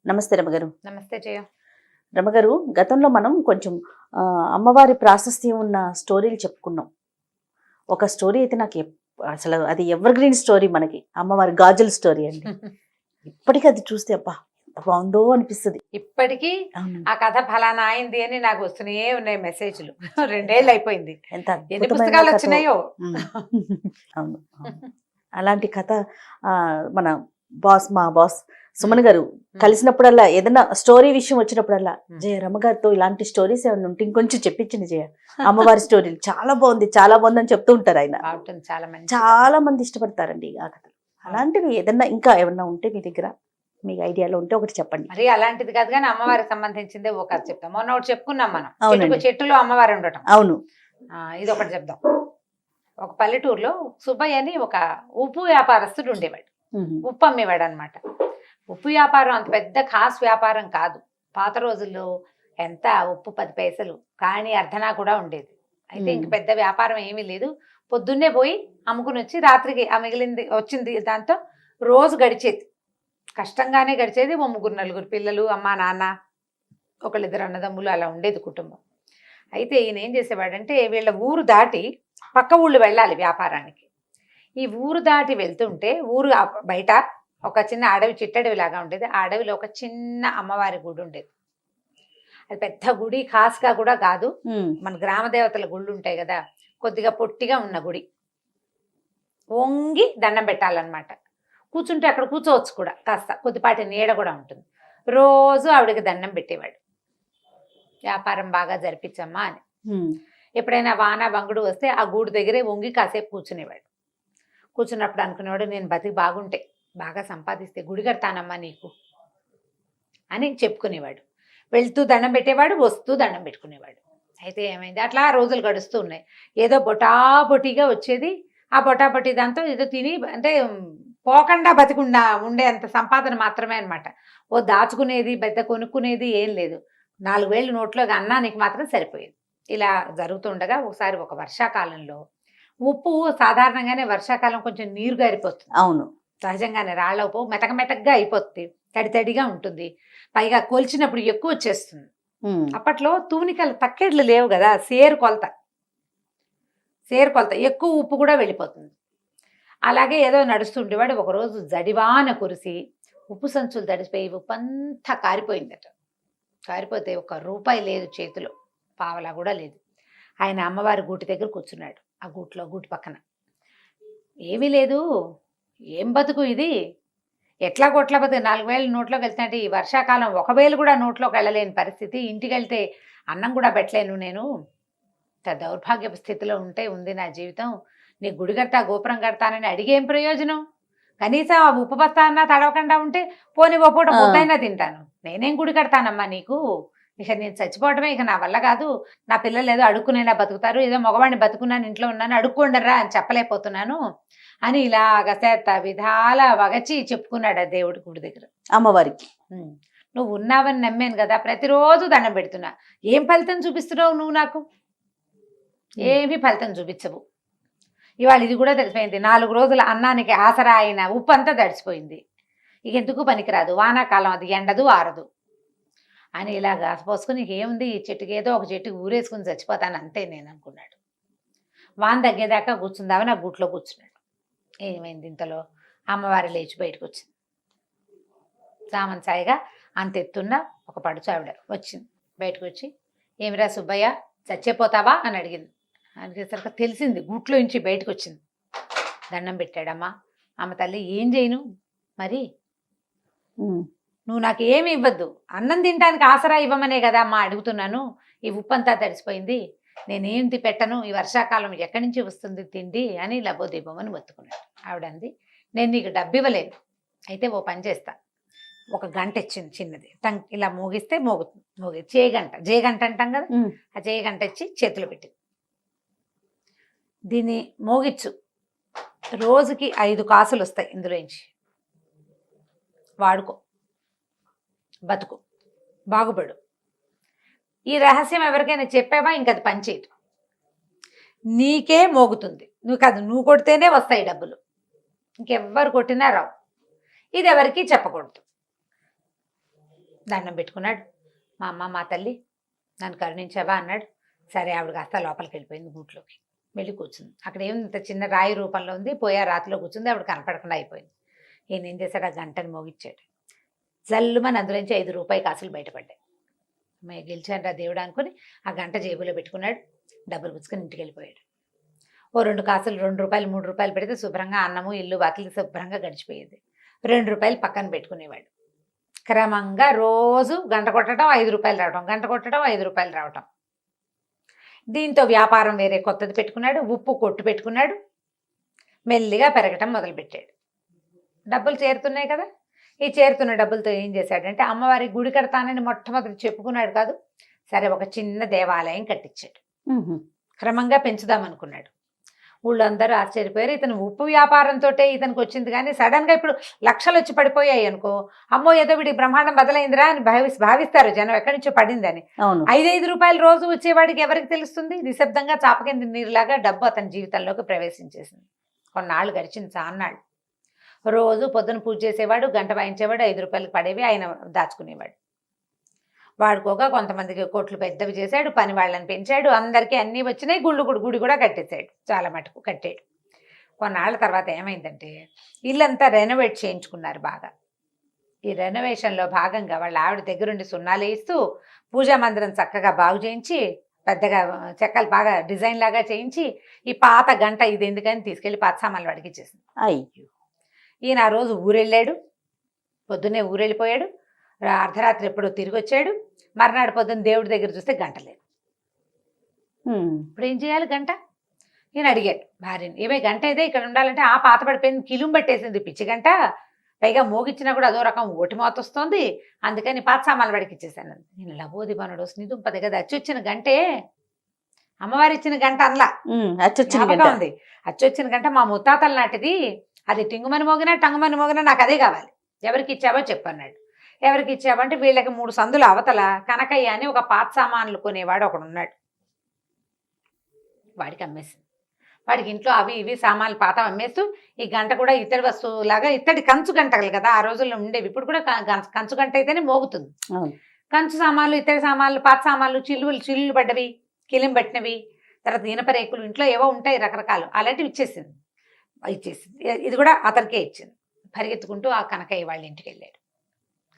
నమస్తే రమగారు. నమస్తే జయ. రమగారు, గతంలో మనం కొంచెం అమ్మవారి ప్రాశస్త్యం ఉన్న స్టోరీలు చెప్పుకున్నాం. ఒక స్టోరీ అయితే నాకు అసలు అది ఎవర్ గ్రీన్ స్టోరీ, మనకి అమ్మవారి గాజుల స్టోరీ అండి. ఇప్పటికీ అది చూస్తే అబ్బా ఎంత బాగుందో అనిపిస్తుంది. ఇప్పటికీ ఆ కథ ఫలానా అయింది అని నాకు వస్తూనే ఉన్నాయి మెసేజ్లు. 2 ఏళ్ళు అయిపోయింది. ఎంత ఎన్ని పుస్తకాలు వచ్చినాయో. అవును, అలాంటి కథ మన మా బాస్ సుమన్ గారు కలిసినప్పుడల్లా ఏదైనా స్టోరీ విషయం వచ్చినప్పుడల్లా, జయ రమగారితో ఇలాంటి స్టోరీస్ ఏమైనా ఉంటే ఇంకొంచెం చెప్పించింది జయ, అమ్మవారి స్టోరీలు చాలా బాగుంది చాలా బాగుంది అని చెప్తూ ఉంటారు ఆయన. చాలా మంది ఇష్టపడతారండి ఆ కథ. అలాంటివి ఏదన్నా ఇంకా ఏమన్నా ఉంటే మీ దగ్గర, మీ ఐడియాలో ఉంటే ఒకటి చెప్పండి. మరి అలాంటిది కాదు కానీ అమ్మవారికి సంబంధించిందే ఒక కథ చెప్తాం. మొన్న ఒకటి చెప్పుకున్నాం మనం, చెట్టులో అమ్మవారు ఉండటం. అవును, ఇది ఒకటి చెప్దాం. ఒక పల్లెటూరులో సుబ్బయ్య అని ఒక ఉప్పు వ్యాపారస్తుడు ఉండేవాడు. ఉప్పు అమ్మేవాడు అనమాట. ఉప్పు వ్యాపారం అంత పెద్ద ఖాస్ వ్యాపారం కాదు. పాత రోజుల్లో ఎంత ఉప్పు 10 పైసలు కానీ అర్ధనా కూడా ఉండేది. అయితే ఇంక పెద్ద వ్యాపారం ఏమీ లేదు. పొద్దున్నే పోయి అమ్ముకుని వచ్చి రాత్రికి ఆ మిగిలింది వచ్చింది దాంతో రోజు గడిచేది. కష్టంగానే గడిచేది. 3-4 పిల్లలు, అమ్మ నాన్న, 1-2 అన్నదమ్ములు అలా ఉండేది కుటుంబం. అయితే ఈయన ఏం చేసేవాడంటే వీళ్ళ ఊరు దాటి పక్క ఊళ్ళు వెళ్ళాలి వ్యాపారానికి. ఈ ఊరు దాటి వెళ్తుంటే ఊరు బయట ఒక చిన్న అడవి, చిట్టడవి లాగా ఉండేది. ఆ అడవిలో ఒక చిన్న అమ్మవారి గుడి ఉండేది. అది పెద్ద గుడి ఖాస్గా కూడా కాదు, మన గ్రామ దేవతల గుళ్ళు ఉంటాయి కదా, కొద్దిగా పొట్టిగా ఉన్న గుడి. వంగి దండం పెట్టాలన్నమాట. కూర్చుంటే అక్కడ కూర్చోవచ్చు కూడా, కాస్త కొద్దిపాటి నీడ కూడా ఉంటుంది. రోజు ఆవిడకి దండం పెట్టేవాడు, వ్యాపారం బాగా జరిపించమ్మా అని. ఎప్పుడైనా వాన బంగుడు వస్తే ఆ గూడు దగ్గరే వంగి కాసేపు కూర్చునేవాడు. కూర్చున్నప్పుడు అనుకునేవాడు, నేను బతికి బాగుంటే, బాగా సంపాదిస్తే గుడి కడతానమ్మా నీకు అని చెప్పుకునేవాడు. వెళ్తూ దండం పెట్టేవాడు, వస్తూ దండం పెట్టుకునేవాడు. అయితే ఏమైంది, అట్లా రోజులు గడుస్తూ ఉన్నాయి. ఏదో బొటాబొటిగా వచ్చేది. ఆ బొటాబొటి దాంతో ఏదో తిని, అంటే పోకుండా బతికుండా ఉండేంత సంపాదన మాత్రమే అనమాట. ఓ దాచుకునేది, పెద్ద కొనుక్కునేది ఏం లేదు. 4,000 నోట్లోకి అన్నానికి మాత్రం సరిపోయేది. ఇలా జరుగుతుండగా ఒకసారి ఒక వర్షాకాలంలో, ఉప్పు సాధారణంగానే వర్షాకాలం కొంచెం నీరు గారిపోతుంది. అవును, సహజంగానే రాళ్ళ ఉప్పు మెతక మెతకగా అయిపోతుంది, తడి తడిగా ఉంటుంది. పైగా కొలిచినప్పుడు ఎక్కువ వచ్చేస్తుంది. అప్పట్లో తూనికలు తక్కెడ్లు లేవు కదా, సేరు కొలత ఎక్కువ ఉప్పు కూడా వెళ్ళిపోతుంది. అలాగే ఏదో నడుస్తుండేవాడు. ఒకరోజు జడివాన కురిసి ఉప్పు సంచులు తడిసిపోయి ఉప్పు అంతా కారిపోయిందట. కారిపోతే ₹1 లేదు చేతిలో, పావలా కూడా లేదు. ఆయన అమ్మవారి గూటి దగ్గర కూర్చున్నాడు. ఆ గూటి పక్కన ఏమీ లేదు. ఏం బతుకు ఇది, ఎట్లా కొట్ల బతుకు, 4,000 నోట్లోకి వెళ్తాంటే, ఈ వర్షాకాలం 1,000 కూడా నోట్లోకి వెళ్ళలేని పరిస్థితి, ఇంటికి వెళ్తే అన్నం కూడా పెట్టలేను, నేను దౌర్భాగ్యపు స్థితిలో ఉంది నా జీవితం. నీ గుడి కడతా గోపురం కడతానని అడిగేం ప్రయోజనం? కనీసం ఆ ఉప్పు బస్తా అన్నా తడవకుండా ఉంటే పోనీ ఓ పూట ముద్దైనా తింటాను. నేనేం గుడి కడతానమ్మా నీకు, ఇక నేను చచ్చిపోవటమే, ఇక నా వల్ల కాదు. నా పిల్లలు ఏదో అడుక్కునేలా బతుకుతారు, ఏదో మగవాడిని బతుకున్నాను, ఇంట్లో ఉన్నాను, అడుక్కోండరా అని చెప్పలేకపోతున్నాను అని ఇలాగ విధాల వగచి చెప్పుకున్నాడు ఆ దేవుడి గుడి దగ్గర అమ్మవారికి. నువ్వు ఉన్నావని నమ్మాను కదా, ప్రతిరోజు దండం పెడుతున్నా, ఏం ఫలితం చూపిస్తున్నావు నువ్వు నాకు? ఏమీ ఫలితం చూపించవు. ఇవాళ ఇది కూడా తెలిసిపోయింది. 4 రోజుల అన్నానికి ఆసరా అయిన ఉప్పు అంతా తడిసిపోయింది. ఇక ఎందుకు పనికిరాదు, వానాకాలం అది ఎండదు ఆరదు అని ఇలాగ పోసుకుని, ఏముంది ఈ చెట్టుకి, ఏదో ఒక చెట్టుకి ఊరేసుకుని చచ్చిపోతాను అంతే నేను అనుకున్నాడు. వాన తగ్గేదాకా కూర్చుందామని ఆ గూట్లో కూర్చున్నాడు. ఏమైంది, ఇంతలో అమ్మవారి లేచి బయటకు వచ్చింది. సామన్ సాయిగా అంతెత్తున్న ఒక పడుచావిడ వచ్చింది. బయటకు వచ్చి, ఏమిరా సుబ్బయ్య చచ్చిపోతావా అని అడిగింది. అడిగేసరికి తెలిసింది, గూట్లో నుంచి బయటకు వచ్చింది. దండం పెట్టాడమ్మా. అమ్మ తల్లి, ఏం చేయను మరి, నువ్వు నాకు ఏమి ఇవ్వద్దు, అన్నం తినడానికి ఆసరా ఇవ్వమనే కదా అమ్మా అడుగుతున్నాను. ఈ ఉప్పు అంతా తడిసిపోయింది, నేనేం పెట్టను, ఈ వర్షాకాలం ఎక్కడి నుంచి వస్తుంది తిండి అని లబోదీపమని మొత్తుకున్నాడు. ఆవిడంది, నేను నీకు డబ్బు ఇవ్వలేదు, అయితే ఓ పని చేస్తా, ఒక గంట ఇచ్చింది చిన్నది, ఇలా మోగిస్తే మోగి జేగంట అంటాం కదా, ఆ జేగంట ఇచ్చి చేతిలో పెట్టింది. దీన్ని మోగిచ్చు, రోజుకి 5 కాసులు వస్తాయి, ఇందులోంచి వాడుకో, బతుకు, బాగుపడు. ఈ రహస్యం ఎవరికైనా చెప్పావా ఇంకది పనిచేయదు, నీకే మోగుతుంది, నువ్వు కొడితేనే వస్తాయి డబ్బులు, ఇంకెవ్వరు కొట్టినా రావు. ఇది ఎవరికి చెప్పకూడదు. దండం పెట్టుకున్నాడు. మా అమ్మ మా తల్లి నన్ను కరుణించావా అన్నాడు. సరే ఆవిడ కాస్త లోపలికి వెళ్ళిపోయింది గూట్లోకి. వెళ్ళి కూర్చుంది. అక్కడ ఏమి ఇంత చిన్న రాయి రూపంలో ఉంది. పోయా రాతిలో కూర్చుంది. ఆవిడ కనపడకుండా అయిపోయింది. ఈయన ఏం చేశాడు, ఆ గంటని మోగిచ్చాడు. జల్లుమని అందులోంచి 5 రూపాయి కాసులు బయటపడ్డాయి. మేము గెలిచాను రా దేవుడు అనుకుని ఆ గంట జేబులో పెట్టుకున్నాడు. డబ్బులు పుచ్చుకొని ఇంటికి వెళ్ళిపోయాడు. ఓ 2 కాసులు 2 రూపాయలు 3 రూపాయలు పెడితే శుభ్రంగా అన్నము ఇల్లు వాకిలి శుభ్రంగా గడిచిపోయేది. 2 రూపాయలు పక్కన పెట్టుకునేవాడు. క్రమంగా రోజు గంట కొట్టడం 5 రూపాయలు రావటం, గంట కొట్టడం 5 రూపాయలు రావటం. దీంతో వ్యాపారం వేరే కొత్తది పెట్టుకున్నాడు. ఉప్పు కొట్టు పెట్టుకున్నాడు. మెల్లిగా పెరగటం మొదలుపెట్టాడు. డబ్బులు చేరుతున్నాయి కదా. ఈ చేరుతున్న డబ్బులతో ఏం చేశాడంటే అమ్మవారి గుడి కడతానని మొట్టమొదటి చెప్పుకున్నాడు కాదు. సరే ఒక చిన్న దేవాలయం కట్టించాడు. క్రమంగా పెంచుదామనుకున్నాడు. ఊళ్ళో అందరూ ఆశ్చర్యపోయారు. ఇతను ఉప్పు వ్యాపారంతో ఇతనికి వచ్చింది, కానీ సడన్గా ఇప్పుడు లక్షలు వచ్చి పడిపోయాయి అనుకో, అమ్మో ఏదో వీడి బ్రహ్మాండం బదలైందిరా అని భావిస్తారు జనం, ఎక్కడి నుంచో పడిందని. 5 రూపాయలు రోజు వచ్చేవాడికి ఎవరికి తెలుస్తుంది? నిశ్శబ్దంగా చాపకింద నీరులాగా డబ్బు అతని జీవితంలోకి ప్రవేశించేసింది. కొన్నాళ్ళు గడిచింది, చాన్నాళ్ళు. రోజు పొద్దున పూజ చేసేవాడు, గంట వాయించేవాడు, 5 రూపాయలకు పడేవి ఆయన దాచుకునేవాడు. వాడుకోగా కొంతమందికి కోట్లు పెద్దవి చేశాడు, పని వాళ్ళని పెంచాడు, అందరికీ అన్నీ వచ్చినాయి. గుడి కూడా కట్టేశాడు, చాలా మటుకు కట్టాడు. కొన్నాళ్ళ తర్వాత ఏమైందంటే ఇల్లంతా రెనోవేట్ చేయించుకున్నారు బాగా. ఈ రెనోవేషన్లో భాగంగా వాళ్ళ ఆవిడ దగ్గరుండి సున్నాలు వేస్తూ పూజా మందిరం చక్కగా బాగు చేయించి, పెద్దగా చెక్కలు బాగా డిజైన్ లాగా చేయించి, ఈ పాత గంట ఇది ఎందుకని తీసుకెళ్ళి పాత సామాన్లు వాడికి ఇచ్చేసింది. అయ్యో. ఈయన ఆ రోజు ఊరెళ్ళాడు. పొద్దున్నే ఊరెళ్ళిపోయాడు. అర్ధరాత్రి ఎప్పుడో తిరిగి వచ్చాడు. మర్నాడు పొద్దున్న దేవుడి దగ్గర చూస్తే గంట లేదు. ఇప్పుడు ఏం చేయాలి గంట? నేను అడిగాడు భార్యని, ఏమే గంట అయితే ఇక్కడ ఉండాలంటే ఆ పాత పడిపోయింది, కిలుం పట్టేసింది పిచ్చి గంట, పైగా మోగిచ్చినా కూడా అదో రకం ఓటి మోత వస్తుంది, అందుకని పాత సామాన్లు వాడికి ఇచ్చేసాను. నేను లబోది బనుడు స్నిదుంపది కదా, అచ్చొచ్చిన గంటే, అమ్మవారి ఇచ్చిన గంట అనలా, ఉంది అచ్చొచ్చిన గంట మా ముత్తాతల నాటిది, అది టింగుమని మోగినా టంగుమని మోగినా నాకు అదే కావాలి, ఎవరికి ఇచ్చావో చెప్పన్నాడు. ఎవరికి ఇచ్చావంటే వీళ్ళకి 3 సందులు అవతల కనకయ్య అని ఒక పాత సామాన్లు కొనేవాడు ఒకడు ఉన్నాడు. వాడికి అమ్మేసింది. వాడికి ఇంట్లో అవి ఇవి సామాన్లు పాత అమ్మేస్తూ ఈ గంట కూడా ఇతడి వస్తువులాగా, ఇత్తడి కంచు గంటలు కదా ఆ రోజుల్లో ఉండేవి, ఇప్పుడు కూడా కంచు గంట అయితేనే మోగుతుంది. కంచు సామాన్లు, ఇత్తడి సామాన్లు, పాత సామాన్లు, చిల్లులు పడ్డవి, కిలిం పట్టినవి, తర్వాత ఇనప రేకులు, ఇంట్లో ఏవో ఉంటాయి రకరకాలు, అలాంటివి ఇచ్చేసింది. ఇది కూడా అతనికే ఇచ్చింది. పరిగెత్తుకుంటూ ఆ కనకయ్య వాళ్ళ ఇంటికి వెళ్ళాడు.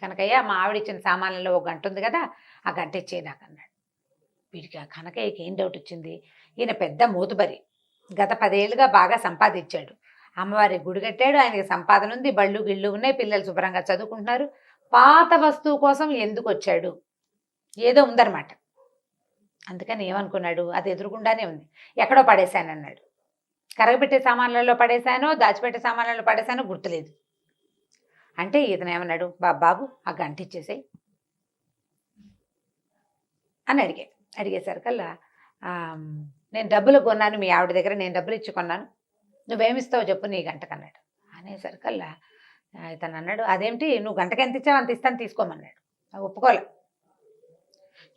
కనకయ్య మా ఆవిడ ఇచ్చిన సామాన్లలో ఒక గంట ఉంది కదా, ఆ గంట ఇచ్చేయి నాకు అన్నాడు. వీడికి ఆ కనకయ్యకి ఏం డౌట్ వచ్చింది, ఈయన పెద్ద మూతుబరి, గత 10 ఏళ్ళుగా బాగా సంపాదించాడు, అమ్మవారి గుడి కట్టాడు, ఆయనకి సంపాదన ఉంది, బళ్ళు గిళ్ళు ఉన్నాయి, పిల్లలు శుభ్రంగా చదువుకుంటున్నారు, పాత వస్తువు కోసం ఎందుకు వచ్చాడు, ఏదో ఉందన్నమాట. అందుకని ఏమనుకున్నాడు, అది ఎదురుగుండానే ఉంది, ఎక్కడో పడేశానన్నాడు. కరగబెట్టే సామాన్లలో పడేశానో దాచిపెట్టే సామాన్లలో పడేశానో గుర్తులేదు. అంటే ఇతను ఏమన్నాడు, బాబు ఆ గంట ఇచ్చేసాయి అని అడిగేసరికల్లా నేను డబ్బులు కొన్నాను మీ ఆవిడ దగ్గర, నేను డబ్బులు ఇచ్చి కొన్నాను, నువ్వేమిస్తావు చెప్పు నీ గంటకన్నాడు. అనేసరికల్లా ఇతను అన్నాడు, అదేమిటి నువ్వు గంటకి ఎంత ఇచ్చావు అంత ఇస్తాను తీసుకోమన్నాడు. ఒప్పుకోలే,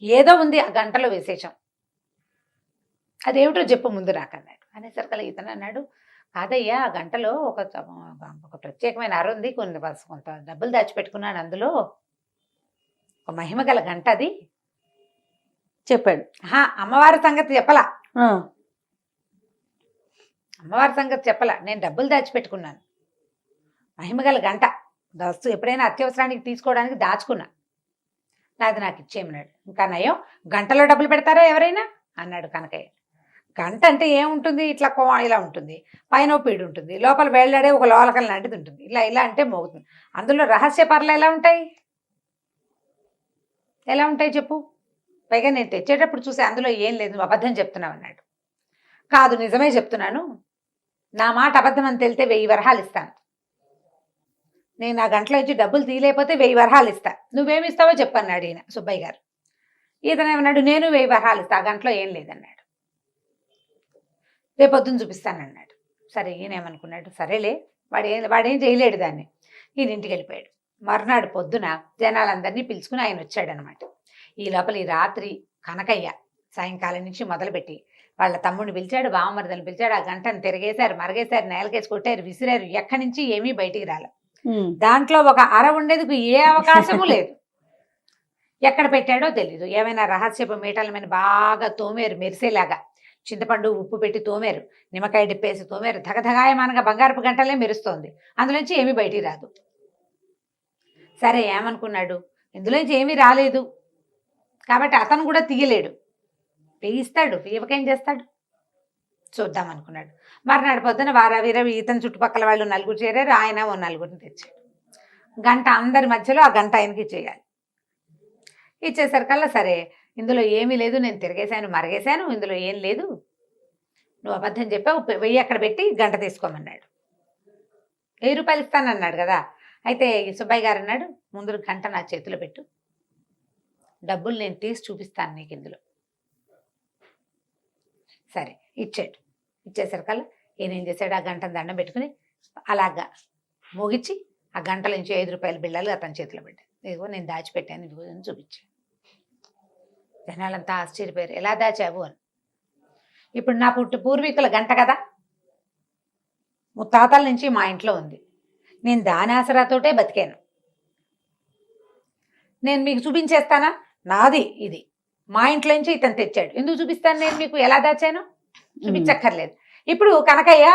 ఏదో ఉంది ఆ గంటలో విశేషం, అదేమిటో చెప్పు ముందు నాకన్నాడు. అనేసరికల్లా ఇతను అన్నాడు, కాదయ్యా ఆ గంటలో ఒక ప్రత్యేకమైన అర ఉంది, కొంత డబ్బులు దాచిపెట్టుకున్నాను, అందులో ఒక మహిమ గల గంట అది చెప్పాడు. అమ్మవారి సంగతి చెప్పలా, అమ్మవారి సంగతి చెప్పలా, నేను డబ్బులు దాచిపెట్టుకున్నాను, మహిమగల గంట వస్తువు ఎప్పుడైనా అత్యవసరానికి తీసుకోవడానికి దాచుకున్నా, నాది నాకు ఇచ్చేయమన్నాడు. ఇంకా నయం గంటలో డబ్బులు పెడతారా ఎవరైనా అన్నాడు కనకయ్య. గంట అంటే ఏముంటుంది, ఇట్లా ఇలా ఉంటుంది, పైన పీడు ఉంటుంది, లోపల వేళ్లాడే ఒక లోలకం లాంటిది ఉంటుంది, ఇలా అంటే మోగుతుంది. అందులో రహస్య పర్లు ఎలా ఉంటాయి చెప్పు, పైగా నేను తెచ్చేటప్పుడు చూసి అందులో ఏం లేదు, అబద్ధం చెప్తున్నావు అన్నాడు. కాదు నిజమే చెప్తున్నాను, నా మాట అబద్ధం అని తెలితే 1000 వరహాలు ఇస్తాను, నేను ఆ గంటలో ఇచ్చి డబ్బులు తీయలేకపోతే 1000 వరహాలు ఇస్తా, నువ్వేమిస్తావో చెప్పన్నాడు ఈయన సుబ్బయ్య గారు. ఈతను ఏమన్నాడు, నేను 1000 వరహాలు ఇస్తా, ఆ గంటలో ఏం లేదన్నాడు. రేపొద్దున చూపిస్తానన్నాడు. సరే ఈయన ఏమనుకున్నాడు, సరేలే వాడేం చేయలేడు దాన్ని, ఈయన ఇంటికి వెళ్ళిపోయాడు. మర్నాడు పొద్దున జనాలందరినీ పిలుచుకుని ఆయన వచ్చాడనమాట. ఈ లోపల ఈ రాత్రి కనకయ్య సాయంకాలం నుంచి మొదలుపెట్టి వాళ్ళ తమ్ముడిని పిలిచాడు, బావమరిదని పిలిచాడు, ఆ గంటను తిరిగేశారు, మరగేశారు, నేలకేసి కొట్టారు, విసిరారు, ఎక్కడి నుంచి ఏమీ బయటికి రాలే. దాంట్లో ఒక అర ఉండేందుకు ఏ అవకాశము లేదు. ఎక్కడ పెట్టాడో తెలీదు. ఏమైనా రహస్యపు మీటల మీద బాగా తోమేరు మెరిసేలాగా, చింతపండు ఉప్పు పెట్టి తోమేరు, నిమ్మకాయ డిప్పేసి తోమేరు, ధగధగాయమానగా బంగారపు గంటలే మెరుస్తోంది. అందులోంచి ఏమీ బయటికి రాదు. సరే ఏమనుకున్నాడు, ఇందులోంచి ఏమీ రాలేదు కాబట్టి అతను కూడా తీయలేడు, తీయిస్తాడు, తీయకేం చేస్తాడు, చూద్దాం అనుకున్నాడు. మర్నాడు పొద్దున వారావీర ఇతని చుట్టుపక్కల వాళ్ళు నలుగురు చేరారు, ఆయన ఓ నలుగురిని తెచ్చాడు. గంట అందరి మధ్యలో ఆ గంట ఆయనకి ఇచ్చేయాలి. ఇచ్చేసరికల్లా సరే ఇందులో ఏమీ లేదు, నేను తిరిగేశాను మరగేశాను, ఇందులో ఏం లేదు, నువ్వు అబద్ధం చెప్పావు, 1000 అక్కడ పెట్టి గంట తీసుకోమన్నాడు. 1000 రూపాయలు ఇస్తానన్నాడు కదా. అయితే ఈ సుబ్బయ్య గారు అన్నాడు, ముందు గంట నా చేతిలో పెట్టు, డబ్బులు నేను తీసి చూపిస్తాను నీకు ఇందులో. సరే ఇచ్చాడు. ఇచ్చేసరికల్లా ఈయన ఏం చేశాడు, ఆ గంటను దండం పెట్టుకుని అలాగా మోగించి ఆ గంటల నుంచి 5 రూపాయల బిళ్ళలు అతని చేతిలో పెట్టాను. ఇదిగో నేను దాచిపెట్టాను, ఇదిగో అని చూపించాను. జనాలంతా ఆశ్చర్యపోయారు, ఎలా దాచావు అని. ఇప్పుడు నా పూర్వీకుల గంట కదా, ముత్తాతల నుంచి మా ఇంట్లో ఉంది, నేను దాని ఆసరాతోటే బతికాను, నేను మీకు చూపించేస్తానా, నాది ఇది, మా ఇంట్లో నుంచి ఇతను తెచ్చాడు, ఎందుకు చూపిస్తాను నేను మీకు, ఎలా దాచాను చూపించక్కర్లేదు. ఇప్పుడు కనకయ్య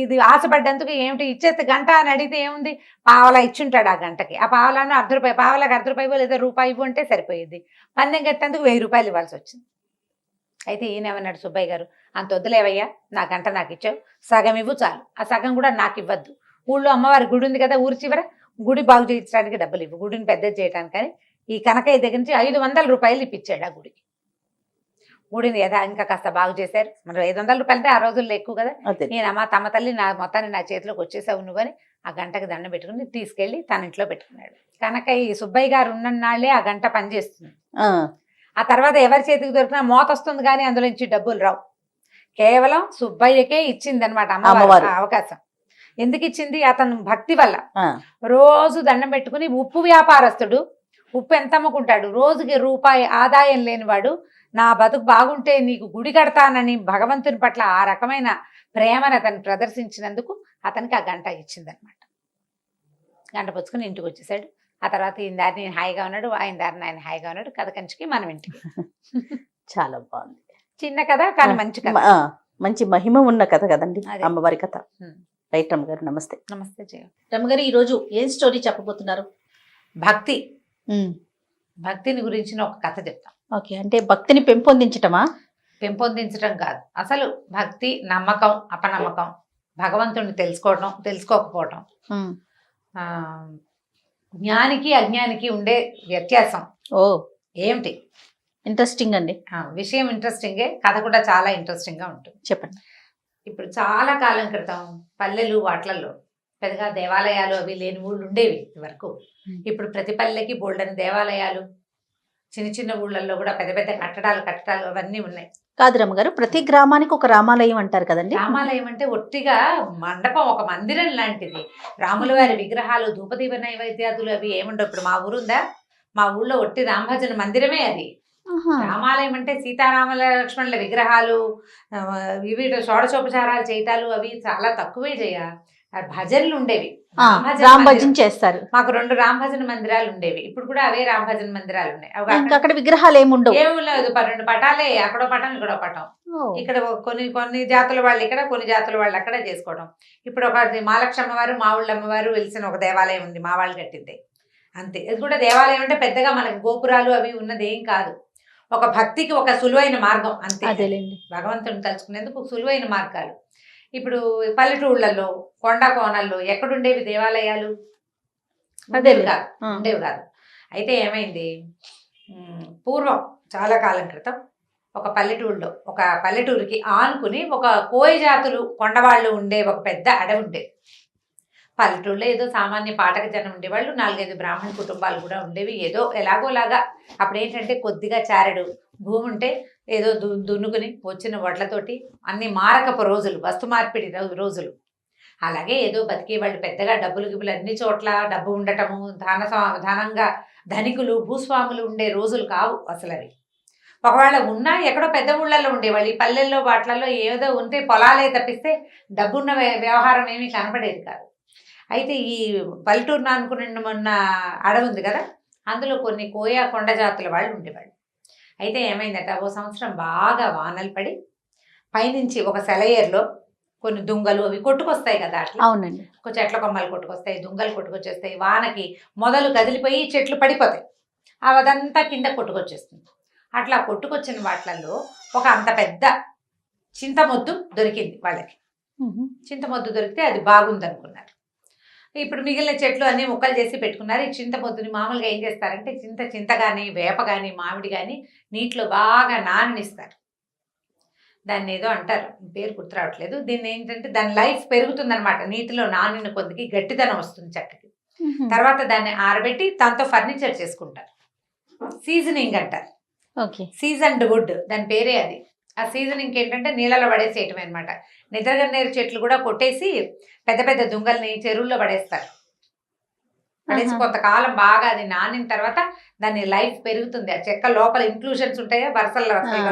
ఇది ఆశపడ్డందుకు ఏమిటి ఇచ్చేస్తే గంట అని అడిగితే ఏముంది, పావలా ఇచ్చుంటాడు ఆ గంటకి, ఆ పావలాను ₹1 పావలాకి ₹1 లేదా రూపాయి ఇవ్వు అంటే సరిపోయేది. పందెం కట్టేందుకు 1000 రూపాయలు ఇవ్వాల్సి వచ్చింది. అయితే ఈయన ఏమన్నాడు, సుబ్బయ్య గారు అంత వద్దులేవయ్యా, నా గంట నాకు ఇచ్చావు, సగం ఇవ్వు చాలు, ఆ సగం కూడా నాకు ఇవ్వద్దు, ఊళ్ళో అమ్మవారి గుడి ఉంది కదా ఊరి చివర, గుడి బాగు చేయించడానికి డబ్బులు ఇవ్వు, గుడిని పెద్దది చేయడానికి. కానీ ఈ కనకయ్య దగ్గర నుంచి 500 రూపాయలు ఇప్పించాడు ఆ గుడికి. గుడిని ఇంకా కాస్త బాగు చేశారు. మరి 500 రూపాయలు అంటే ఆ రోజుల్లో ఎక్కువ కదా. నేను అమ్మ తమ తల్లి నా మొత్తాన్ని నా చేతిలోకి వచ్చేసావు నువ్వు అని ఆ గంటకి దండం పెట్టుకుని తీసుకెళ్లి తన ఇంట్లో పెట్టుకున్నాడు. కనకయ్య సుబ్బయ్య గారు ఉన్ననాళ్లే ఆ గంట పనిచేస్తుంది. ఆ తర్వాత ఎవరి చేతికి దొరికినా మోత వస్తుంది కానీ అందులో నుంచి డబ్బులు రావు. కేవలం సుబ్బయ్యకే ఇచ్చింది అనమాట అమ్మవారు అవకాశం. ఎందుకు ఇచ్చింది, అతను భక్తి వల్ల. రోజు దండం పెట్టుకుని, ఉప్పు వ్యాపారస్తుడు, ఉప్పు ఎంత అమ్ముకుంటాడు, రోజుకి రూపాయి ఆదాయం లేనివాడు, నా బతుకు బాగుంటే నీకు గుడి కడతానని భగవంతుని పట్ల ఆ రకమైన ప్రేమను అతను ప్రదర్శించినందుకు అతనికి ఆ గంట ఇచ్చిందనమాట. గంట పుచ్చుకుని ఇంటికి వచ్చేసాడు. ఆ తర్వాత ఈయన దారిని నేను హాయిగా ఉన్నాడు, ఆయన దారిని ఆయన హాయిగా ఉన్నాడు. కథ కంచికి మనం ఇంటికి. చాలా బాగుంది, చిన్న కథ కానీ మంచి కథ, మంచి మహిమ ఉన్న కథ కదండి అమ్మవారి కథ. రైట్ రమ్మగారు, నమస్తే. నమస్తే జయ. రమ్మగారు ఈరోజు ఏం స్టోరీ చెప్పబోతున్నారు? భక్తి, భక్తిని గురించిన ఒక కథ చెప్తాం. ఓకే, అంటే భక్తిని పెంపొందించటమా? పెంపొందించటం కాదు, అసలు భక్తి నమ్మకం అపనమ్మకం, భగవంతుడిని తెలుసుకోవటం తెలుసుకోకపోవటం, జ్ఞానికి అజ్ఞానికి ఉండే వ్యత్యాసం ఏమిటి? ఇంట్రెస్టింగ్ అండి. విషయం ఇంట్రెస్టింగే, కథ కూడా చాలా ఇంట్రెస్టింగ్ గా ఉంటుంది. చెప్పండి. ఇప్పుడు చాలా కాలం క్రితం పల్లెలు వాట్లలో పెద్దగా దేవాలయాలు అవి లేని ఊళ్ళు ఉండేవి వరకు. ఇప్పుడు ప్రతి పల్లెకి బోల్డని దేవాలయాలు, చిన్న చిన్న ఊళ్ళల్లో కూడా పెద్ద పెద్ద కట్టడాలు అవన్నీ ఉన్నాయి. కాదు రమ్మగారు, ప్రతి గ్రామానికి ఒక రామాలయం అంటారు కదండి. రామాలయం అంటే ఒట్టిగా మండపం, ఒక మందిరం లాంటిది. రాముల వారి విగ్రహాలు, ధూపదీప నైవేద్యాదులు అవి ఏముండవు. ఇప్పుడు మా ఊరుందా, మా ఊళ్ళో ఒట్టి రామభజన మందిరమే అది. రామాలయం అంటే సీతారాముల లక్ష్మణుల విగ్రహాలు, ఇవి షోడశోపచారాలు చేయటాలు అవి చాలా తక్కువే చేయ. భజనలు ఉండేవి, రామభజన చేస్తారు. మాకు 2 రామభజన మందిరాలు ఉండేవి. ఇప్పుడు కూడా అవే రామభజన మందిరాలు ఉన్నాయి. అక్కడ విగ్రహాలు ఏముండవు, ఏమి లేదు, 2 పటాలే, అక్కడో పటం ఇక్కడో పటం. ఇక్కడ కొన్ని జాతుల వాళ్ళు ఇక్కడ, కొన్ని జాతుల వాళ్ళు అక్కడ చేసుకోవడం. ఇప్పుడు ఒక మహాలక్ష్మి వారు, మా ఊళ్ళ అమ్మవారు వెలిసిన ఒక దేవాలయం ఉంది, మా వాళ్ళు కట్టింది అంతే. ఇది కూడా దేవాలయం అంటే పెద్దగా మనకి గోపురాలు అవి ఉన్నది ఏం కాదు. ఒక భక్తికి ఒక సులువైన మార్గం అంతే. భగవంతుని తలుచుకునేందుకు సులువైన మార్గాలు. ఇప్పుడు పల్లెటూళ్ళల్లో కొండ కోణల్లో ఎక్కడుండేవి దేవాలయాలు? ఉండేవి కాదు. అయితే ఏమైంది, పూర్వం చాలా కాలం క్రితం ఒక పల్లెటూరికి ఆనుకుని ఒక కోయ జాతులు కొండవాళ్ళు ఉండే ఒక పెద్ద అడవి ఉండేది. పల్లెటూళ్ళలో ఏదో సామాన్య పాఠక జనం ఉండేవాళ్ళు, 4-5 బ్రాహ్మణ కుటుంబాలు కూడా ఉండేవి. ఏదో ఎలాగోలాగా అప్పుడు ఏంటంటే కొద్దిగా చారెడు భూమి ఉంటే ఏదో దున్నుకుని వచ్చిన వడ్లతోటి అన్ని మారకపు రోజులు, వస్తు మార్పిడి రోజులు. అలాగే ఏదో బతికేవాళ్ళు. పెద్దగా డబ్బులు గిబ్బులు అన్ని చోట్ల డబ్బు ఉండటము, ధనంగా ధనికులు భూస్వాములు ఉండే రోజులు కావు అసలు అవి. ఒకవేళ ఉన్నా ఎక్కడో పెద్ద ఊళ్ళల్లో ఉండేవాళ్ళు. ఈ పల్లెల్లో వాటిలలో ఏదో ఉంటే పొలాలే తప్పిస్తే డబ్బున్న వ్యవహారం ఏమీ కనపడేది కాదు. అయితే ఈ పల్లెటూరును అనుకున్న మొన్న అడవి ఉంది కదా, అందులో కొన్ని కోయా కొండ జాతుల వాళ్ళు ఉండేవాళ్ళు. అయితే ఏమైందట, ఓ సంవత్సరం బాగా వానలు పడి పైనుంచి ఒక సెలయేరులో కొన్ని దుంగలు అవి కొట్టుకొస్తాయి కదా, అట్లా అవునండి. చెట్ల కొమ్మలు కొట్టుకొస్తాయి, దుంగలు కొట్టుకొచ్చేస్తాయి, వానకి మొదలు కదిలిపోయి చెట్లు పడిపోతాయి, అదంతా కింద కొట్టుకొచ్చేస్తుంది. అట్లా కొట్టుకొచ్చిన వాటిల్లో ఒక అంత పెద్ద చింతమొద్దు దొరికింది వాళ్ళకి. చింతమొద్దు దొరికితే అది బాగుంది అనుకున్నారు. ఇప్పుడు మిగిలిన చెట్లు అన్ని ముక్కలు చేసి పెట్టుకున్నారు. ఈ చింతమొద్దుని మామూలుగా ఏం చేస్తారంటే చింత కానీ వేప కానీ మామిడి కానీ నీటిలో బాగా నాననిస్తారు. దాన్ని ఏదో అంటారు, పేరు గుర్తు రావట్లేదు. దీన్ని ఏంటంటే దాని లైఫ్ పెరుగుతుందన్నమాట, నీటిలో నానిన కొద్దికి గట్టిదనం వస్తుంది చెక్కకి. తర్వాత దాన్ని ఆరబెట్టి దాంతో ఫర్నిచర్ చేసుకుంటారు, సీజనింగ్ అంటారు. సీజన్డ్ వుడ్ దాని పేరే అది. ఆ సీజనింగ్ ఏంటంటే నీళ్ళలో పడేసేయటం అనమాట. నిద్రగన్నేరు చెట్లు కూడా కొట్టేసి పెద్ద పెద్ద దుంగల్ని చెరువుల్లో పడేస్తారు. పడేసి కొంతకాలం బాగా అది నానిన తర్వాత దాని లైఫ్ పెరుగుతుంది. ఆ చెక్క లోపల ఇంక్లూజన్స్ ఉంటాయో వరుసల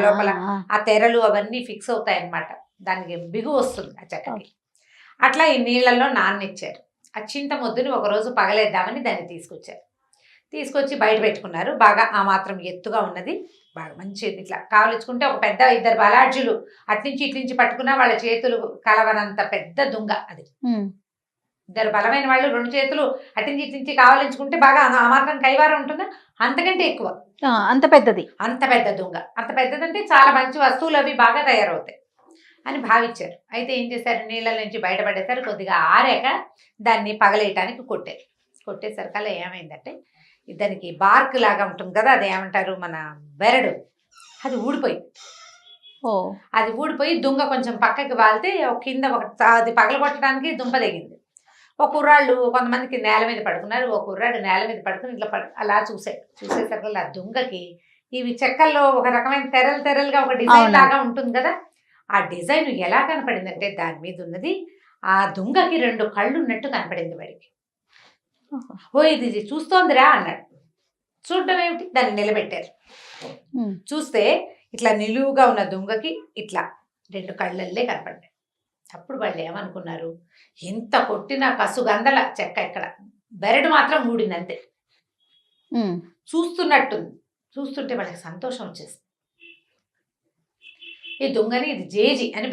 లోపల ఆ తెరలు అవన్నీ ఫిక్స్ అవుతాయి అన్నమాట. దానికి బిగు వస్తుంది ఆ చెక్కకి. అట్లా ఈ నీళ్ళల్లో నాననిచ్చారు. ఆ చింతమొద్దుని ఒకరోజు పగలేద్దామని దాన్ని తీసుకొచ్చి బయట పెట్టుకున్నారు. బాగా ఆ మాత్రం ఎత్తుగా ఉన్నది, బాగా మంచిది. ఇట్లా కావలించుకుంటే ఒక పెద్ద ఇద్దరు బలాఢ్యులు అట్నుంచి ఇట్నుంచి పట్టుకున్నా వాళ్ళ చేతులు కలవనంత పెద్ద దుంగ అది. ఇద్దరు బలమైన వాళ్ళు రెండు చేతులు అట్నుంచి ఇట్నుంచి కావలించుకుంటే బాగా ఆ మాత్రం కైవారం ఉంటుందా, అంతకంటే ఎక్కువ, అంత పెద్దది. అంత పెద్ద దుంగ. అంత పెద్దదంటే చాలా మంచి వస్తువులు అవి బాగా తయారవుతాయి అని భావించారు. అయితే ఏం చేశారు, నీళ్ళ నుంచి బయటపడేసారు. కొద్దిగా ఆరాక దాన్ని పగలేయటానికి కొట్టేసరికల్లా ఏమైందంటే దానికి బార్క్ లాగా ఉంటుంది కదా, అది ఏమంటారు మన బెరడు, అది ఊడిపోయింది. అది ఊడిపోయి దుంగ కొంచెం పక్కకి వాలితే కింద అది పగలగొట్టడానికి దుంప తెగింది. ఒక కుర్రాళ్ళు కొంతమందికి నేల మీద పడుకున్నారు. ఒక కుర్రాడు నేల మీద పడుకుని ఇట్లా అలా చూసేసరికి ఆ దుంగకి ఇవి చెక్కల్లో ఒక రకమైన తెరలుగా ఒక డిజైన్ లాగా ఉంటుంది కదా, ఆ డిజైన్ ఎలా కనపడిందంటే దాని మీద ఉన్నది ఆ దుంగకి 2 కళ్ళు ఉన్నట్టు కనపడింది వాడికి. ఓ ఇది చూస్తోందిరా అన్నాడు. చూడటం ఏమిటి, దాన్ని నిలబెట్టారు. చూస్తే ఇట్లా నిలువుగా ఉన్న దుంగకి ఇట్లా 2 కళ్ళల్లే కనపడ్డాయి. అప్పుడు వాళ్ళు ఏమనుకున్నారు, ఎంత కొట్టినా కసుగందల చెక్క ఎక్కడ, బెరడు మాత్రం ఊడిందంతే. చూస్తుంటే వాళ్ళకి సంతోషం వచ్చేసింది. ఈ దుంగని ఇది జేజి అని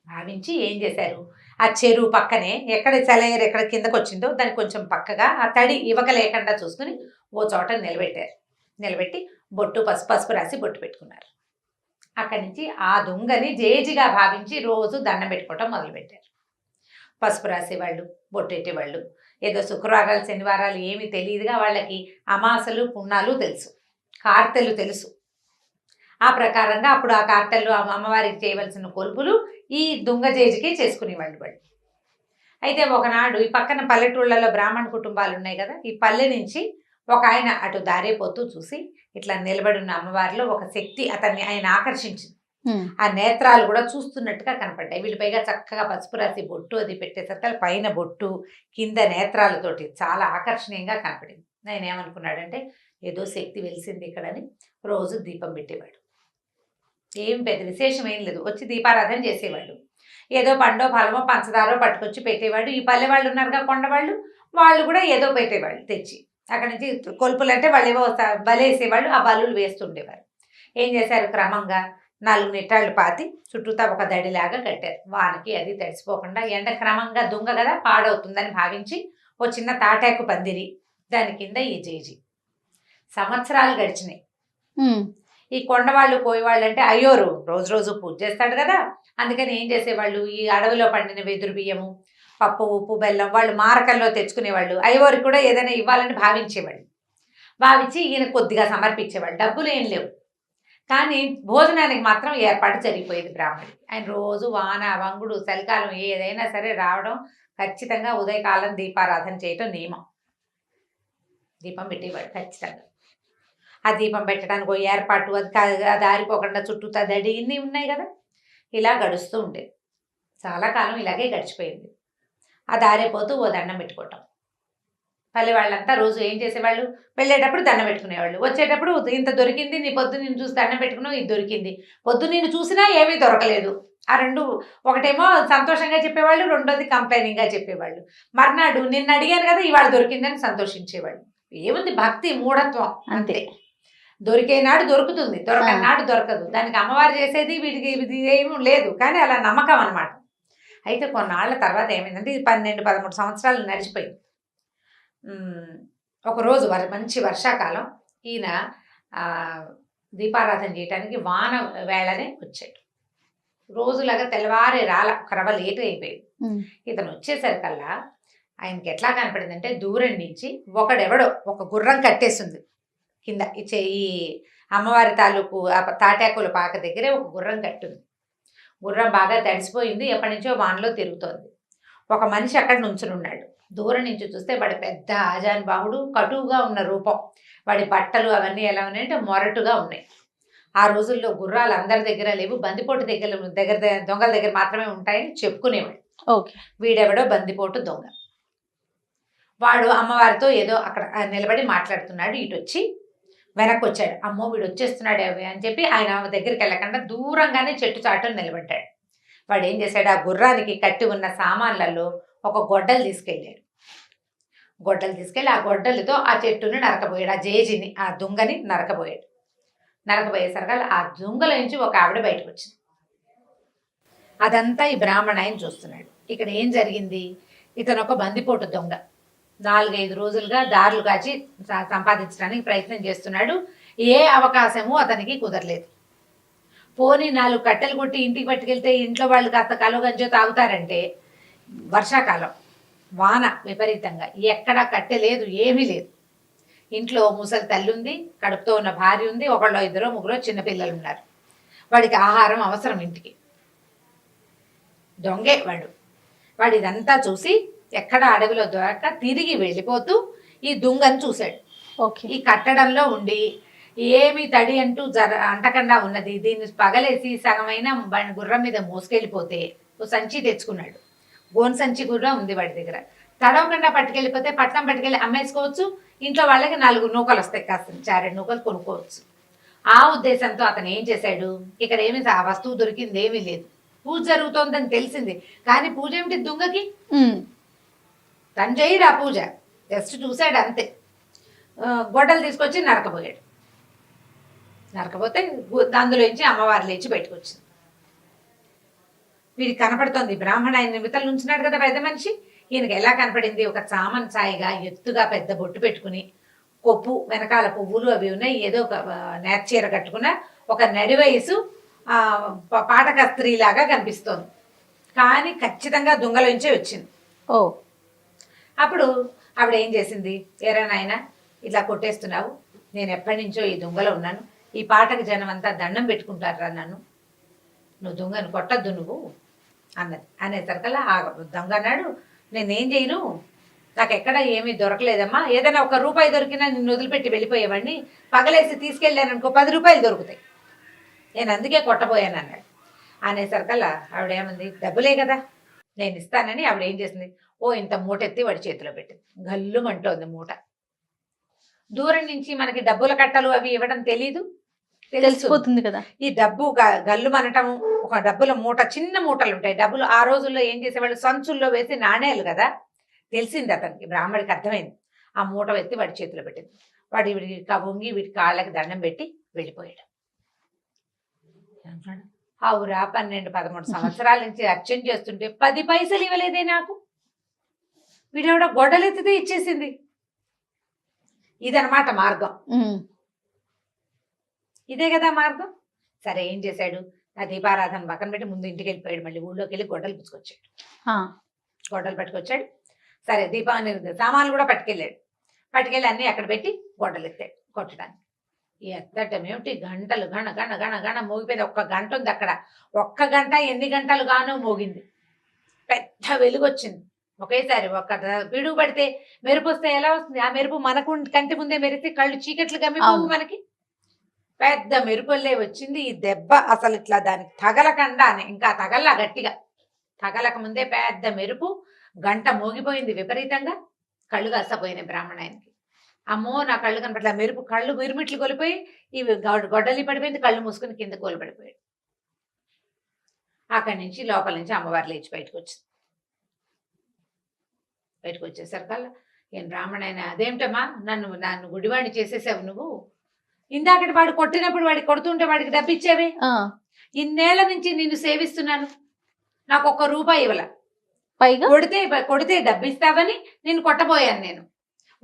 భావించి ఏం చేశారు, ఆ చెరువు పక్కనే ఎక్కడ సెలయేరు ఎక్కడ కిందకు వచ్చిందో దానికి కొంచెం పక్కగా ఆ తడి ఇవక లేకుండా చూసుకుని ఓ చోట నిలబెట్టి బొట్టు పసుపు రాసి బొట్టు పెట్టుకున్నారు. అక్కడి నుంచి ఆ దుంగని జేజిగా భావించి రోజు దండం పెట్టుకోవటం మొదలుపెట్టారు. పసుపు రాసేవాళ్ళు, బొట్టు పెట్టేవాళ్ళు. ఏదో శుక్రవారాలు శనివారాలు ఏమీ తెలియదుగా వాళ్ళకి, అమాసలు పుణ్యాలు తెలుసు, కార్తెలు తెలుసు. ఆ ప్రకారంగా అప్పుడు ఆ కార్తెలు అమ్మవారికి చేయవలసిన కొలుపులు ఈ దుంగ జేజికి చేసుకునేవాళ్ళు వాళ్ళు. అయితే ఒకనాడు ఈ పక్కన పల్లెటూళ్ళలో బ్రాహ్మణ కుటుంబాలు ఉన్నాయి కదా, ఈ పల్లె నుంచి ఒక ఆయన అటు దారేపోతూ చూసి ఇట్లా నిలబడి ఉన్న అమ్మవారిలో ఒక శక్తి ఆయన ఆకర్షించింది. ఆ నేత్రాలు కూడా చూస్తున్నట్టుగా కనపడ్డాయి. వీళ్ళు పైగా చక్కగా పసుపు రాసి బొట్టు అది పెట్టేసరికి పైన బొట్టు కింద నేత్రాలతోటి చాలా ఆకర్షణీయంగా కనపడింది. ఆయన ఏమనుకున్నాడంటే ఏదో శక్తి వెలిసింది ఇక్కడని రోజు దీపం పెట్టేవాడు. ఏం పెద్ద విశేషం ఏం లేదు, వచ్చి దీపారాధన చేసేవాడు. ఏదో పండో ఫలమో పంచదారో పట్టుకొచ్చి పెట్టేవాడు. ఈ పల్లె వాళ్ళు ఉన్నారుగా కొండవాళ్ళు, వాళ్ళు కూడా ఏదో పెట్టేవాళ్ళు తెచ్చి. అక్కడి నుంచి కొలుపులు అంటే వాళ్ళు ఏవో బలేసేవాళ్ళు, ఆ బలులు వేస్తుండేవారు. ఏం చేశారు, క్రమంగా 4 నిట్టాళ్ళు పాతి చుట్టూతా ఒక దడిలాగా కట్టారు. వానకి అది తడిసిపోకుండా, ఎండ క్రమంగా దుంగ కదా పాడవుతుందని భావించి ఓ చిన్న తాటాకు పందిరి, దాని కింద ఈ జేజి. సంవత్సరాలు గడిచినాయి. ఈ కొండవాళ్ళు కోయవాళ్ళు అంటే అయ్యోరు రోజు పూజ చేస్తాడు కదా, అందుకని ఏం చేసేవాళ్ళు, ఈ అడవిలో పండిన వెదురు బియ్యము, పప్పు, ఉప్పు, బెల్లం వాళ్ళు మారకల్లో తెచ్చుకునేవాళ్ళు. అయ్యవారికి కూడా ఏదైనా ఇవ్వాలని భావించి ఈయన కొద్దిగా సమర్పించేవాళ్ళు. డబ్బులు ఏం లేవు, కానీ భోజనానికి మాత్రం ఏర్పాటు జరిగిపోయేది బ్రాహ్మణుడికి. ఆయన రోజు వాన వంగుడు చలికాలం ఏదైనా సరే రావడం, ఖచ్చితంగా ఉదయకాలం దీపారాధన చేయటం నియమం. దీపం పెట్టేవాడు ఖచ్చితంగా. ఆ దీపం పెట్టడానికి ఓ ఏర్పాటు, అది ఆరిపోకుండా చుట్టూతా దడి ఇన్ని ఉన్నాయి కదా, ఇలా గడుస్తూ ఉండేది. చాలా కాలం ఇలాగే గడిచిపోయింది. ఆ దారిపోతూ ఓ దండం పెట్టుకోవటం. పల్లె వాళ్ళంతా రోజు ఏం చేసేవాళ్ళు, వెళ్ళేటప్పుడు దండం పెట్టుకునేవాళ్ళు, వచ్చేటప్పుడు ఇంత దొరికింది, నీ పొద్దు నేను చూసి దండం పెట్టుకున్నావు, ఇది దొరికింది. పొద్దు నేను చూసినా ఏమీ దొరకలేదు. ఆ రెండు, ఒకటేమో సంతోషంగా చెప్పేవాళ్ళు, రెండోది కంప్లైనింగ్గా చెప్పేవాళ్ళు. మర్నాడు నిన్ను అడిగాను కదా ఇవాళ దొరికిందని సంతోషించేవాళ్ళు. ఏముంది భక్తి మూఢత్వం అంతే. అంతే. దొరికే నాడు దొరుకుతుంది, దొరకని నాడు దొరకదు. దానికి అమ్మవారు చేసేది వీడికి ఇది ఏమీ లేదు, కానీ అలా నమ్మకం అనమాట. అయితే కొన్నాళ్ళ తర్వాత ఏమైందంటే ఇది 12-13 సంవత్సరాలు నడిచిపోయింది. ఒకరోజు మంచి వర్షాకాలం ఈయన దీపారాధన చేయడానికి వాన వేళనే వచ్చాడు. రోజులాగా తెల్లవారే కరవ లేట్ అయిపోయింది. ఇతను వచ్చేసరికల్లా ఆయనకి ఎట్లా కనపడిందంటే దూరం నుంచి ఒకడెవడో ఒక గుర్రం కట్టేసింది కింద. ఈ అమ్మవారి తాలూకు తాటాకుల పాక దగ్గరే ఒక గుర్రం కట్టుంది. గుర్రం బాగా తడిసిపోయింది, ఎప్పటి నుంచో వానలో తిరుగుతోంది. ఒక మనిషి అక్కడ నుంచుని ఉన్నాడు. దూరం నుంచి చూస్తే వాడి పెద్ద ఆజానుబాహుడు, కటువుగా ఉన్న రూపం. వాడి బట్టలు అవన్నీ ఎలా ఉన్నాయంటే మొరటుగా ఉన్నాయి. ఆ రోజుల్లో గుర్రాలు అందరి దగ్గర లేవు, బందిపోటు దగ్గర దొంగల దగ్గర మాత్రమే ఉంటాయని చెప్పుకునేవాడు. వీడెవడో బందిపోటు దొంగ. వాడు అమ్మవారితో ఏదో అక్కడ నిలబడి మాట్లాడుతున్నాడు. ఇటు వచ్చి వెనక్కి వచ్చాడు. అమ్మో వీడు వచ్చేస్తున్నాడు అని చెప్పి ఆయన దగ్గరికి వెళ్ళకుండా దూరంగానే చెట్టు చాటును నిలబడ్డాడు. వాడు ఏం చేశాడు, ఆ గుర్రానికి కట్టి ఉన్న సామాన్లలో ఒక గొడ్డలు తీసుకెళ్ళాడు. గొడ్డలు తీసుకెళ్ళి ఆ గొడ్డలతో ఆ చెట్టుని నరకబోయాడు. ఆ జేజిని, ఆ దుంగని నరకబోయాడు. నరకబోయేసరికి ఆ దుంగల నుంచి ఒక ఆవిడ బయటకు వచ్చింది. అదంతా ఈ బ్రాహ్మణ ఆయన చూస్తున్నాడు. ఇక్కడ ఏం జరిగింది, ఇతను ఒక బందిపోటు దొంగ. 4-5 రోజులుగా దారులు కాచి సంపాదించడానికి ప్రయత్నం చేస్తున్నాడు. ఏ అవకాశము అతనికి కుదరలేదు. పోనీ 4 కట్టెలు కొట్టి ఇంటికి పట్టుకెళ్తే ఇంట్లో వాళ్ళు కాస్త కలుగంజో తాగుతారంటే, వర్షాకాలం వాన విపరీతంగా, ఎక్కడా కట్టె లేదు, ఏమీ లేదు. ఇంట్లో ముసలి తల్లి ఉంది, కడుపుతో ఉన్న భార్య ఉంది, 1-2-3 చిన్నపిల్లలు ఉన్నారు. వాడికి ఆహారం అవసరం ఇంటికి. దొంగే వాడు ఇదంతా చూసి ఎక్కడ అడవిలో దొరక్క తిరిగి వెళ్ళిపోతూ ఈ దుంగను చూశాడు. ఈ కట్టడంలో ఉండి ఏమి తడి అంటూ అంటకుండా ఉన్నది. దీన్ని పగలేసి సగమైన గుర్రం మీద మోసుకెళ్ళిపోతే ఓ సంచి తెచ్చుకున్నాడు. గోన్ సంచి కూడా ఉంది వాడి దగ్గర. తడవకుండా పట్టుకెళ్ళిపోతే పట్నం పట్టుకెళ్ళి అమ్మేసుకోవచ్చు. ఇంట్లో వాళ్ళకి 4 నూకలు వస్తాయి, కాస్త 4 నూకలు కొనుక్కోవచ్చు. ఆ ఉద్దేశంతో అతను ఏం చేశాడు, ఇక్కడ ఏమి ఆ వస్తువు దొరికింది ఏమీ లేదు. పూజ జరుగుతోందని తెలిసింది, కానీ పూజ ఏమిటి దుంగకి? తను చేయడు ఆ పూజ, జస్ట్ చూశాడు అంతే. గొడ్డలు తీసుకొచ్చి నరకబోయాడు. నరకపోతే అందులోంచి అమ్మవారు లేచి బయటకు వచ్చింది. వీడికి కనపడుతోంది. బ్రాహ్మణ ఆయన నిమిత్తలు ఉంచున్నాడు కదా పెద్ద మనిషి. ఈయనకి ఎలా కనపడింది, ఒక చామన్ సాయిగా ఎత్తుగా పెద్ద బొట్టు పెట్టుకుని, కొప్పు వెనకాల పువ్వులు అవి ఉన్నాయి, ఏదో ఒక నేర్చీర కట్టుకున్న ఒక నడి వయసు పాటక స్త్రీలాగా కనిపిస్తోంది. కానీ ఖచ్చితంగా దుంగలోంచే వచ్చింది. అప్పుడు ఆవిడ ఏం చేసింది, ఏరా నాయన ఇట్లా కొట్టేస్తున్నావు, నేను ఎప్పటి నుంచో ఈ దుంగలో ఉన్నాను, ఈ పాటకు జనం అంతా దండం పెట్టుకుంటారా నన్ను, నువ్వు దుంగను కొట్టద్దు నువ్వు అన్నది. అనేసరికల్లా ఆ దొంగ అన్నాడు, నేనేం చేయను, నాకు ఎక్కడ ఏమీ దొరకలేదమ్మా, ఏదైనా 1 రూపాయి దొరికినా నిన్ను వదిలిపెట్టి వెళ్ళిపోయేవాడిని, పగలేసి తీసుకెళ్ళాను అనుకో 10 రూపాయలు దొరుకుతాయి, నేను అందుకే కొట్టబోయాను అన్నాడు. అనేసరికల్లా ఆవిడేమంది, డబ్బులే కదా నేను ఇస్తానని ఆవిడ ఏం చేసింది, ఇంత మూట ఎత్తి వాడి చేతిలో పెట్టింది. గల్లుమంటోంది మూట. దూరం నుంచి మనకి డబ్బుల కట్టలు అవి ఇవ్వడం తెలిసిపోతుంది కదా. ఈ డబ్బు గల్లుమనటం, ఒక డబ్బుల మూట, చిన్న మూటలు ఉంటాయి డబ్బులు. ఆ రోజుల్లో ఏం చేసేవాళ్ళు, సంచుల్లో వేసి నాణేలు కదా. తెలిసింది అతనికి, బ్రాహ్మడికి అర్థమైంది. ఆ మూట ఎత్తి వాడి చేతిలో పెట్టింది. వాడి వీడికి వంగి వీడి కాళ్ళకి దండం పెట్టి వెళ్ళిపోయాడు. అవురా 12-13 సంవత్సరాల నుంచి అర్చన చేస్తుంటే 10 పైసలు ఇవ్వలేదే నాకు, వీడెవడ గొడ్డలెత్తితే ఇచ్చేసింది. ఇదనమాట మార్గం. ఇదే కదా మార్గం. సరే ఏం చేశాడు, ఆ దీపారాధన పక్కన పెట్టి ముందు ఇంటికి వెళ్ళిపోయాడు. మళ్ళీ ఊళ్ళోకి వెళ్ళి గొడ్డలు పుచ్చుకొచ్చాడు. గొడ్డలు పట్టుకొచ్చాడు. సరే దీపాన్ని సామాన్లు కూడా పట్టుకెళ్ళి అన్నీ అక్కడ పెట్టి గొడ్డలు ఎత్తాడు కొట్టడానికి. ఎత్తటమేమిటి, గంటలు గణ గణ గణ గణ మోగిపోయింది. 1 గంట ఉంది అక్కడ. 1 గంట ఎన్ని గంటలు గానో మోగింది. పెద్ద వెలుగు వచ్చింది ఒకేసారి. పిడుగు పడితే మెరుపు వస్తే ఎలా వస్తుంది, ఆ మెరుపు మనకు కంటి ముందే మెరిస్తే కళ్ళు చీకట్లు గమ్మిపోవు మనకి. పెద్ద మెరుపుల్లే వచ్చింది. ఈ దెబ్బ అసలు ఇట్లా దానికి తగలకుండా, ఇంకా తగల్లా గట్టిగా తగలక ముందే పెద్ద మెరుపు, గంట మోగిపోయింది విపరీతంగా. కళ్ళు కాసపోయినాయి బ్రాహ్మణాయనకి. అమ్మో నా కళ్ళు కనపట్ల, మెరుపు కళ్ళు మిరుమిట్లు కొలిపోయి ఇవి గొడ్డలి పడిపోయింది. కళ్ళు మూసుకుని కింద కోలిపడిపోయాడు. అక్కడి నుంచి లోపల నుంచి అమ్మవారు లేచి బయటకు వచ్చేసరికల్లా ఏం బ్రాహ్మణైనా అదేమిటమ్మా నన్ను గుడివాడిని చేసేసావు నువ్వు, ఇందాకటి వాడు కొట్టినప్పుడు వాడికి కొడుతుంటే వాడికి డబ్బు ఇచ్చేవి, ఇన్నేళ్ల నుంచి నిన్ను సేవిస్తున్నాను, నాకు ₹1 ఇవ్వాల, పైగా కొడితే డబ్బు ఇస్తావని నిన్ను కొట్టబోయాను నేను,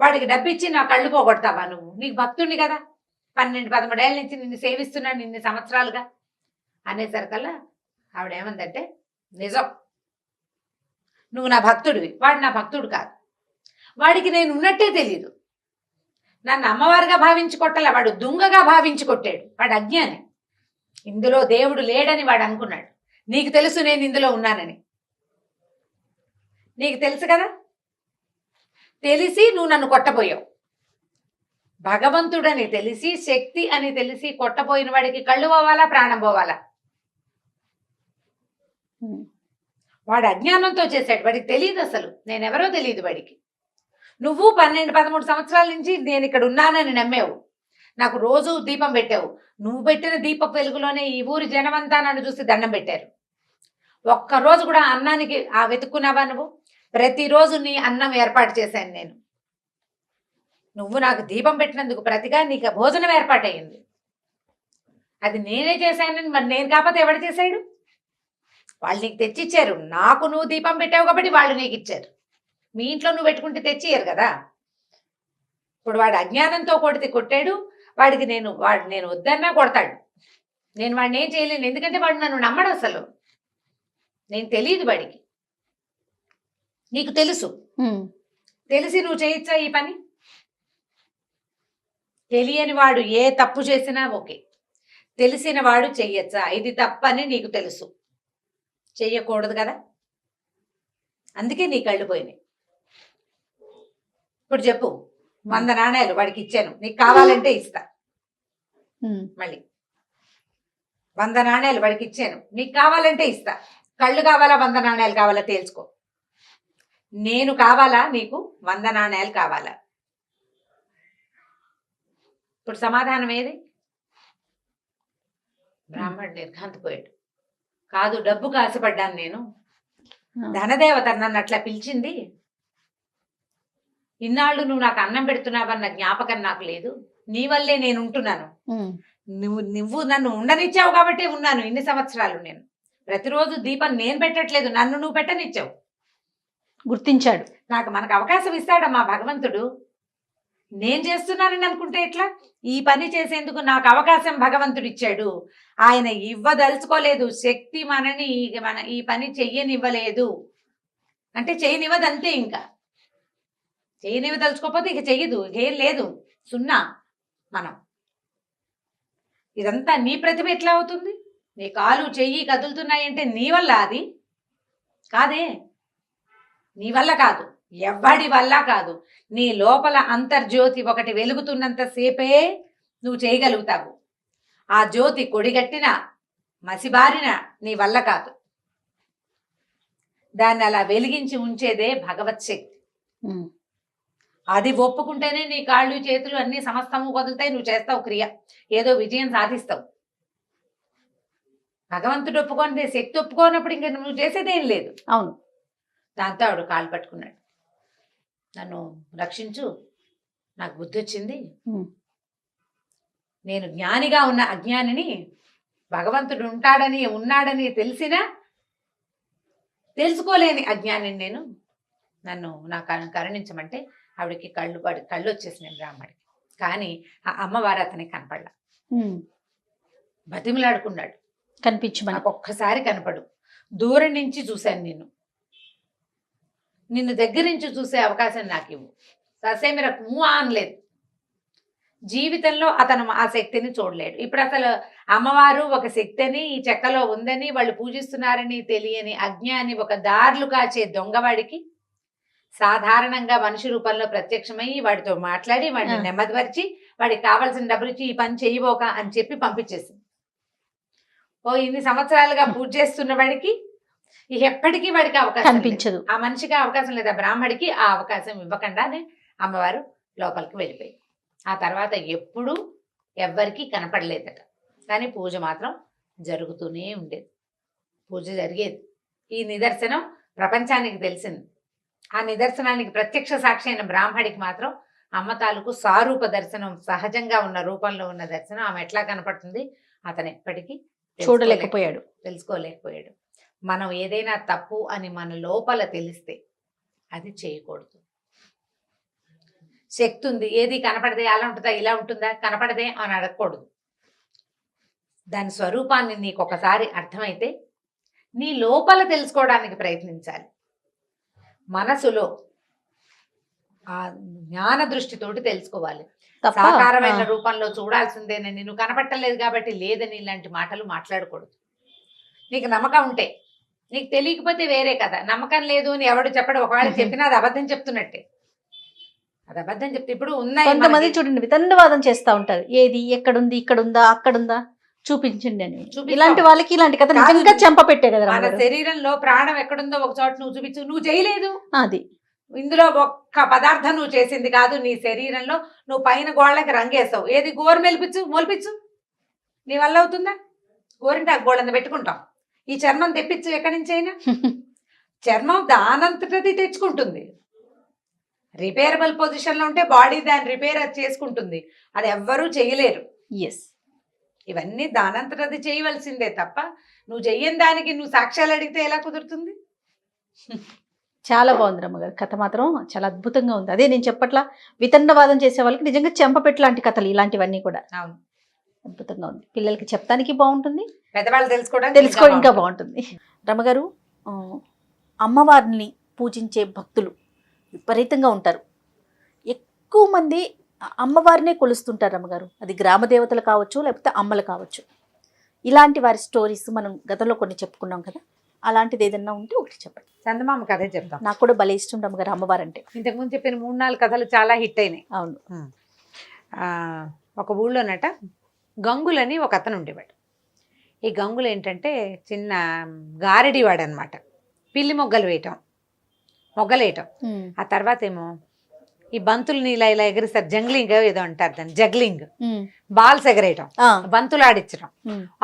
వాడికి డబ్బు ఇచ్చి నా కళ్ళు పోగొడతావా నువ్వు, నీకు భక్తుడిని కదా, 12-13 ఏళ్ళ నుంచి నిన్ను సేవిస్తున్నాను ఇన్ని సంవత్సరాలుగా అనేసరికల్లా ఆవిడేమందంటే, నిజం, నువ్వు నా భక్తుడివి, వాడు నా భక్తుడు కాదు, వాడికి నేను ఉన్నట్టే తెలీదు, నన్ను అమ్మవారిగా భావించి కొట్టలే, వాడు దొంగగా భావించి కొట్టాడు, వాడు అజ్ఞాని, ఇందులో దేవుడు లేడని వాడు అనుకున్నాడు, నీకు తెలుసు నేను ఇందులో ఉన్నానని, నీకు తెలుసు కదా, తెలిసి నువ్వు నన్ను కొట్టబోయావు, భగవంతుడని తెలిసి శక్తి అని తెలిసి కొట్టబోయిన వాడికి కళ్ళు పోవాలా ప్రాణం పోవాలా, వాడు అజ్ఞానంతో చేశాడు, వాడికి తెలియదు, అసలు నేనెవరో తెలియదు వాడికి, నువ్వు 12-13 సంవత్సరాల నుంచి నేను ఇక్కడ ఉన్నానని నమ్మావు, నాకు రోజు దీపం పెట్టావు, నువ్వు పెట్టిన దీపపు వెలుగులోనే ఈ ఊరి జనమంతా నన్ను చూసి దండం పెట్టారు, ఒక్కరోజు కూడా అన్నానికి వెతుక్కున్నావా నువ్వు, ప్రతిరోజు నీ అన్నం ఏర్పాటు చేశాను నేను, నువ్వు నాకు దీపం పెట్టినందుకు ప్రతిగా నీకు భోజనం ఏర్పాటయ్యింది, అది నేనే చేశానని మరి నేను కాకపోతే ఎవడు చేశాడు, వాళ్ళు నీకు తెచ్చిచ్చారు, నాకు నువ్వు దీపం పెట్టావు కాబట్టి వాళ్ళు నీకు ఇచ్చారు, మీ ఇంట్లో నువ్వు పెట్టుకుంటే తెచ్చియ్యరు కదా, ఇప్పుడు వాడు అజ్ఞానంతో కొట్టాడు, వాడికి నేను వద్దన్నా కొడతాడు, నేను వాడిని ఏం చేయలేను, ఎందుకంటే వాడు నన్ను నమ్మడు, అసలు నేను తెలియదు వాడికి, నీకు తెలుసు, తెలిసి నువ్వు చేయొచ్చా ఈ పని, తెలియని వాడు ఏ తప్పు చేసినా ఓకే, తెలిసిన వాడు చెయ్యొచ్చా, ఇది తప్పని నీకు తెలుసు, చెయ్యకూడదు కదా, అందుకే నీ కళ్ళు పోయినాయి, ఇప్పుడు చెప్పు, 100 నాణేలు వాడికి ఇచ్చాను, నీకు కావాలంటే ఇస్తా, మళ్ళీ 100 నాణేలు వాడికి ఇచ్చాను, నీకు కావాలంటే ఇస్తా, కళ్ళు కావాలా 100 నాణేలు కావాలా తేల్చుకో, నేను కావాలా నీకు 100 నాణేలు కావాలా, ఇప్పుడు సమాధానం ఏది, బ్రాహ్మణుడు నిర్ఘాంతపోయాడు, కాదు డబ్బుకు ఆశపడ్డాను నేను, ధనదేవత నన్ను అట్లా పిలిచింది, ఇన్నాళ్ళు నువ్వు నాకు అన్నం పెడుతున్నావన్న జ్ఞాపకం నాకు లేదు, నీ వల్లే నేను ఉంటున్నాను, నువ్వు నన్ను ఉండనిచ్చావు కాబట్టి ఉన్నాను ఇన్ని సంవత్సరాలు, నేను ప్రతిరోజు దీపం నేను పెట్టట్లేదు, నన్ను నువ్వు పెట్టనిచ్చావు, గుర్తించాడు, మనకు అవకాశం ఇస్తాడమ్మా భగవంతుడు, నేను చేస్తున్నానని అనుకుంటే ఎట్లా, ఈ పని చేసేందుకు నాకు అవకాశం భగవంతుడు ఇచ్చాడు, ఆయన ఇవ్వదలుచుకోలేదు, శక్తి మన ఈ పని చెయ్యనివ్వలేదు అంటే చెయ్యనివ్వదు, అంతే, ఇంకా చెయ్యనివ్వదలుచుకోకపోతే ఇక చెయ్యదు, ఏం లేదు, సున్నా, మనం ఇదంతా నీ ప్రతిభ ఎట్లా అవుతుంది, నీ కాలు చెయ్యి కదులుతున్నాయంటే నీ వల్ల, అది కాదే, నీ వల్ల కాదు, ఎవ్వడి వల్ల కాదు, నీ లోపల అంతర్జ్యోతి ఒకటి వెలుగుతున్నంత సేపే నువ్వు చేయగలుగుతావు, ఆ జ్యోతి కొడిగట్టిన మసిబారిన నీ వల్ల కాదు, దాన్ని అలా వెలిగించి ఉంచేదే భగవత్ శక్తి, అది ఒప్పుకుంటేనే నీ కాళ్ళు చేతులు అన్ని సమస్తము వదులుతాయి, నువ్వు చేస్తావు క్రియ, ఏదో విజయం సాధిస్తావు, భగవంతుడు ఒప్పుకొని శక్తి ఒప్పుకోనప్పుడు ఇంకా నువ్వు చేసేదేం లేదు, అవును, దాంతో ఆవిడ కాళ్ళు పట్టుకున్నాడు, నన్ను రక్షించు, నాకు బుద్ధి వచ్చింది, నేను జ్ఞానిగా ఉన్న అజ్ఞానిని, భగవంతుడు ఉన్నాడని తెలిసినా తెలుసుకోలేని అజ్ఞానిని నేను, నన్ను కరుణించమంటే ఆవిడకి కళ్ళు వచ్చేసినాయి బ్రాహ్మడికి, కానీ ఆ అమ్మవారు అతనికి కనపడలా, బతిమలాడుకున్నాడు, కనిపించమని, నాకు ఒక్కసారి కనపడు, దూరం నుంచి చూశాను నిన్ను దగ్గర నుంచి చూసే అవకాశం నాకు ఇవ్వు, ససేమిరకు మూవ్ అనలేదు, జీవితంలో అతను ఆ శక్తిని చూడలేడు, ఇప్పుడు అసలు అమ్మవారు ఒక శక్తి అని ఈ చెక్కలో ఉందని వాళ్ళు పూజిస్తున్నారని తెలియని అజ్ఞాని, ఒక దారులు కాచే దొంగవాడికి సాధారణంగా మనిషి రూపంలో ప్రత్యక్షమై వాడితో మాట్లాడి వాడిని నెమ్మదిపరిచి వాడికి కావాల్సిన డబ్బులు ఇచ్చి ఈ పని చేయబోక అని చెప్పి పంపించేసింది, ఇన్ని సంవత్సరాలుగా పూజ చేస్తున్న వాడికి ఎప్పటికీ వాడికి అవకాశం కనిపించదు, ఆ మనిషికి అవకాశం లేదా, బ్రాహ్మడికి ఆ అవకాశం ఇవ్వకుండానే అమ్మవారు లోపలికి వెళ్ళిపోయి, ఆ తర్వాత ఎప్పుడూ ఎవ్వరికీ కనపడలేదట, కానీ పూజ మాత్రం జరుగుతూనే ఉండేది, పూజ జరిగేది, ఈ నిదర్శనం ప్రపంచానికి తెలిసింది, ఆ నిదర్శనానికి ప్రత్యక్ష సాక్షి అయిన బ్రాహ్మడికి మాత్రం అమ్మ తాలూకు సారూప దర్శనం, సహజంగా ఉన్న రూపంలో ఉన్న దర్శనం ఆమె ఎట్లా కనపడుతుంది అతను ఎప్పటికీ చూడలేకపోయాడు, తెలుసుకోలేకపోయాడు. మనం ఏదైనా తప్పు అని మన లోపల తెలిస్తే అది చేయకూడదు. శక్తి ఉంది, ఏది కనపడదే అలా ఉంటుందా ఇలా ఉంటుందా కనపడదే అని అడగకూడదు. దాని స్వరూపాన్ని నీకు ఒకసారి అర్థమైతే నీ లోపల తెలుసుకోవడానికి ప్రయత్నించాలి. మనసులో ఆ జ్ఞాన దృష్టితోటి తెలుసుకోవాలి. సాకారమైన రూపంలో చూడాల్సిందేనని నిన్ను కనపట్టలేదు కాబట్టి లేదని ఇలాంటి మాటలు మాట్లాడకూడదు. నీకు నమ్మకం ఉంటే, నీకు తెలియకపోతే వేరే కదా. నమ్మకం లేదు అని ఎవడు చెప్పడు. ఒకవేళ చెప్పినా అది అబద్ధం చెప్తున్నట్టే. అది అబద్ధం చెప్తే ఇప్పుడు ఉన్నాయి కొంతమంది చూడండి వితండవాదం చేస్తా ఉంటారు. ఏది ఎక్కడుంది, ఇక్కడుందా అక్కడుందా చూపించండి అని. ఇలాంటి వాళ్ళకి ఇలాంటి కథ నిజంగా చెంప పెట్టే కదా. మన శరీరంలో ప్రాణం ఎక్కడుందో ఒక చోట నువ్వు చూపించు. నువ్వు చేయలేదు, అది ఇందులో ఒక్క పదార్థం నువ్వు చేసింది కాదు. నీ శరీరంలో నువ్వు పైన గోళ్ళకి రంగేస్తావు. ఏది గోరు మొలిపించు నీ వల్ల అవుతుందా? గోరింటాకు గోళ్ళని పెట్టుకుంటాం. ఈ చర్మం తెప్పించు ఎక్కడి నుంచి అయినా. చర్మం దానంతటది తెచ్చుకుంటుంది. రిపేరబుల్ పొజిషన్లో ఉంటే బాడీ దాన్ని రిపేర్ చేసుకుంటుంది. అది ఎవ్వరూ చేయలేరు. ఎస్, ఇవన్నీ దానంతటది చేయవలసిందే తప్ప నువ్వు చెయ్యని దానికి నువ్వు సాక్ష్యాలు అడిగితే ఎలా కుదురుతుంది? చాలా బాగుంది రమ్మగారు. కథ మాత్రం చాలా అద్భుతంగా ఉంది. అదే నేను చెప్పట్లా, వితండవాదం చేసే వాళ్ళకి నిజంగా చెంపపెట్టు లాంటి కథలు ఇలాంటివన్నీ కూడా. అవును, అద్భుతంగా ఉంది. పిల్లలకి చెప్తానికి బాగుంటుంది, పెద్దవాళ్ళు తెలుసుకో ఇంకా బాగుంటుంది. రమ్మగారు, అమ్మవారిని పూజించే భక్తులు విపరీతంగా ఉంటారు. ఎక్కువ మంది అమ్మవారినే కొలుస్తుంటారు రమ్మగారు. అది గ్రామ దేవతలు కావచ్చు, లేకపోతే అమ్మలు కావచ్చు. ఇలాంటి వారి స్టోరీస్ మనం గతంలో కొన్ని చెప్పుకున్నాం కదా, అలాంటిది ఏదన్నా ఉంటే ఒకటి చెప్పండి. చందమామ కథే చెప్తాం. నాకు కూడా భలే ఇష్టం రమ్మగారు అమ్మవారు అంటే. ఇంతకుముందు చెప్పిన 3-4 కథలు చాలా హిట్ అయినాయి. అవును. ఒక ఊళ్ళోనట గంగులని ఒక అతను ఉండేవాడు. ఈ గంగులు ఏంటంటే చిన్న గారడివాడు అనమాట. పిల్లి మొగ్గలేయటం. ఆ తర్వాత ఏమో ఈ బంతుల్ని ఇలా ఇలా ఎగిరిస్తారు. జంగ్లింగ్ ఏదో అంటారు దాన్ని, జగ్లింగ్. బాల్స్ ఎగరేయటం, బంతులు ఆడించడం.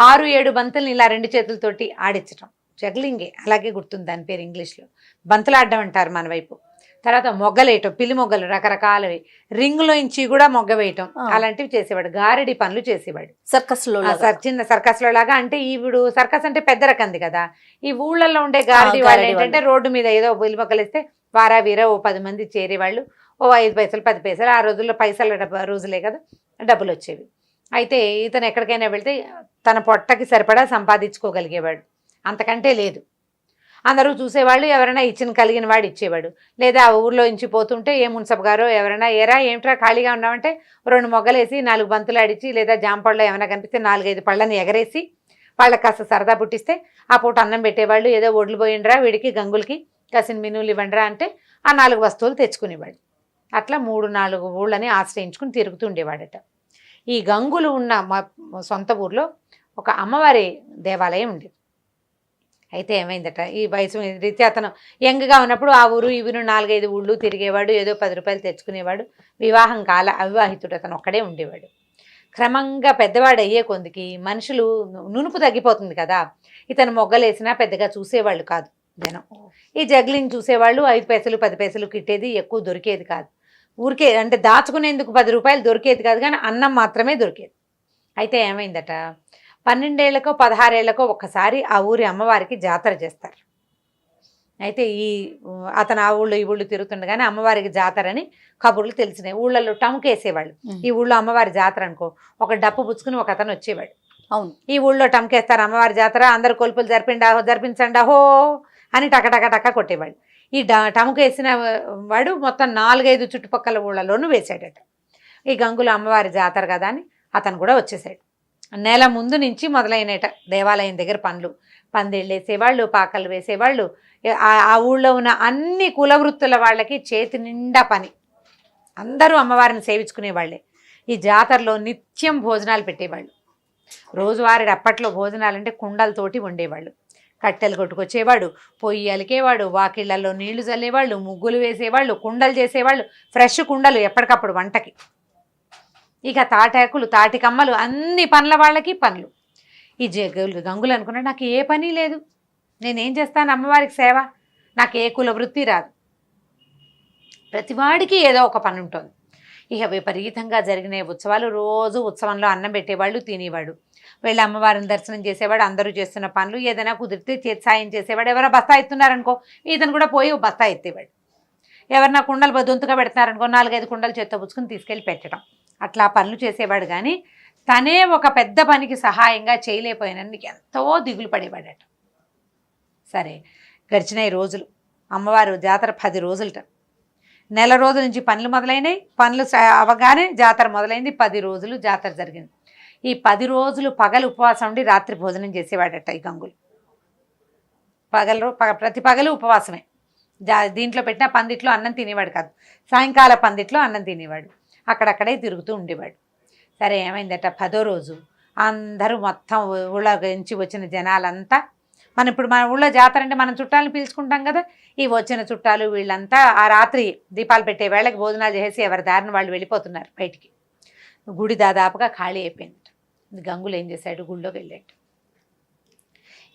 6-7 బంతుల్ని ఇలా 2 చేతులతోటి ఆడించడం. జగ్లింగే, అలాగే గుర్తుంది దాని పేరు ఇంగ్లీష్లో. బంతులు ఆడడం అంటారు మన వైపు. తర్వాత మొగ్గలేయటం, పిల్లి మొగ్గలు రకరకాలవి. రింగులో ఇంచి కూడా మొగ్గ వేయటం, అలాంటివి చేసేవాడు. గారడి పనులు చేసేవాడు. సర్కస్లో చిన్న సర్కస్లో లాగా. అంటే ఇప్పుడు సర్కస్ అంటే పెద్ద రకంది కదా. ఈ ఊళ్ళల్లో ఉండే గారడి వాళ్ళు ఏంటంటే రోడ్డు మీద ఏదో పిల్లి మొగ్గలు వేస్తే వారా వీరా ఓ 10 మంది చేరేవాళ్ళు. ఓ 5 పైసలు 10 పైసలు. ఆ రోజుల్లో పైసల రోజులే కదా, డబ్బులు వచ్చేవి. అయితే ఇతను ఎక్కడికైనా వెళ్తే తన పొట్టకి సరిపడా సంపాదించుకోగలిగేవాడు, అంతకంటే లేదు. అందరూ చూసేవాళ్ళు. ఎవరైనా ఇచ్చిన కలిగిన వాడు ఇచ్చేవాడు. లేదా ఊర్లో ఇంచి పోతుంటే ఏ మున్సబ్ గారో ఎవరైనా ఏమిట్రా ఖాళీగా ఉన్నామంటే 2 మొగ్గలేసి 4 బంతులు ఆడిచి, లేదా జాంపళ్ళు ఏమైనా కనిపిస్తే 4-5 పళ్ళని ఎగరేసి వాళ్ళకి కాస్త సరదా పుట్టిస్తే ఆ పూట అన్నం పెట్టేవాళ్ళు. ఏదో ఒడ్లు పోయిండ్రా వీడికి గంగులకి కాసిన మినువులు ఇవ్వండిరా అంటే ఆ 4 వస్తువులు తెచ్చుకునేవాడు. అట్లా 3-4 ఊళ్ళని ఆశ్రయించుకుని తిరుగుతూ ఉండేవాడట. ఈ గంగులు ఉన్న సొంత ఊర్లో ఒక అమ్మవారి దేవాలయం ఉండేది. అయితే ఏమైందట, ఈ వయసు రీత్యా అతను యంగ్గా ఉన్నప్పుడు ఆ ఊరు ఈ ఊరు 4-5 ఊళ్ళు తిరిగేవాడు. ఏదో 10 రూపాయలు తెచ్చుకునేవాడు. వివాహం కాల, అవివాహితుడు అతను ఒక్కడే ఉండేవాడు. క్రమంగా పెద్దవాడు అయ్యే కొందికి మనుషులు నునుపు తగ్గిపోతుంది కదా. ఇతను మొగ్గలేసినా పెద్దగా చూసేవాళ్ళు కాదు జనం. ఈ జగ్లింగ్ చూసేవాళ్ళు. 5 పైసలు 10 పైసలు కిట్టేది, ఎక్కువ దొరికేది కాదు. ఊరికే అంటే దాచుకునేందుకు 10 రూపాయలు దొరికేది కాదు, కానీ అన్నం మాత్రమే దొరికేది. అయితే ఏమైందట, 12 ఏళ్లకో 16 ఏళ్లకో ఒక్కసారి ఆ ఊరి అమ్మవారికి జాతర చేస్తారు. అయితే అతను ఆ ఊళ్ళో ఈ ఊళ్ళు తిరుగుతుండగానే అమ్మవారికి జాతర అని కబుర్లు తెలిసినాయి. ఊళ్ళల్లో టముకేసేవాళ్ళు. ఈ ఊళ్ళో అమ్మవారి జాతర అనుకో, ఒక డప్పు పుచ్చుకుని ఒక అతను వచ్చేవాడు. అవును, ఈ ఊళ్ళో టముకేస్తారు అమ్మవారి జాతర, అందరు కొలుపులు జరిపించండి అహో అని టక కొట్టేవాడు. ఈ టముకేసిన వాడు మొత్తం 4-5 చుట్టుపక్కల ఊళ్ళలోనూ వేసాడట. ఈ గంగుల అమ్మవారి జాతర కదా అని అతను కూడా వచ్చేసాడు. నెల ముందు నుంచి మొదలైనట దేవాలయం దగ్గర పనులు. పందిళ్ళు వేసేవాళ్ళు, పాకలు వేసేవాళ్ళు. ఆ ఊళ్ళో ఉన్న అన్ని కులవృత్తుల వాళ్ళకి చేతి నిండా పని. అందరూ అమ్మవారిని సేవించుకునేవాళ్ళే. ఈ జాతరలో నిత్యం భోజనాలు పెట్టేవాళ్ళు. రోజువారీ అప్పట్లో భోజనాలంటే కుండలతోటి వండేవాళ్ళు. కట్టెలు కొట్టుకొచ్చేవాడు, పొయ్యి అలికేవాడు, వాకిళ్లలో నీళ్లు చల్లేవాళ్ళు, ముగ్గులు వేసేవాళ్ళు, కుండలు చేసేవాళ్ళు. ఫ్రెష్ కుండలు ఎప్పటికప్పుడు వంటకి. ఇక తాటాకులు, తాటికమ్మలు, అన్ని పనుల వాళ్ళకి పనులు. ఈ గంగులు అనుకున్నాడు, నాకు ఏ పని లేదు, నేనేం చేస్తాను అమ్మవారికి సేవ, నాకు ఏ కుల వృత్తి రాదు. ప్రతివాడికి ఏదో ఒక పని ఉంటుంది. ఇక విపరీతంగా జరిగిన ఉత్సవాలు, రోజు ఉత్సవంలో అన్నం పెట్టేవాళ్ళు, తినేవాడు, వెళ్ళి అమ్మవారిని దర్శనం చేసేవాడు, అందరూ చేస్తున్న పనులు ఏదైనా కుదిరితే చేతి సాయం చేసేవాడు. ఎవరైనా బస్తా ఎత్తున్నారనుకో ఇతను కూడా పోయి బస్తా ఎత్తేవాడు. ఎవరన్నా కుండలు దొంతుగా పెడతారనుకో 4-5 కుండలు చేత్తో పుచ్చుకుని తీసుకెళ్ళి పెట్టడం, అట్లా పనులు చేసేవాడు. కానీ తనే ఒక పెద్ద పనికి సహాయంగా చేయలేకపోయినందుకు ఎంతో దిగులు పడేవాడట. సరే గడిచినాయి రోజులు. అమ్మవారు జాతర 10 రోజులట. నెల రోజుల నుంచి పనులు మొదలైనవి. పనులు అవగానే జాతర మొదలైంది. 10 రోజులు జాతర జరిగింది. ఈ 10 రోజులు పగలు ఉపవాసం ఉండి రాత్రి భోజనం చేసేవాడట ఈ గంగులు. ప్రతి పగలు ఉపవాసమే. దీంట్లో పెట్టిన పందిట్లో అన్నం తినేవాడు కాదు, సాయంకాల పందిట్లో అన్నం తినేవాడు, అక్కడక్కడే తిరుగుతూ ఉండేవాడు. సరే ఏమైందట, 10వ రోజు అందరూ మొత్తం ఊళ్ళో నుంచి వచ్చిన జనాలంతా, ఇప్పుడు మన ఊళ్ళో జాతర అంటే మనం చుట్టాలను పిలుచుకుంటాం కదా, ఈ వచ్చిన చుట్టాలు వీళ్ళంతా ఆ రాత్రి దీపాలు పెట్టే వేళకి భోజనాలు చేసి ఎవరి దారిని వాళ్ళు వెళ్ళిపోతున్నారు బయటికి. గుడి దాదాపుగా ఖాళీ అయిపోయింది. గంగులు ఏం చేశాడు, గుళ్ళోకి వెళ్ళాడు.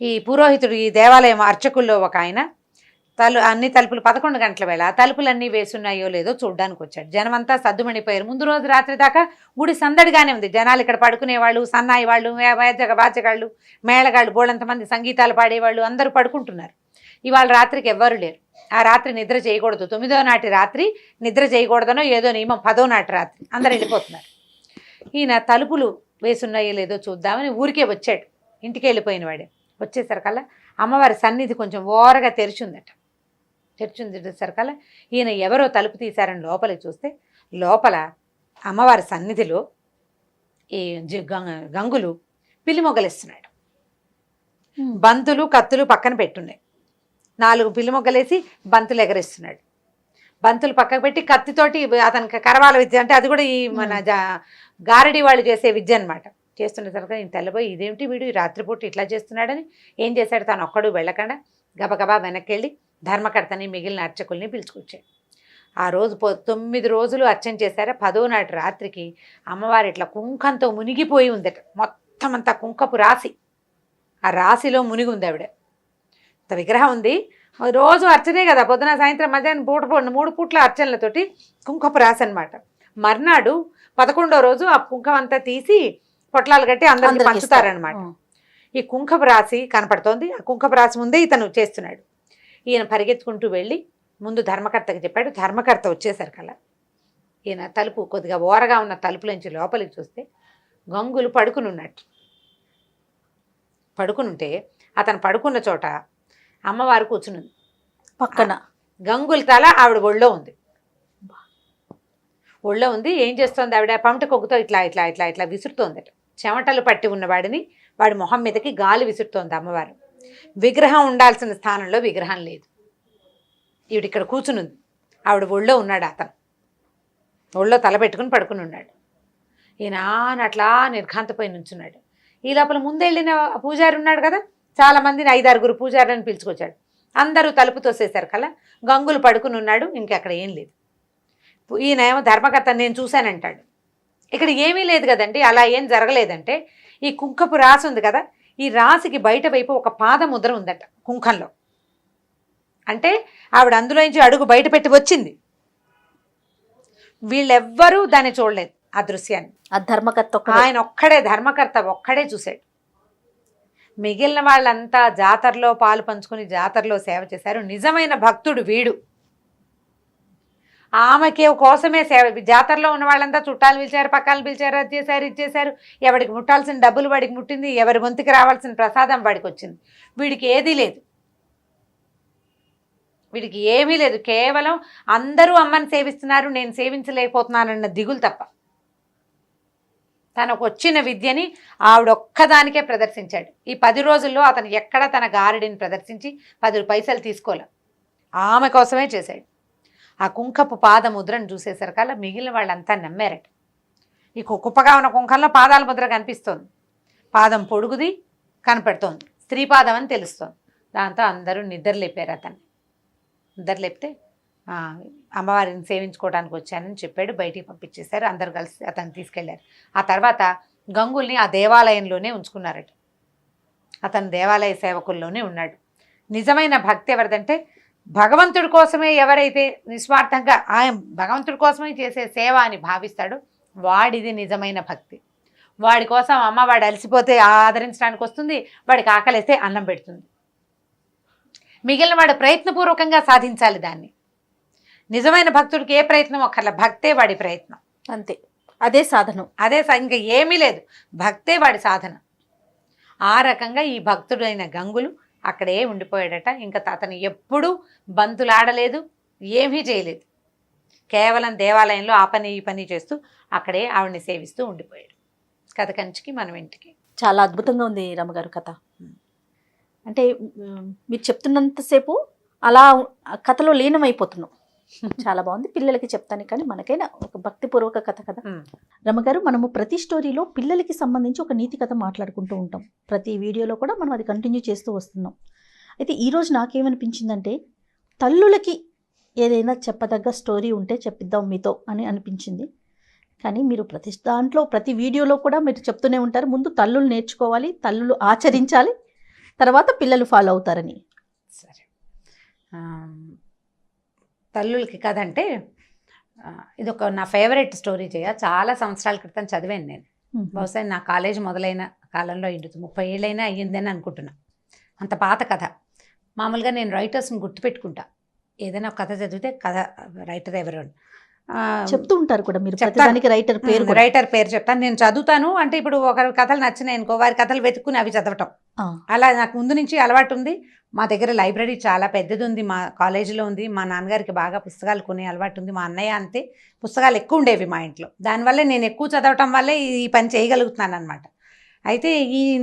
ఈ పురోహితుడు, ఈ దేవాలయం అర్చకుల్లో ఒక ఆయన అన్ని తలుపులు 11 గంటల వేళ తలుపులన్నీ వేసున్నాయో లేదో చూడడానికి వచ్చాడు. జనమంతా సద్దుమణిపోయారు. ముందు రోజు రాత్రి దాకా గుడి సందడిగానే ఉంది. జనాలు ఇక్కడ పడుకునేవాళ్ళు, సన్నాయి వాళ్ళు, వాచగాళ్ళు, మేళగాళ్ళు, బోళ్ళంతమంది సంగీతాలు పాడేవాళ్ళు అందరూ పడుకుంటున్నారు. ఇవాళ రాత్రికి ఎవ్వరూ లేరు. ఆ రాత్రి నిద్ర చేయకూడదు, 9వ నాటి రాత్రి నిద్ర చేయకూడదనో ఏదో నియమం, 10వ నాటి రాత్రి అందరు వెళ్ళిపోతున్నారు. ఈయన తలుపులు వేసున్నాయో లేదో చూద్దామని ఊరికే వచ్చాడు. ఇంటికి వెళ్ళిపోయిన వాడే. వచ్చేసరికల్లా అమ్మవారి సన్నిధి కొంచెం ఓరగా తెరిచిందట. తెరిచిందేసరికల్లా ఈయన ఎవరో తలుపు తీశారని లోపలికి చూస్తే లోపల అమ్మవారి సన్నిధిలో ఈ గంగులు పిల్లి మొగ్గలేస్తున్నాడు. బంతులు కత్తులు పక్కన పెట్టున్నాయి. 4 పిల్లి మొగ్గలేసి బంతులు ఎగరేస్తున్నాడు. బంతులు పక్కకు పెట్టి కత్తితోటి అతనికి కరవాల విద్య అంటే అది కూడా ఈ మన గారడి వాళ్ళు చేసే విద్య అనమాట. చేస్తుండేసరికి నేను తెల్లబోయి ఇదేమిటి వీడు రాత్రిపూట ఇట్లా చేస్తున్నాడని ఏం చేశాడు, తను ఒక్కడు వెళ్ళకుండా గబగబా వెనక్కి వెళ్ళి ధర్మకర్తని మిగిలిన అర్చకుల్ని పిలుచుకొచ్చాడు. ఆ రోజు 9 రోజులు అర్చన చేశారా. 10వ నాటి రాత్రికి అమ్మవారు ఇట్లా కుంకంతో మునిగిపోయి ఉందట. మొత్తం అంతా కుంకపు రాశి, ఆ రాశిలో మునిగి ఉంది ఆవిడ. విగ్రహం ఉంది, రోజు అర్చనే కదా, పొద్దున సాయంత్రం మధ్యాహ్నం పూట 3 పూట్ల అర్చనలతోటి కుంకపు రాశి అనమాట. మర్నాడు 11వ రోజు ఆ కుంకం అంతా తీసి పొట్లాలు కట్టి అందరికి పంచుతారనమాట. ఈ కుంకపు రాశి కనపడుతోంది. ఆ కుంకపు రాశి ముందే ఇతను చేస్తున్నాడు. ఈయన పరిగెత్తుకుంటూ వెళ్ళి ముందు ధర్మకర్తకి చెప్పాడు. ధర్మకర్త వచ్చేసరికల్లా ఈయన తలుపు కొద్దిగా ఓరగా ఉన్న తలుపులోంచి లోపలికి చూస్తే గంగులు పడుకునున్నట్టు. పడుకునుంటే అతను పడుకున్న చోట అమ్మవారు కూర్చునుంది. పక్కన గంగుల తల ఆవిడ ఒళ్ళో ఉంది. ఒళ్ళో ఉంది. ఏం చేస్తోంది ఆవిడ, పమట కొగ్గుతో ఇట్లా ఇట్లా ఇట్లా ఇట్లా విసురుతోందట. చెమటలు పట్టి ఉన్నవాడిని వాడి మొహం మీదకి గాలి విసురుతోంది అమ్మవారు. విగ్రహం ఉండాల్సిన స్థానంలో విగ్రహం లేదు. ఈవిడ ఇక్కడ కూర్చునుంది, ఆవిడ ఒళ్ళో ఉన్నాడు. అతను ఒళ్ళో తల పెట్టుకుని పడుకుని ఉన్నాడు. ఈయన అట్లా నిర్ఘాంతపోయి నుంచున్నాడు. ఈ లోపల ముందెళ్ళిన పూజారి ఉన్నాడు కదా, చాలా మందిని 5-6 పూజారులను పిలుచుకొచ్చాడు. అందరూ తలుపు తోసేశారు కల్లా గంగులు పడుకుని ఉన్నాడు. ఇంకెక్కడ ఏం లేదు. ఈయన ఏమో ధర్మకర్త నేను చూశానంటాడు. ఇక్కడ ఏమీ లేదు కదండి, అలా ఏం జరగలేదంటే ఈ కుంకపు రాసి ఉంది కదా, ఈ రాశికి బయట వైపు ఒక పాదముద్ర ఉందట కుంకంలో. అంటే ఆవిడ అందులోంచి అడుగు బయట పెట్టి వచ్చింది. వీళ్ళెవ్వరూ దాన్ని చూడలేదు ఆ దృశ్యాన్ని. ఆ ధర్మకర్త ఆయన ఒక్కడే, ధర్మకర్త ఒక్కడే చూశాడు. మిగిలిన వాళ్ళంతా జాతరలో పాలు పంచుకుని జాతరలో సేవ చేశారు. నిజమైన భక్తుడు వీడు. ఆమెకి కోసమే సేవ. జాతరలో ఉన్న వాళ్ళంతా చుట్టాలు పిలిచారు, పక్కలు పిలిచారు, అది చేశారు, ఇది చేశారు. ఎవరికి ముట్టాల్సిన డబ్బులు వాడికి ముట్టింది, ఎవరి గొంతుకి రావాల్సిన ప్రసాదం వాడికి వచ్చింది. వీడికి ఏదీ లేదు, వీడికి ఏమీ లేదు. కేవలం అందరూ అమ్మని సేవిస్తున్నారు, నేను సేవించలేకపోతున్నానన్న దిగులు తప్ప. తనకు వచ్చిన విద్యని ఆవిడొక్కదానికే ప్రదర్శించాడు. ఈ 10 రోజుల్లో అతను ఎక్కడ తన గారడిని ప్రదర్శించి 10 పైసలు తీసుకోలే. ఆమె కోసమే చేశాడు. ఆ కుంకపు పాద ముద్రను చూసేసరికల్లా మిగిలిన వాళ్ళంతా నమ్మారట. ఈ కుప్పగా ఉన్న కుంకంలో పాదాల ముద్ర కనిపిస్తోంది. పాదం పొడుగుది కనపడుతోంది, స్త్రీ పాదం అని తెలుస్తోంది. దాంతో అందరూ నిద్రలేపారు. అతన్ని నిద్రలేపితే అమ్మవారిని సేవించుకోవడానికి వచ్చానని చెప్పాడు. బయటికి పంపించేశారు. అందరు కలిసి అతన్ని తీసుకెళ్లారు. ఆ తర్వాత గంగుల్ని ఆ దేవాలయంలోనే ఉంచుకున్నారట. అతను దేవాలయ సేవకుల్లోనే ఉన్నాడు. నిజమైన భక్తి ఎవరిదంటే భగవంతుడి కోసమే ఎవరైతే నిస్వార్థంగా ఆయన భగవంతుడి కోసమే చేసే సేవ అని భావిస్తాడో వాడిది నిజమైన భక్తి. వాడి కోసం అమ్మ వాడు అలసిపోతే ఆదరించడానికి వస్తుంది, వాడికి ఆకలిస్తే అన్నం పెడుతుంది. మిగిలిన వాడు ప్రయత్నపూర్వకంగా సాధించాలి దాన్ని. నిజమైన భక్తుడికి ఏ ప్రయత్నం ఒక్కర్ల, భక్తే వాడి ప్రయత్నం, అంతే, అదే సాధనం, అదే ఇంకా ఏమీ లేదు, భక్తే వాడి సాధన. ఆ రకంగా ఈ భక్తుడైన గంగులు అక్కడే ఉండిపోయాడట. ఇంకా అతను ఎప్పుడూ బంతులు ఆడలేదు, ఏమీ చేయలేదు, కేవలం దేవాలయంలో ఆ పని ఈ పని చేస్తూ అక్కడే ఆవిడని సేవిస్తూ ఉండిపోయాడు. కథ కంచికి మనం ఇంటికి. చాలా అద్భుతంగా ఉంది రమ్మగారు కథ. అంటే మీరు చెప్తున్నంతసేపు అలా కథలో లీనమైపోతున్నాం. చాలా బాగుంది. పిల్లలకి చెప్తాను కానీ మనకైనా ఒక భక్తిపూర్వక కథ కదా. రమ్మగారు, మనము ప్రతి స్టోరీలో పిల్లలకి సంబంధించి ఒక నీతి కథ మాట్లాడుకుంటూ ఉంటాం. ప్రతి వీడియోలో కూడా మనం అది కంటిన్యూ చేస్తూ వస్తున్నాం. అయితే ఈరోజు నాకేమనిపించిందంటే, తల్లులకి ఏదైనా చెప్పదగ్గ స్టోరీ ఉంటే చెప్పిద్దాం మీతో అని అనిపించింది. కానీ మీరు ప్రతి దాంట్లో ప్రతి వీడియోలో కూడా మీరు చెప్తూనే ఉంటారు, ముందు తల్లులు నేర్చుకోవాలి, తల్లులు ఆచరించాలి, తర్వాత పిల్లలు ఫాలో అవుతారని. సరే, తల్లులకి కథ అంటే ఇది ఒక నా ఫేవరెట్ స్టోరీ. చాలా సంవత్సరాల క్రితం చదివాను నేను. బహుశా నా కాలేజ్ మొదలైన కాలంలో 30 ఏళ్ళైనా అయ్యిందని అనుకుంటున్నా. అంత పాత కథ. మామూలుగా నేను రైటర్స్ని గుర్తుపెట్టుకుంటా. ఏదైనా ఒక కథ చదివితే కథ రైటర్ ఎవరు చెప్తూ ఉంటారు కూడా మీరు. ప్రతిదానికి రైటర్ పేరు చెప్తాను. నేను చదువుతాను అంటే ఇప్పుడు ఒకరి కథలు నచ్చినాయి అనుకో, వారి కథలు వెతుక్కుని అవి చదవటం, అలా నాకు ముందు నుంచి అలవాటు ఉంది. మా దగ్గర లైబ్రరీ చాలా పెద్దది ఉంది, మా కాలేజీలో ఉంది. మా నాన్నగారికి బాగా పుస్తకాలు కొనే అలవాటు ఉంది. మా అన్నయ్య అంతే, పుస్తకాలు ఎక్కువ ఉండేవి మా ఇంట్లో. దానివల్లే నేను ఎక్కువ చదవటం వల్లే ఈ పని చేయగలుగుతున్నాను అనమాట. అయితే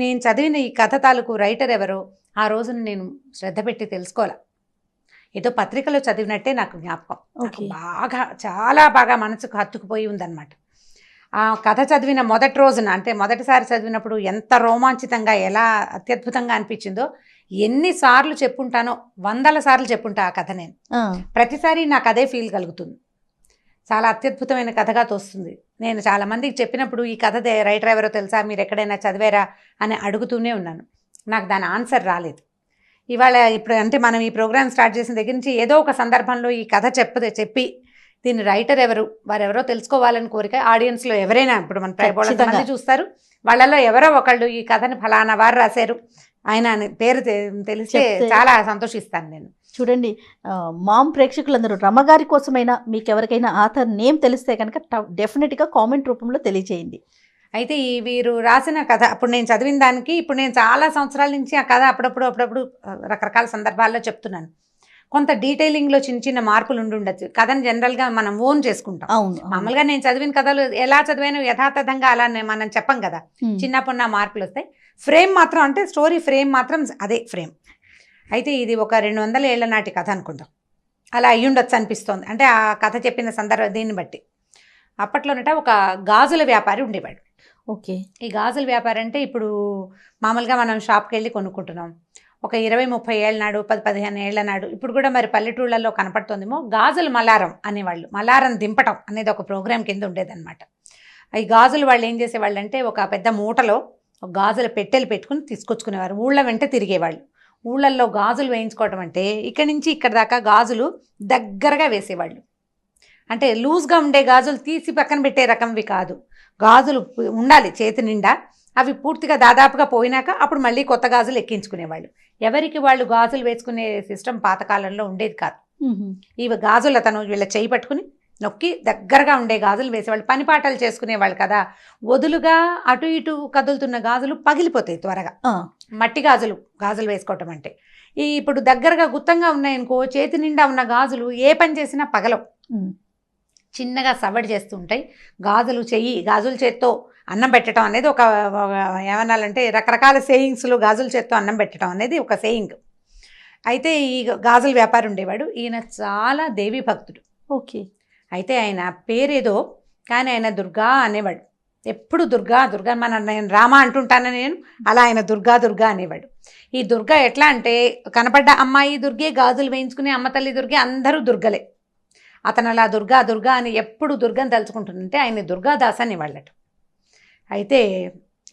నేను చదివిన ఈ కథ తాలూకు రైటర్ ఎవరో ఆ రోజున నేను శ్రద్ధ పెట్టి తెలుసుకోవాలి. ఏదో పత్రికలో చదివినట్టే నాకు జ్ఞాపకం. బాగా చాలా బాగా మనసుకు హత్తుకుపోయి ఉందన్నమాట. ఆ కథ చదివిన మొదటి రోజున, అంటే మొదటిసారి చదివినప్పుడు ఎంత రోమాంచితంగా, ఎలా అత్యద్భుతంగా అనిపించిందో ఎన్నిసార్లు చెప్పుంటానో, 100 సార్లు చెప్పుంటా ఆ కథ నేను. ప్రతిసారి నాకు అదే ఫీల్ కలుగుతుంది. చాలా అత్యద్భుతమైన కథగా తోస్తుంది. నేను చాలా మందికి చెప్పినప్పుడు ఈ కథ రైటర్ ఎవరో తెలుసా, మీరు ఎక్కడైనా చదివారా అని అడుగుతూనే ఉన్నాను. నాకు దాని ఆన్సర్ రాలేదు. ఇవాళ ఇప్పుడు అంటే మనం ఈ ప్రోగ్రామ్ స్టార్ట్ చేసిన దగ్గర నుంచి ఏదో ఒక సందర్భంలో ఈ కథ చెప్పి దీని రైటర్ ఎవరు, వారెవరో తెలుసుకోవాలని కోరిక ఆడియన్స్లో ఎవరైనా, ఇప్పుడు మన 100 మంది చూస్తారు, వాళ్ళలో ఎవరో ఒకళ్ళు ఈ కథని ఫలానా వారు రాశారు ఆయన పేరు తెలిస్తే చాలా సంతోషిస్తాను నేను. చూడండి, మామ్ ప్రేక్షకులందరూ రమ్మగారి కోసమైనా మీకు ఎవరికైనా ఆథర్ నేమ్ తెలిస్తే కనుక డెఫినెట్గా కామెంట్ రూపంలో తెలియజేయండి. అయితే ఈ వీరు రాసిన కథ అప్పుడు నేను చదివిన దానికి ఇప్పుడు నేను చాలా సంవత్సరాల నుంచి ఆ కథ అప్పుడప్పుడు రకరకాల సందర్భాల్లో చెప్తున్నాను. కొంత డీటెయిలింగ్లో చిన్న మార్పులు ఉండొచ్చు. కథను జనరల్గా మనం ఓన్ చేసుకుంటాం. మామూలుగా నేను చదివిన కథలు ఎలా చదివాను యథాతథంగా అలా మనం చెప్పం కదా, చిన్నప్పుడు మార్పులు వస్తాయి. ఫ్రేమ్ మాత్రం, అంటే స్టోరీ ఫ్రేమ్ మాత్రం అదే ఫ్రేమ్. అయితే ఇది ఒక 200 ఏళ్ల నాటి కథ అనుకుందాం, అలా అయ్యుండొచ్చు అనిపిస్తోంది. అంటే ఆ కథ చెప్పిన సందర్భం దీన్ని బట్టి. అప్పట్లోనట ఒక గాజుల వ్యాపారి ఉండేవాడు. ఓకే. ఈ గాజుల వ్యాపారం అంటే ఇప్పుడు మామూలుగా మనం షాప్కి వెళ్ళి కొనుక్కుంటున్నాం. ఒక 20-30 ఏళ్ళ నాడు, 10-15 ఏళ్ల నాడు, ఇప్పుడు కూడా మరి పల్లెటూళ్ళల్లో కనపడుతుందేమో, గాజులు మలారం అనేవాళ్ళు. మలారం దింపటం అనేది ఒక ప్రోగ్రాం కింద ఉండేదన్నమాట. ఈ గాజులు వాళ్ళు ఏం చేసేవాళ్ళు అంటే, ఒక పెద్ద మూటలో ఒక గాజుల పెట్టెలు పెట్టుకుని తీసుకొచ్చుకునేవారు. ఊళ్ళ వెంట తిరిగేవాళ్ళు. ఊళ్ళల్లో గాజులు వేయించుకోవటం అంటే ఇక్కడి నుంచి ఇక్కడ దాకా గాజులు దగ్గరగా వేసేవాళ్ళు. అంటే లూజ్గా ఉండే గాజులు తీసి పక్కన పెట్టే రకంవి కాదు, గాజులు ఉండాలి చేతి నిండా. అవి పూర్తిగా దాదాపుగా పోయినాక అప్పుడు మళ్ళీ కొత్త గాజులు ఎక్కించుకునేవాళ్ళు. ఎవరికి వాళ్ళు గాజులు వేసుకునే సిస్టమ్ పాతకాలంలో ఉండేది కాదు. ఇవి గాజులు అతను వీళ్ళ చేయి పట్టుకుని నొక్కి దగ్గరగా ఉండే గాజులు వేసేవాళ్ళు. పని పాటలు చేసుకునేవాళ్ళు కదా, వదులుగా అటు ఇటు కదులుతున్న గాజులు పగిలిపోతాయి త్వరగా. మట్టి గాజులు వేసుకోవటం అంటే, ఇప్పుడు దగ్గరగా గుత్తంగా ఉన్నాయనుకో, చేతి నిండా ఉన్న గాజులు ఏ పని చేసినా పగలవు, చిన్నగా సవడి చేస్తూ ఉంటాయి. గాజుల చేత్తో అన్నం పెట్టడం అనేది ఒక ఏమనాలంటే రకరకాల సేయింగ్స్లో గాజుల చేత్తో అన్నం పెట్టడం అనేది ఒక సేయింగ్. అయితే ఈ గాజుల వ్యాపారి ఉండేవాడు. ఈయన చాలా దేవీ భక్తుడు. ఓకే. అయితే ఆయన పేరేదో కానీ ఆయన దుర్గా అనేవాడు. ఎప్పుడు దుర్గా నేను రామ అంటుంటాను నేను, అలా ఆయన దుర్గా అనేవాడు. ఈ దుర్గా ఎట్లా అంటే, కనపడ్డ అమ్మాయి దుర్గే, గాజులు వేయించుకునే అమ్మ తల్లి దుర్గే, అందరూ దుర్గలే. అతను అలా దుర్గా అని ఎప్పుడు దుర్గని తలుచుకుంటుందంటే ఆయన దుర్గాదాస్ అనేవాళ్ళట. అయితే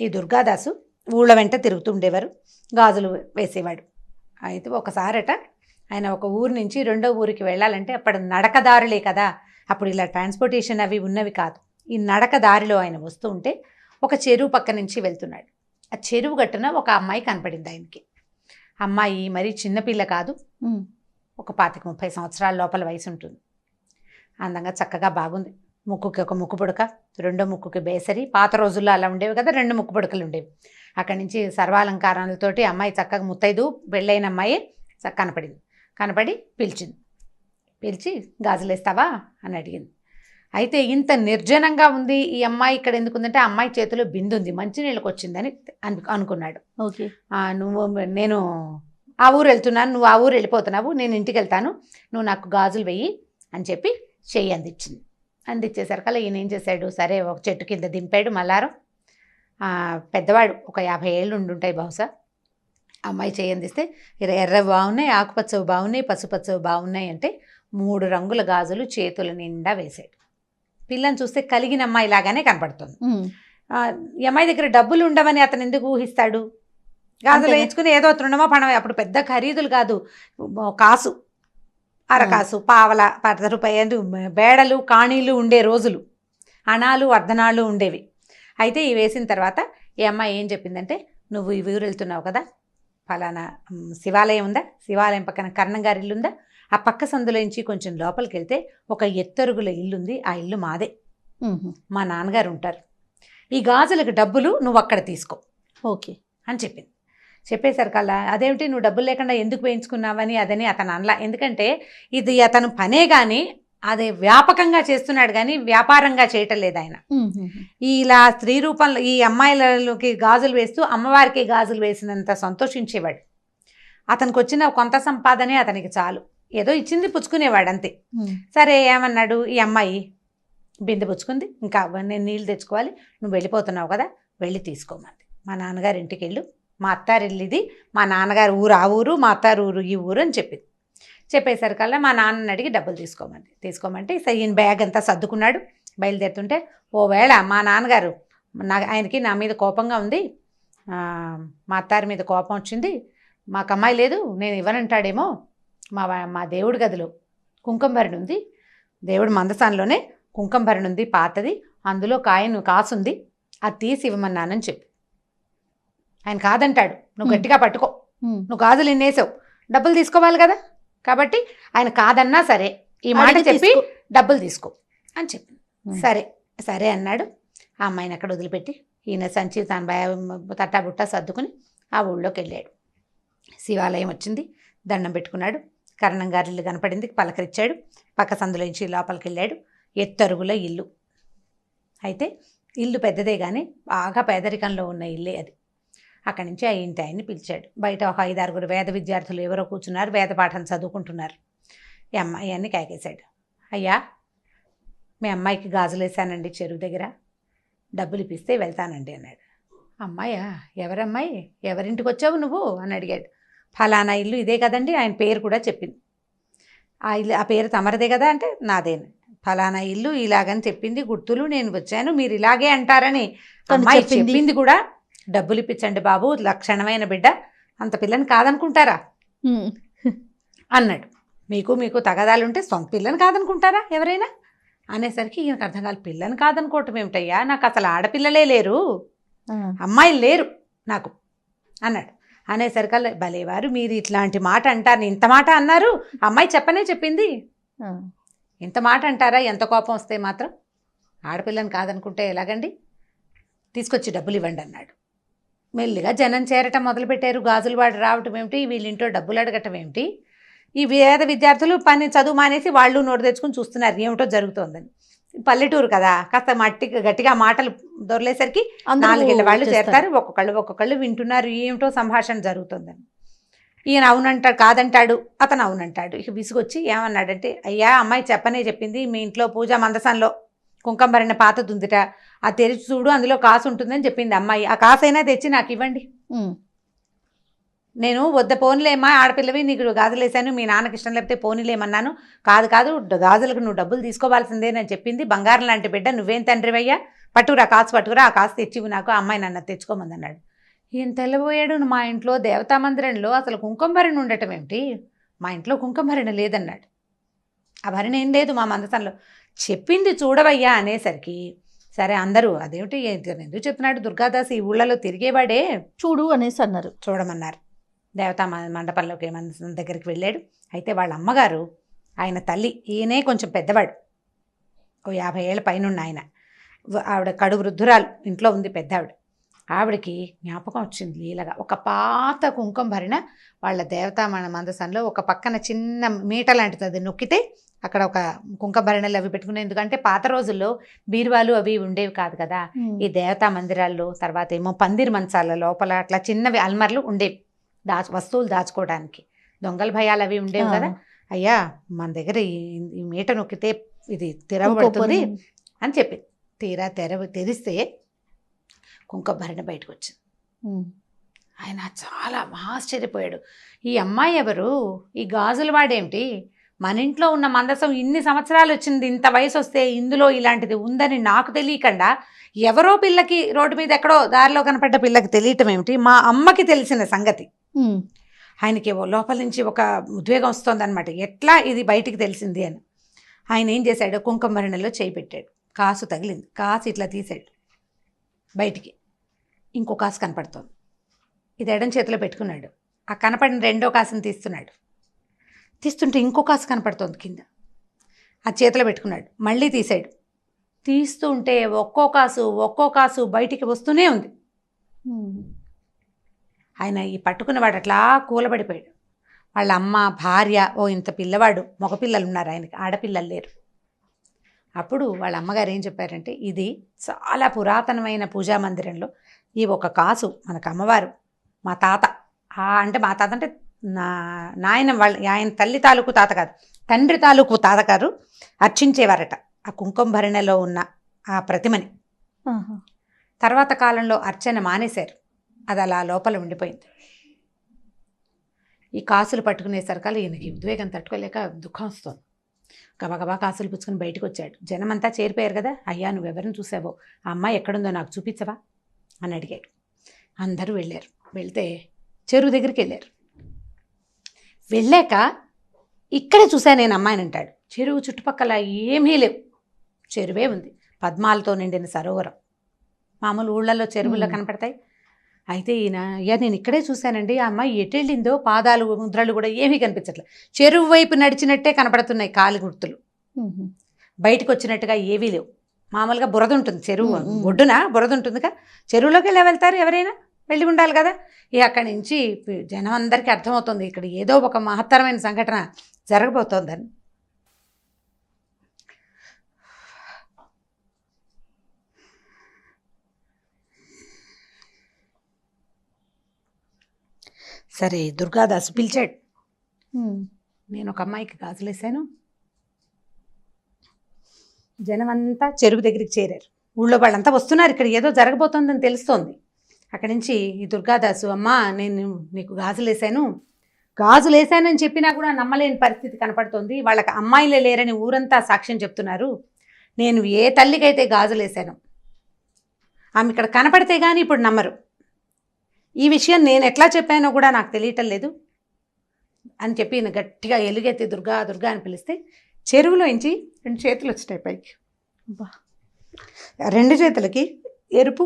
ఈ దుర్గాదాసు ఊళ్ళ వెంట తిరుగుతుండేవారు, గాజులు వేసేవాడు. అయితే ఒకసారట ఆయన ఒక ఊరు నుంచి రెండో ఊరికి వెళ్ళాలంటే అప్పుడు నడకదారులే కదా, అప్పుడు ఇలా ట్రాన్స్పోర్టేషన్ అవి ఉన్నవి కాదు. ఈ నడక దారిలో ఆయన వస్తూ ఉంటే ఒక చెరువు పక్క నుంచి వెళ్తున్నాడు. ఆ చెరువు గట్టున ఒక అమ్మాయి కనపడింది ఆయనకి. అమ్మాయి మరి చిన్నపిల్ల కాదు, ఒక 25-30 సంవత్సరాల లోపల వయసు ఉంటుంది. అందంగా చక్కగా బాగుంది. ముక్కుకి ఒక ముక్కు పుడక, రెండో ముక్కుకి బేసరి. పాత రోజుల్లో అలా ఉండేవి కదా, 2 ముక్కు పుడకలు ఉండేవి. అక్కడి నుంచి సర్వాలంకారాలతోటి అమ్మాయి చక్కగా ముత్తైదు పెళ్ళైన అమ్మాయి కనపడింది. కనపడి పిలిచి గాజులేస్తావా అని అడిగింది. అయితే ఇంత నిర్జనంగా ఉంది ఈ అమ్మాయి ఇక్కడ ఎందుకుందంటే ఆ అమ్మాయి చేతిలో బిందు ఉంది, మంచినీళ్ళకి వచ్చిందని అనుకున్నాడు. ఓకే, నేను ఆ ఊరు వెళ్తున్నాను, నువ్వు ఆ ఊరు వెళ్ళిపోతున్నావు, నేను ఇంటికి వెళ్తాను, నువ్వు నాకు గాజులు వెయ్యి అని చెప్పి చెయ్యి అందించింది. అందించేసరికల్లా ఈయన ఏం చేశాడు, సరే ఒక చెట్టు కింద దింపాడు మల్లారం. పెద్దవాడు ఒక 50 ఏళ్ళు ఉండుంటాయి బహుశా. అమ్మాయి చెయ్యి అందిస్తే ఎర్రవి బాగున్నాయి, ఆకుపచ్చవి బాగున్నాయి, పసుపచ్చవి బాగున్నాయి అంటే 3 రంగుల గాజులు చేతుల నిండా వేశాడు. పిల్లని చూస్తే కలిగిన అమ్మాయి లాగానే కనపడుతుంది. ఈ అమ్మాయి దగ్గర డబ్బులు ఉండవని అతను ఎందుకు ఊహిస్తాడు? గాజులు వేయించుకుని ఏదో తృణమో పణమో, అప్పుడు పెద్ద ఖరీదులు కాదు, కాసు, అరకాసు, పావల, 10 రూపాయలు బేడలు కాణీలు ఉండే రోజులు, అణాలు అర్ధనాళ్ళు ఉండేవి. అయితే ఇవి వేసిన తర్వాత ఈ అమ్మాయి ఏం చెప్పిందంటే, నువ్వు ఈ ఊరు వెళ్తున్నావు కదా, ఫలానా శివాలయం ఉందా, శివాలయం పక్కన కర్ణంగారి ఇల్లు ఉందా, ఆ పక్క సందులోంచి కొంచెం లోపలికి వెళ్తే ఒక ఎత్తరుగుల ఇల్లు ఉంది, ఆ ఇల్లు మాదే, మా నాన్నగారు ఉంటారు, ఈ గాజులకు డబ్బులు నువ్వు అక్కడ తీసుకో ఓకే అని చెప్పింది. చెప్పేసరికల్లా అదేమిటి నువ్వు డబ్బులు లేకుండా ఎందుకు వేయించుకున్నావని అదని అతను అనలా. ఎందుకంటే ఇది అతను పనే కానీ అది వ్యాపకంగా చేస్తున్నాడు కానీ వ్యాపారంగా చేయటం లేదు ఆయన. ఇలా స్త్రీ రూపంలో ఈ అమ్మాయిలకి గాజులు వేస్తూ అమ్మవారికి గాజులు వేసినంత సంతోషించేవాడు. అతనికి వచ్చిన కొంత సంపాదనే అతనికి చాలు, ఏదో ఇచ్చింది పుచ్చుకునేవాడు అంతే. సరే ఏమన్నాడు, ఈ అమ్మాయి బిందె పుచ్చుకుంది, ఇంకా నేను నీళ్ళు తెచ్చుకోవాలి, నువ్వు వెళ్ళిపోతున్నావు కదా, వెళ్ళి తీసుకోమంది. మా నాన్నగారి ఇంటికి వెళ్ళు, మా అత్తారిల్లు ఇది, మా నాన్నగారు ఊరు ఆ ఊరు, మా అత్తారు ఊరు ఈ ఊరు అని చెప్పింది. చెప్పేసరికల్లా మా నాన్నని అడిగి డబ్బులు తీసుకోమంటే ఈయన బ్యాగ్ అంతా సర్దుకున్నాడు. బయలుదేరుతుంటే ఓవేళ మా నాన్నగారు ఆయనకి నా మీద కోపంగా ఉంది, మా అత్తారి మీద కోపం వచ్చింది, మాకు అమ్మాయి లేదు, నేను ఇవ్వనంటాడేమో, మా దేవుడి గదిలో కుంకుమభరణి ఉంది, దేవుడి మందసాన్లోనే కుంకుమభరణి ఉంది పాతది, అందులో కాసుంది, అది తీసి ఇవ్వమన్నానని చెప్పి. ఆయన కాదంటాడు, నువ్వు గట్టిగా పట్టుకో, నువ్వు గాజులు ఇన్నేసావు, డబ్బులు తీసుకోవాలి కదా, కాబట్టి ఆయన కాదన్నా సరే ఈ మాట చెప్పి డబ్బులు తీసుకో అని చెప్పింది. సరే అన్నాడు. ఆ అమ్మాయిని అక్కడ వదిలిపెట్టి ఈయన సంచి తన తట్టాబుట్ట సర్దుకుని ఆ ఊళ్ళోకి వెళ్ళాడు. శివాలయం వచ్చింది, దండం పెట్టుకున్నాడు, కర్ణంగారి ఇల్లు కనపడింది, పలకరించాడు, పక్క సందులోంచి లోపలికి వెళ్ళాడు. ఎత్తరుగుల ఇల్లు. అయితే ఇల్లు పెద్దదే కానీ బాగా పేదరికంలో ఉన్న ఇల్లే అది. అక్కడి నుంచి ఆ ఇంటి ఆయన్ని పిలిచాడు. బయట ఒక 5-6 వేద విద్యార్థులు ఎవరో కూర్చున్నారు, వేద పాఠం చదువుకుంటున్నారు. ఈ అమ్మాయి అన్ని కేకేశాడు, అయ్యా మీ అమ్మాయికి గాజులు వేసానండి చెరువు దగ్గర, డబ్బులు ఇప్పిస్తే వెళ్తానండి అన్నాడు. అమ్మాయా, ఎవరమ్మాయి, ఎవరింటికి వచ్చావు నువ్వు అని అడిగాడు. ఫలానా ఇల్లు ఇదే కదండి, ఆయన పేరు కూడా చెప్పింది. ఆ పేరు తమరదే కదా అంటే నాదేను. ఫలానా ఇల్లు ఇలాగని చెప్పింది, గుర్తులు, నేను వచ్చాను, మీరు ఇలాగే అంటారని అమ్మాయి చెప్పింది కూడా. డబ్బులు ఇప్పించండి బాబు, లక్షణమైన బిడ్డ, అంత పిల్లని కాదనుకుంటారా అన్నాడు. మీకు తగదాలుంటే సొంత పిల్లని కాదనుకుంటారా ఎవరైనా అనేసరికి ఈయనకు అర్థం కాదు. పిల్లని కాదనుకోవటం ఏమిటయ్యా, నాకు అసలు ఆడపిల్లలే లేరు, అమ్మాయిలు లేరు నాకు అన్నాడు. అనేసరికల్లా భలేవారు మీరు ఇట్లాంటి మాట అంటారు, ఇంత మాట అన్నారు, అమ్మాయి చెప్పింది, ఇంత మాట అంటారా, ఎంత కోపం వస్తే మాత్రం, ఆడపిల్లని కాదనుకుంటే ఎలాగండి, తీసుకొచ్చి డబ్బులు ఇవ్వండి అన్నాడు. మెల్లిగా జనం చేరటం మొదలుపెట్టారు. గాజులు వాడు రావటం ఏమిటి, వీళ్ళింటో డబ్బులు అడగటం ఏమిటి, ఈ వేద విద్యార్థులు చదువు మానేసి వాళ్ళు నోటు తెచ్చుకుని చూస్తున్నారు ఏమిటో జరుగుతోందని. పల్లెటూరు కదా, కాస్త గట్టిగా మాటలు దొరలేసరికి 4 ఏళ్ళ వాళ్ళు చేరతారు, ఒక్కొక్కళ్ళు వింటున్నారు ఏమిటో సంభాషణ జరుగుతుందని. ఈయన అవునంటాడు, కాదంటాడు, అతను అవునంటాడు. ఇక విసుగొచ్చి ఏమన్నాడంటే, అయ్యా అమ్మాయి చెప్పింది, మీ ఇంట్లో పూజా మందసంలో కుంకుమభరణ పాతది ఉందిట, అది తెరిచి చూడు, అందులో కాసు ఉంటుందని చెప్పింది అమ్మాయి, ఆ కాసైనా తెచ్చి నాకు ఇవ్వండి. నేను వద్ద పోనీలేమా, ఆడపిల్లవి, నీకు గాజులు వేసాను, మీ నాన్నకి ఇష్టం లేకపోతే పోనీలేమన్నాను, కాదు గాజులకు నువ్వు డబ్బులు తీసుకోవాల్సిందేనని చెప్పింది, బంగారం లాంటి బిడ్డ, నువ్వేం తండ్రివయ్యా, పట్టుకురా ఆ కాసు తెచ్చివి నాకు, ఆ అమ్మాయి నన్ను తెచ్చుకోమంది అన్నాడు. ఈయన తెల్లబోయాడు, మా ఇంట్లో దేవతా మందిరంలో అసలు కుంకుమభరణి ఉండటం ఏమిటి, మా ఇంట్లో కుంకుమ భరణ లేదన్నాడు. ఆ భరణ ఏం లేదు మా మందసంలో, చెప్పింది చూడవయ్యా అనేసరికి సరే అందరూ అదేమిటి ఎందుకు చెప్తున్నాడు దుర్గాదాస్ ఈ ఊళ్ళలో తిరిగేవాడే చూడు అనేసి అన్నారు. చూడమన్నారు. దేవతా మండపంలోకి మందసం దగ్గరికి వెళ్ళాడు. అయితే వాళ్ళ అమ్మగారు ఆయన తల్లి, ఈయనే కొంచెం పెద్దవాడు, ఓ 50 ఏళ్ళ పైనున్న ఆయన, ఆవిడ కడు వృద్ధురాలు ఇంట్లో ఉంది పెద్ద ఆవిడ. ఆవిడకి జ్ఞాపకం వచ్చింది లీలగా, ఒక పాత కుంకుమ భరిణ వాళ్ళ దేవతా మందసంలో ఒక పక్కన చిన్న మీట లాంటిది, అది నొక్కితే అక్కడ ఒక కుంకుమ భరణలు అవి పెట్టుకునే, ఎందుకంటే పాత రోజుల్లో బీరువాలు అవి ఉండేవి కాదు కదా, ఈ దేవతా మందిరాల్లో, తర్వాత ఏమో పందిరి మంచాల లోపల అట్లా చిన్నవి అల్మర్లు ఉండేవి వస్తువులు దాచుకోవడానికి, దొంగల భయాలు అవి ఉండేవి కదా. అయ్యా మన దగ్గర ఈ మీట నొక్కితే ఇది తెరవబడుతుంది అని చెప్పి తీరా తెరిస్తే కుంకుమ భరణ బయటకు వచ్చింది. ఆయన చాలా ఆశ్చర్యపోయాడు. ఈ అమ్మాయి ఎవరు, ఈ గాజులు వాడేమిటి, మన ఇంట్లో ఉన్న మందసం ఇన్ని సంవత్సరాలు వచ్చింది, ఇంత వయసు వస్తే ఇందులో ఇలాంటిది ఉందని నాకు తెలియకుండా ఎవరో పిల్లకి రోడ్డు మీద ఎక్కడో దారిలో కనపడ్డ పిల్లకి తెలియటం ఏమిటి, మా అమ్మకి తెలిసిన సంగతి. ఆయనకి లోపల నుంచి ఒక ఉద్వేగం వస్తుందన్నమాట, ఎట్లా ఇది బయటికి తెలిసింది అని. ఆయన ఏం చేశాడు, కుంకుమ భరణలో చేయి పెట్టాడు, కాసు తగిలింది, కాసు ఇట్లా తీసాడు బయటికి, ఇంకో కాసు కనపడుతోంది, ఇది ఎడం చేతిలో పెట్టుకున్నాడు. ఆ కనపడిన రెండో కాసుని తీస్తుంటే ఇంకో కాసు కనపడుతోంది కింద, ఆ చేతిలో పెట్టుకున్నాడు, మళ్ళీ తీసాడు, తీస్తుంటే ఒక్కో కాసు బయటికి వస్తూనే ఉంది. ఆయన ఈ పట్టుకున్నవాడు అట్లా కూలబడిపోయాడు. వాళ్ళ అమ్మ, భార్య, ఇంత పిల్లవాడు, మగపిల్లలు ఉన్నారు ఆయనకి, ఆడపిల్లలు లేరు. అప్పుడు వాళ్ళ అమ్మగారు ఏం చెప్పారంటే, ఇది చాలా పురాతనమైన పూజా మందిరంలో ఈ ఒక కాసు మనకు అమ్మవారు, మా తాత అంటే నాయన వాళ్ళ ఆయన తల్లి తాలూకు తాత కాదు, తండ్రి తాలూకు తాతగారు అర్చించేవారట ఆ కుంకుమ భరణలో ఉన్న ఆ ప్రతిమని. తర్వాత కాలంలో అర్చన మానేశారు, అది అలా లోపల ఉండిపోయింది. ఈ కాసులు పట్టుకునేసరికల్లా ఈయనకి ఉద్వేగం తట్టుకోలేక దుఃఖం వస్తుంది. గబగబా కాసులు పుచ్చుకొని బయటకు వచ్చాడు. జనమంతా చేరిపోయారు కదా, అయ్యా నువ్వెవరిని చూసావో, ఆ అమ్మాయి ఎక్కడుందో నాకు చూపించవా అని అడిగాడు. అందరూ వెళ్ళారు. వెళ్తే చెరువు దగ్గరికి వెళ్ళారు. వెళ్ళాక ఇక్కడే చూశాను నేను అమ్మాయిని అంటాడు. చెరువు చుట్టుపక్కల ఏమీ లేవు, చెరువే ఉంది, పద్మాలతో నిండిన సరోవరం, మామూలు ఊళ్ళల్లో చెరువుల్లో కనపడతాయి. అయితే ఈయన, అయ్యా నేను ఇక్కడే చూశానండి, ఆ అమ్మాయి ఎటు వెళ్ళిందో, పాదాలు ముద్రలు కూడా ఏమీ కనిపించట్లేదు, చెరువు వైపు నడిచినట్టే కనపడుతున్నాయి కాలి గుర్తులు, బయటకు వచ్చినట్టుగా ఏవీ లేవు. మామూలుగా బురద ఉంటుంది, చెరువు ఒడ్డున బురద ఉంటుందిగా, చెరువులోకి ఎలా వెళ్తారు, ఎవరైనా వెళ్ళి ఉండాలి కదా. అక్కడి నుంచి జనం అందరికీ అర్థమవుతుంది ఇక్కడ ఏదో ఒక మహత్తరమైన సంఘటన జరగబోతోందని. సరే దుర్గాదాసు పిలిచాడు. నేను ఒక అమ్మాయికి గాజులేసాను. జనమంతా చెరువు దగ్గరికి చేరారు. ఊళ్ళో వాళ్ళంతా వస్తున్నారు, ఇక్కడ ఏదో జరగబోతోందని తెలుస్తోంది. అక్కడి నుంచి ఈ దుర్గాదాసు, అమ్మా నేను నీకు గాజులేసానని చెప్పినా కూడా నమ్మలేని పరిస్థితి కనపడుతోంది. వాళ్ళకి అమ్మాయిలే లేరని ఊరంతా సాక్ష్యం చెప్తున్నారు. నేను ఏ తల్లికైతే గాజులేసాను ఆమె ఇక్కడ కనపడితే కానీ ఇప్పుడు నమ్మరు. ఈ విషయం నేను ఎట్లా చెప్పానో కూడా నాకు తెలియటం లేదు అని చెప్పి గట్టిగా ఎలుగెత్తి దుర్గా దుర్గా అని పిలిస్తే చెరువులో నుంచి 2 చేతులు వచ్చినాయి పైకి. రెండు చేతులకి ఎరుపు,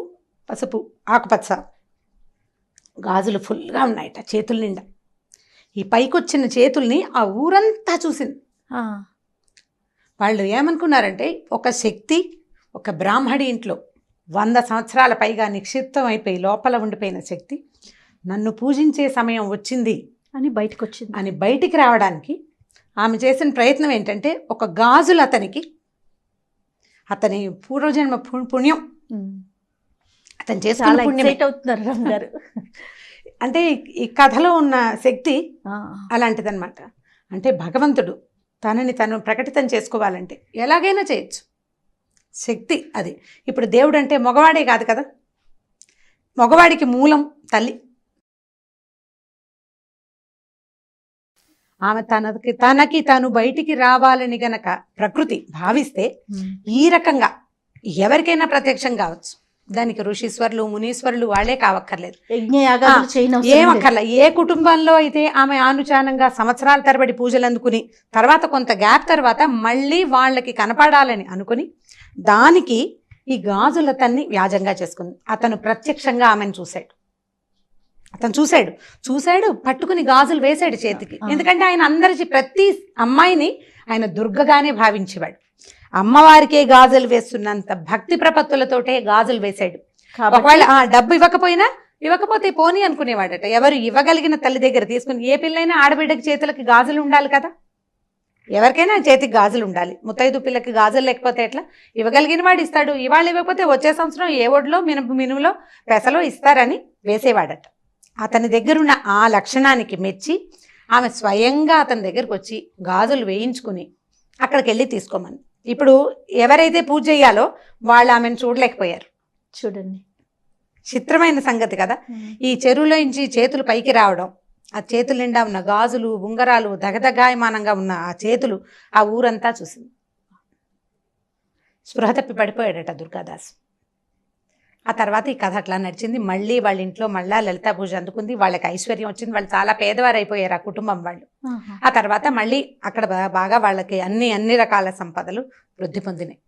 పసుపు, ఆకుపచ్చ గాజులు ఫుల్గా ఉన్నాయట చేతుల నిండా. ఈ పైకొచ్చిన చేతుల్ని ఆ ఊరంతా చూసింది. వాళ్ళు ఏమనుకున్నారంటే ఒక శక్తి ఒక బ్రాహ్మడి ఇంట్లో 100 సంవత్సరాల పైగా నిక్షిప్తం అయిపోయి లోపల ఉండిపోయిన శక్తి నన్ను పూజించే సమయం వచ్చింది అని బయటికి రావడానికి ఆమె చేసిన ప్రయత్నం ఏంటంటే ఒక గాజులు అతని పూర్వజన్మ పుణ్యం, అతను చేసుకున్న పుణ్యం అంటే ఈ కథలో ఉన్న శక్తి అలాంటిదన్నమాట. అంటే భగవంతుడు తనని తను ప్రకటితం చేసుకోవాలంటే ఎలాగైనా చేయొచ్చు, శక్తి అది. ఇప్పుడు దేవుడు అంటే మగవాడే కాదు కదా, మగవాడికి మూలం తల్లి. ఆమె తనకి తాను బయటికి రావాలని గనక ప్రకృతి భావిస్తే ఈ రకంగా ఎవరికైనా ప్రత్యక్షం కావచ్చు. దానికి ఋషీశ్వరులు మునీశ్వరులు వాళ్ళే కావక్కర్లేదు, యజ్ఞయాగాదులు చేయనవసరం లేదు. ఏమక్కర్ల. ఏ కుటుంబంలో అయితే ఆమె ఆనుచానంగా సంవత్సరాల తరబడి పూజలు అందుకుని తర్వాత కొంత గ్యాప్ తర్వాత మళ్ళీ వాళ్ళకి కనపడాలని అనుకుని దానికి ఈ గాజులతన్ని వ్యాజంగా చేసుకుంది. అతను ప్రత్యక్షంగా ఆమెను చూశాడు, చూశాడు పట్టుకుని గాజులు వేశాడు చేతికి. ఎందుకంటే ఆయన అందరి ప్రతి అమ్మాయిని ఆయన దుర్గగానే భావించేవాడు. అమ్మవారికే గాజులు వేస్తున్నంత భక్తి ప్రపత్తులతోటే గాజులు వేశాడు. ఒకవేళ డబ్బు ఇవ్వకపోతే పోనీ అనుకునేవాడట. ఎవరు ఇవ్వగలిగిన తల్లి దగ్గర తీసుకుని, ఏ పిల్లైనా ఆడబిడ్డకి చేతులకి గాజులు ఉండాలి కదా, ఎవరికైనా చేతికి గాజులు ఉండాలి. ముత్తైదు పిల్లకి గాజులు లేకపోతే ఎట్లా? ఇవ్వగలిగిన వాడు ఇస్తాడు. ఇవాళ ఇవ్వకపోతే వచ్చే సంవత్సరం ఏ ఒడిలో మినుములో పెసలో ఇస్తారని వేసేవాడట. అతని దగ్గరున్న ఆ లక్షణానికి మెచ్చి ఆమె స్వయంగా అతని దగ్గరకు వచ్చి గాజులు వేయించుకుని అక్కడికి వెళ్ళి తీసుకోమని. ఇప్పుడు ఎవరైతే పూజ చేయాలో వాళ్ళు ఆమెను చూడలేకపోయారు. చూడండి, చిత్రమైన సంగతి కదా. ఈ చెరువులోంచి చేతులు పైకి రావడం, ఆ చేతుల నిండా ఉన్న గాజులు ఉంగరాలు దగదగాయమానంగా ఉన్న ఆ చేతులు ఆ ఊరంతా చూసింది. స్పృహ తప్పి పడిపోయాడట దుర్గాదాసు. ఆ తర్వాత ఈ కథ అట్లా నడిచింది. మళ్ళీ వాళ్ళ ఇంట్లో మళ్ళా లలితా పూజ అందుకుంది. వాళ్ళకి ఐశ్వర్యం వచ్చింది. వాళ్ళు చాలా పేదవారు అయిపోయారు ఆ కుటుంబం వాళ్ళు. ఆ తర్వాత మళ్ళీ అక్కడ బాగా వాళ్ళకి అన్ని రకాల సంపదలు వృద్ధి పొందినాయి.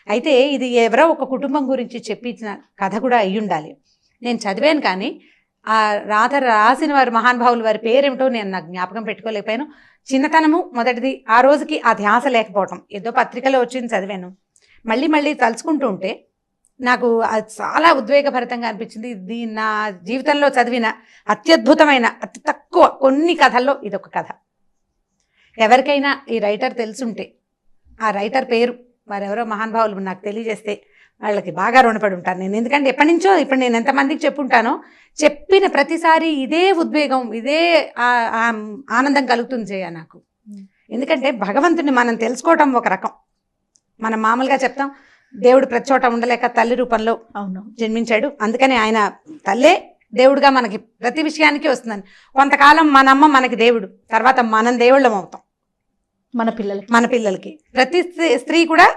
అయితే ఇది ఎవరో ఒక కుటుంబం గురించి చెప్పించిన కథ కూడా అయ్యి ఉండాలి. నేను చదివాను కానీ ఆ రాసిన వారి మహానుభావులు వారి పేరేమిటో నేను నాకు జ్ఞాపకం పెట్టుకోలేకపోయాను. చిన్నతనము మొదటిది, ఆ రోజుకి ఆ ధ్యాస లేకపోవటం. ఏదో పత్రికలో వచ్చింది చదివాను. మళ్ళీ తలుచుకుంటూ ఉంటే నాకు అది చాలా ఉద్వేగభరితంగా అనిపించింది. ఇది నా జీవితంలో చదివిన అత్యద్భుతమైన అతి తక్కువ కొన్ని కథల్లో ఇదొక కథ. ఎవరికైనా ఈ రైటర్ తెలుసుంటే ఆ రైటర్ పేరు వారెవరో మహానుభావులు నాకు తెలియజేస్తే వాళ్ళకి బాగా రుణపడి ఉంటాను నేను. ఎందుకంటే ఇప్పుడు నేను ఎంతమందికి చెప్పుంటానో, చెప్పిన ప్రతిసారి ఇదే ఉద్వేగం, ఇదే ఆనందం కలుగుతుంది జయ నాకు. ఎందుకంటే భగవంతుని మనం తెలుసుకోవటం ఒక రకం. మనం మామూలుగా చెప్తాం దేవుడు ప్రతి చోట ఉండలేక తల్లి రూపంలో జన్మించాడు, అందుకని ఆయన తల్లే దేవుడుగా మనకి ప్రతి విషయానికి వస్తుందని. కొంతకాలం మన అమ్మ మనకి దేవుడు, తర్వాత మనం దేవుళ్ళం అవుతాం మన పిల్లలకి. ప్రతి స్త్రీ కూడా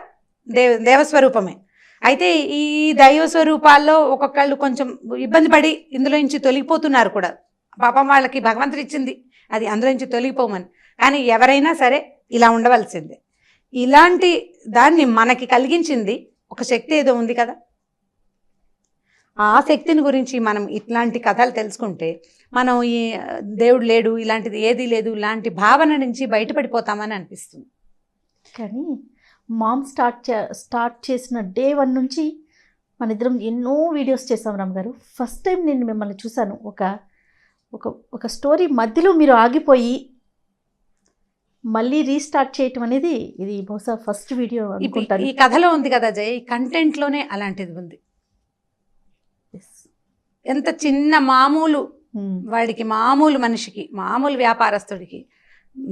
దేవస్వరూపమే. అయితే ఈ దైవ స్వరూపాల్లో ఒక్కొక్కళ్ళు కొంచెం ఇబ్బంది పడి ఇందులో నుంచి తొలగిపోతున్నారు కూడా. పాపం వాళ్ళకి భగవంతుడు ఇచ్చింది అది, అందులో నుంచి తొలగిపోమని. కానీ ఎవరైనా సరే ఇలా ఉండవలసిందే. ఇలాంటి దాన్ని మనకి కలిగించింది ఒక శక్తి ఏదో ఉంది కదా. ఆ శక్తిని గురించి మనం ఇట్లాంటి కథలు తెలుసుకుంటే మనం ఈ దేవుడు లేడు, ఇలాంటిది ఏదీ లేదు, ఇలాంటి భావన నుంచి బయటపడిపోతామని అనిపిస్తుంది. కానీ మామ్ స్టార్ట్ చేసిన డే 1 నుంచి మన ఇద్దరం ఎన్నో వీడియోస్ చేసాం రామ్ గారు. ఫస్ట్ టైం నేను మిమ్మల్ని చూశాను. ఒక స్టోరీ మధ్యలో మీరు ఆగిపోయి మళ్ళీ రీస్టార్ట్ చేయటం అనేది ఇది బహుశా ఫస్ట్ వీడియో అనుకుంటాను. ఈ కథలో ఉంది కదా జయ, ఈ కంటెంట్లోనే అలాంటిది ఉంది. ఎంత చిన్న మామూలు వాడికి, మామూలు మనిషికి, మామూలు వ్యాపారస్తుడికి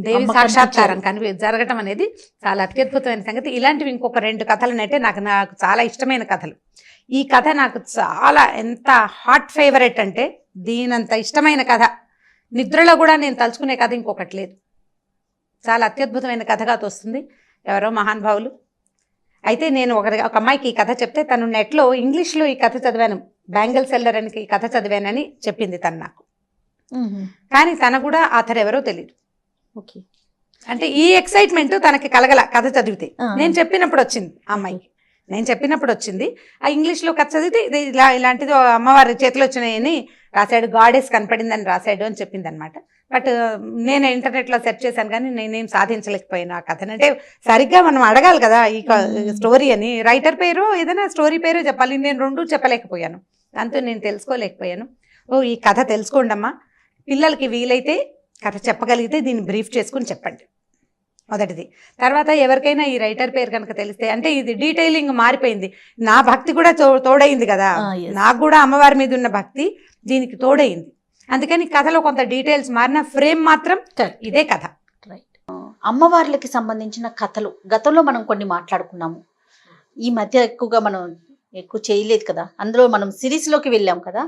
దేవి సాక్షాత్కారం జరగటం అనేది చాలా అత్యద్భుతమైన సంగతి. ఇలాంటివి ఇంకొక 2 కథలనైతే నాకు చాలా ఇష్టమైన కథలు. ఈ కథ నాకు చాలా ఎంత హాట్ ఫేవరెట్ అంటే, దీనంత ఇష్టమైన కథ నిద్రలో కూడా నేను తలుచుకునే కథ ఇంకొకటి లేదు. చాలా అత్యద్భుతమైన కథగా తోస్తుంది ఎవరో మహానుభావులు. అయితే నేను ఒక అమ్మాయికి ఈ కథ చెప్తే తను నెట్లో ఇంగ్లీష్లో ఈ కథ చదివాను, బ్యాంగిల్ సెల్లర్ అని ఈ కథ చదివానని చెప్పింది తను నాకు. కానీ తన కూడా ఆథర్ ఎవరో తెలియదు. ఓకే, అంటే ఈ ఎక్సైట్మెంట్ తనకి కలగల కథ చదివితే. నేను చెప్పినప్పుడు వచ్చింది ఆ అమ్మాయికి, ఆ ఇంగ్లీష్లో కథ చదివితే ఇలాంటిది అమ్మవారి చేతిలో వచ్చినాయని రాశాడు, గాడెస్ కనపడిందని రాశాడు అని చెప్పింది అనమాట. బట్ నేను ఇంటర్నెట్లో సెర్చ్ చేశాను కానీ నేనేం సాధించలేకపోయాను ఆ కథను. అంటే సరిగ్గా మనం అడగాలి కదా ఈ స్టోరీ అని, రైటర్ పేరు ఏదైనా స్టోరీ పేరు చెప్పాలి. నేను 2 చెప్పలేకపోయాను, దాంతో నేను తెలుసుకోలేకపోయాను. ఈ కథ తెలుసుకోండి అమ్మా, పిల్లలకి వీలైతే కథ చెప్పగలిగితే దీన్ని బ్రీఫ్ చేసుకుని చెప్పండి మొదటిది. తర్వాత ఎవరికైనా ఈ రైటర్ పేరు కనుక తెలిస్తే, అంటే ఇది డీటెయిలింగ్ మారిపోయింది, నా భక్తి కూడా తోడైంది కదా, నాకు కూడా అమ్మవారి మీద ఉన్న భక్తి దీనికి తోడైంది. అందుకని కథలో కొంత డీటెయిల్స్ మారిన, ఫ్రేమ్ మాత్రం ఇదే కథ. రైట్. అమ్మవార్లకి సంబంధించిన కథలు గతంలో మనం కొన్ని మాట్లాడుకున్నాము, ఈ మధ్య ఎక్కువగా మనం చేయలేదు కదా, అందులో మనం సిరీస్లోకి వెళ్ళాం కదా.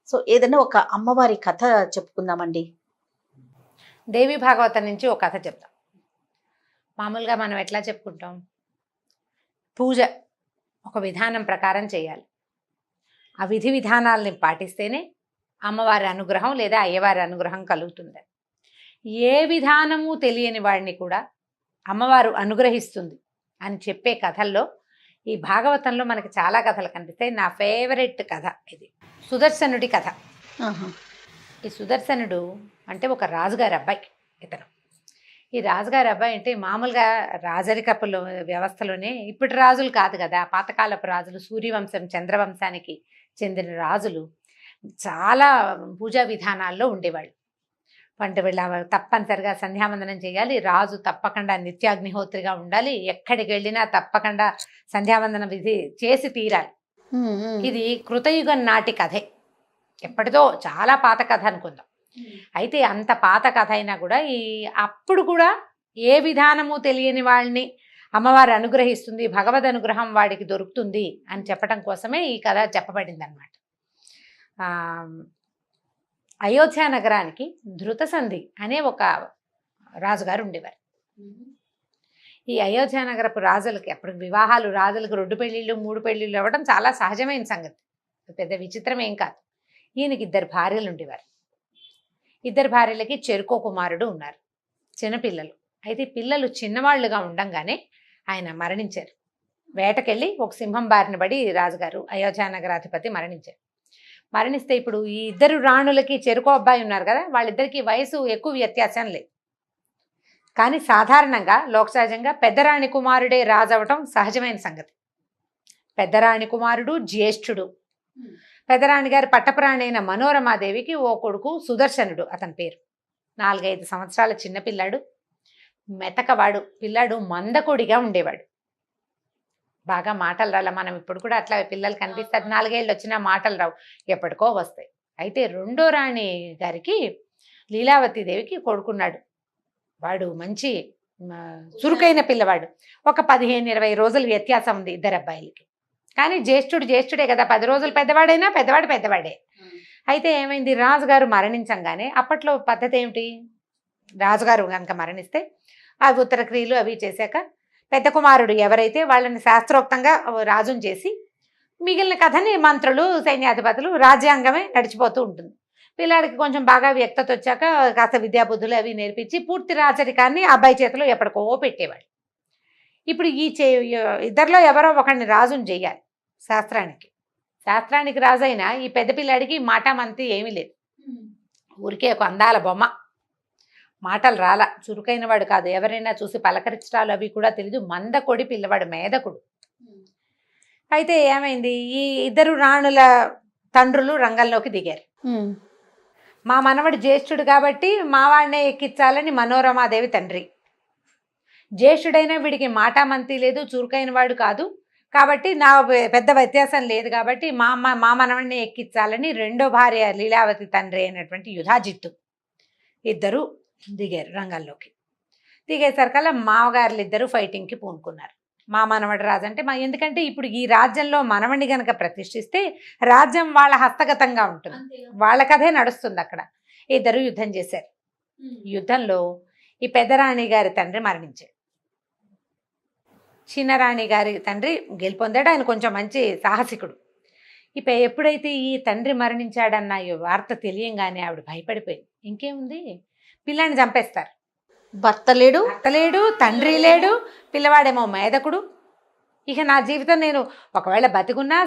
సో ఏదైనా ఒక అమ్మవారి కథ చెప్పుకుందామండి. దేవి భాగవతం నుంచి ఒక కథ చెప్తాం. మామూలుగా మనం ఎట్లా చెప్పుకుంటాం, పూజ ఒక విధానం ప్రకారం చేయాలి. ఆ విధి విధానాలని పాటిస్తేనే అమ్మవారి అనుగ్రహం లేదా అయ్యవారి అనుగ్రహం కలుగుతుంది. ఏ విధానము తెలియని వాడిని కూడా అమ్మవారు అనుగ్రహిస్తుంది అని చెప్పే కథల్లో ఈ భాగవతంలో మనకి చాలా కథలు కనిపిస్తాయి. నా ఫేవరెట్ కథ ఇది సుదర్శనుడి కథ. ఈ సుదర్శనుడు అంటే ఒక రాజుగారి అబ్బాయి. ఇతను ఈ రాజుగారి అబ్బాయి అంటే మామూలుగా రాజరికపులో వ్యవస్థలోనే ఇప్పటి రాజులు కాదు కదా, పాతకాలపు రాజులు, సూర్యవంశం చంద్రవంశానికి చెందిన రాజులు చాలా పూజా విధానాల్లో ఉండేవాళ్ళు. అంటే వీళ్ళ తప్పనిసరిగా సంధ్యావందనం చేయాలి, రాజు తప్పకుండా నిత్యాగ్నిహోత్రిగా ఉండాలి, ఎక్కడికి వెళ్ళినా తప్పకుండా సంధ్యావందనం విధి చేసి తీరాలి. ఇది కృతయుగం నాటి కథే, ఎప్పటిదో చాలా పాత కథ అనుకుందాం. అయితే అంత పాత కథ అయినా కూడా అప్పుడు కూడా ఏ విధానము తెలియని వాళ్ళని అమ్మవారు అనుగ్రహిస్తుంది, భగవద్ అనుగ్రహం వాడికి దొరుకుతుంది అని చెప్పడం కోసమే ఈ కథ చెప్పబడింది అనమాట. అయోధ్య నగరానికి ధృతసంధి అనే ఒక రాజుగారు ఉండేవారు. ఈ అయోధ్య నగరపు రాజులకి అప్పుడు వివాహాలు, రాజులకు 2 పెళ్ళిళ్ళు 3 పెళ్ళిళ్ళు అవ్వడం చాలా సహజమైన సంగతి, పెద్ద విచిత్రం ఏం కాదు. ఈయనకి 2 భార్యలు ఉండేవారు. 2 భార్యలకి చెరుకో కుమారుడు ఉన్నారు, చిన్నపిల్లలు. అయితే పిల్లలు చిన్నవాళ్లుగా ఉండంగానే ఆయన మరణించారు. వేటకెళ్ళి ఒక సింహం బారిన పడి రాజుగారు అయోధ్య నగరాధిపతి మరణించారు. మరణిస్తే ఇప్పుడు ఈ 2 రాణులకి చెరుకో అబ్బాయి ఉన్నారు కదా, వాళ్ళిద్దరికి వయసు ఎక్కువ వ్యత్యాసం లేదు. కానీ సాధారణంగా లోకసహజంగా పెద్దరాణి కుమారుడే రాజు అవటం సహజమైన సంగతి. పెద్దరాణి కుమారుడు జ్యేష్ఠుడు. పెద్దరాణి గారి పట్టపురాణి అయిన మనోరమాదేవికి ఓ కొడుకు సుదర్శనుడు, అతని పేరు. 4-5 సంవత్సరాల చిన్నపిల్లాడు, మెతకవాడు పిల్లాడు, మందకొడిగా ఉండేవాడు. బాగా మాటలు రాల. మనం ఇప్పుడు కూడా అట్లా పిల్లలు కనిపిస్తారు, 4 ఏళ్ళు వచ్చినా మాటలు రావు, ఎప్పటికో వస్తాయి. అయితే 2వ రాణి గారికి లీలావతీదేవికి కొడుకున్నాడు. వాడు మంచి చురుకైన పిల్లవాడు. ఒక 15-20 రోజులు వ్యత్యాసం ఉంది 2 అబ్బాయిలకి. కానీ జ్యేష్ఠుడే కదా, 10 రోజులు పెద్దవాడైనా పెద్దవాడే. అయితే ఏమైంది, రాజుగారు మరణించంగానే అప్పట్లో పద్ధతి ఏమిటి, రాజుగారు కనుక మరణిస్తే ఆ ఉత్తర క్రియలు అవి చేశాక పెద్ద కుమారుడు ఎవరైతే వాళ్ళని శాస్త్రోక్తంగా రాజుని చేసి మిగిలిన కథని మంత్రులు, సైన్యాధిపతులు, రాజ్యాంగమే నడిచిపోతూ ఉంటుంది. పిల్లాడికి కొంచెం బాగా వ్యక్తత వచ్చాక కాస్త విద్యాబుద్ధులు అవి నేర్పించి పూర్తి రాజరికాన్ని అబ్బాయి చేతిలో ఎప్పటికో పెట్టేవాడు. ఇప్పుడు ఈ ఇద్దరిలో ఎవరో ఒకరిని రాజుని చెయ్యాలి శాస్త్రానికి రాజు అయినా ఈ పెద్ద పిల్లాడికి మాటామంతి ఏమీ లేదు, ఊరికే ఒక అందాల బొమ్మ, మాటలు రాలా, చురుకైన వాడు కాదు, ఎవరైనా చూసి పలకరించడాలు అవి కూడా తెలీదు, మందకొడి పిల్లవాడు, మేధకుడు. అయితే ఏమైంది, ఈ 2 రాణుల తండ్రులు రంగంలోకి దిగారు. మా మనవడు జ్యేష్ఠుడు కాబట్టి మా వాడినే ఎక్కించాలని మనోరమాదేవి తండ్రి. జ్యేష్ఠుడైనా వీడికి మాటామంతి లేదు, చురుకైన వాడు కాదు కాబట్టి నా పెద్ద వ్యత్యాసం లేదు కాబట్టి మా మనవడిని ఎక్కించాలని 2వ భార్య లీలావతి తండ్రి అయినటువంటి యుధాజిత్తు ఇద్దరు దిగారు రంగంలోకి. దిగేసరికల్లా మామగారులు 2 ఫైటింగ్కి పూనుకున్నారు. మా మనవడి రాజు అంటే ఎందుకంటే ఇప్పుడు ఈ రాజ్యంలో మనవడిని గనక ప్రతిష్ఠిస్తే రాజ్యం వాళ్ళ హస్తగతంగా ఉంటుంది, వాళ్ళ కథే నడుస్తుంది. అక్కడ 2 యుద్ధం చేశారు. యుద్ధంలో ఈ పెద్దరాణి గారి తండ్రి మరణించాడు, చిన్నరాణి గారి తండ్రి గెలుపొందాడు. ఆయన కొంచెం మంచి సాహసికుడు. ఎప్పుడైతే ఈ తండ్రి మరణించాడన్న ఈ వార్త తెలియంగానే ఆవిడ భయపడిపోయింది. ఇంకేముంది, పిల్లాన్ని చంపేస్తారు, భర్త లేడు, తండ్రి లేడు, పిల్లవాడేమో మేధకుడు. ఇక నా జీవితం నేను ఒకవేళ బతికున్నా